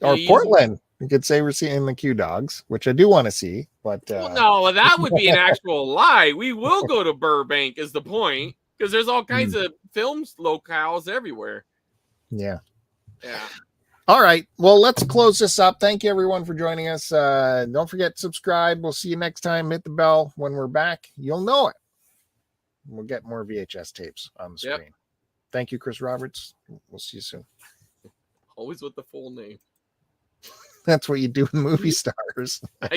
S1: Or Portland. You could say we're seeing the Q Dogs, which I do want to see, but
S2: no, that would be an actual lie. We will go to Burbank is the point. Because there's all kinds of films locales everywhere.
S1: Yeah.
S2: Yeah.
S1: All right. Well, let's close this up. Thank you, everyone, for joining us. Don't forget to subscribe. We'll see you next time. Hit the bell when we're back. You'll know it. We'll get more VHS tapes on the screen. Thank you, Chris Roberts. We'll see you soon.
S2: Always with the full name.
S1: That's what you do with movie stars.
S2: I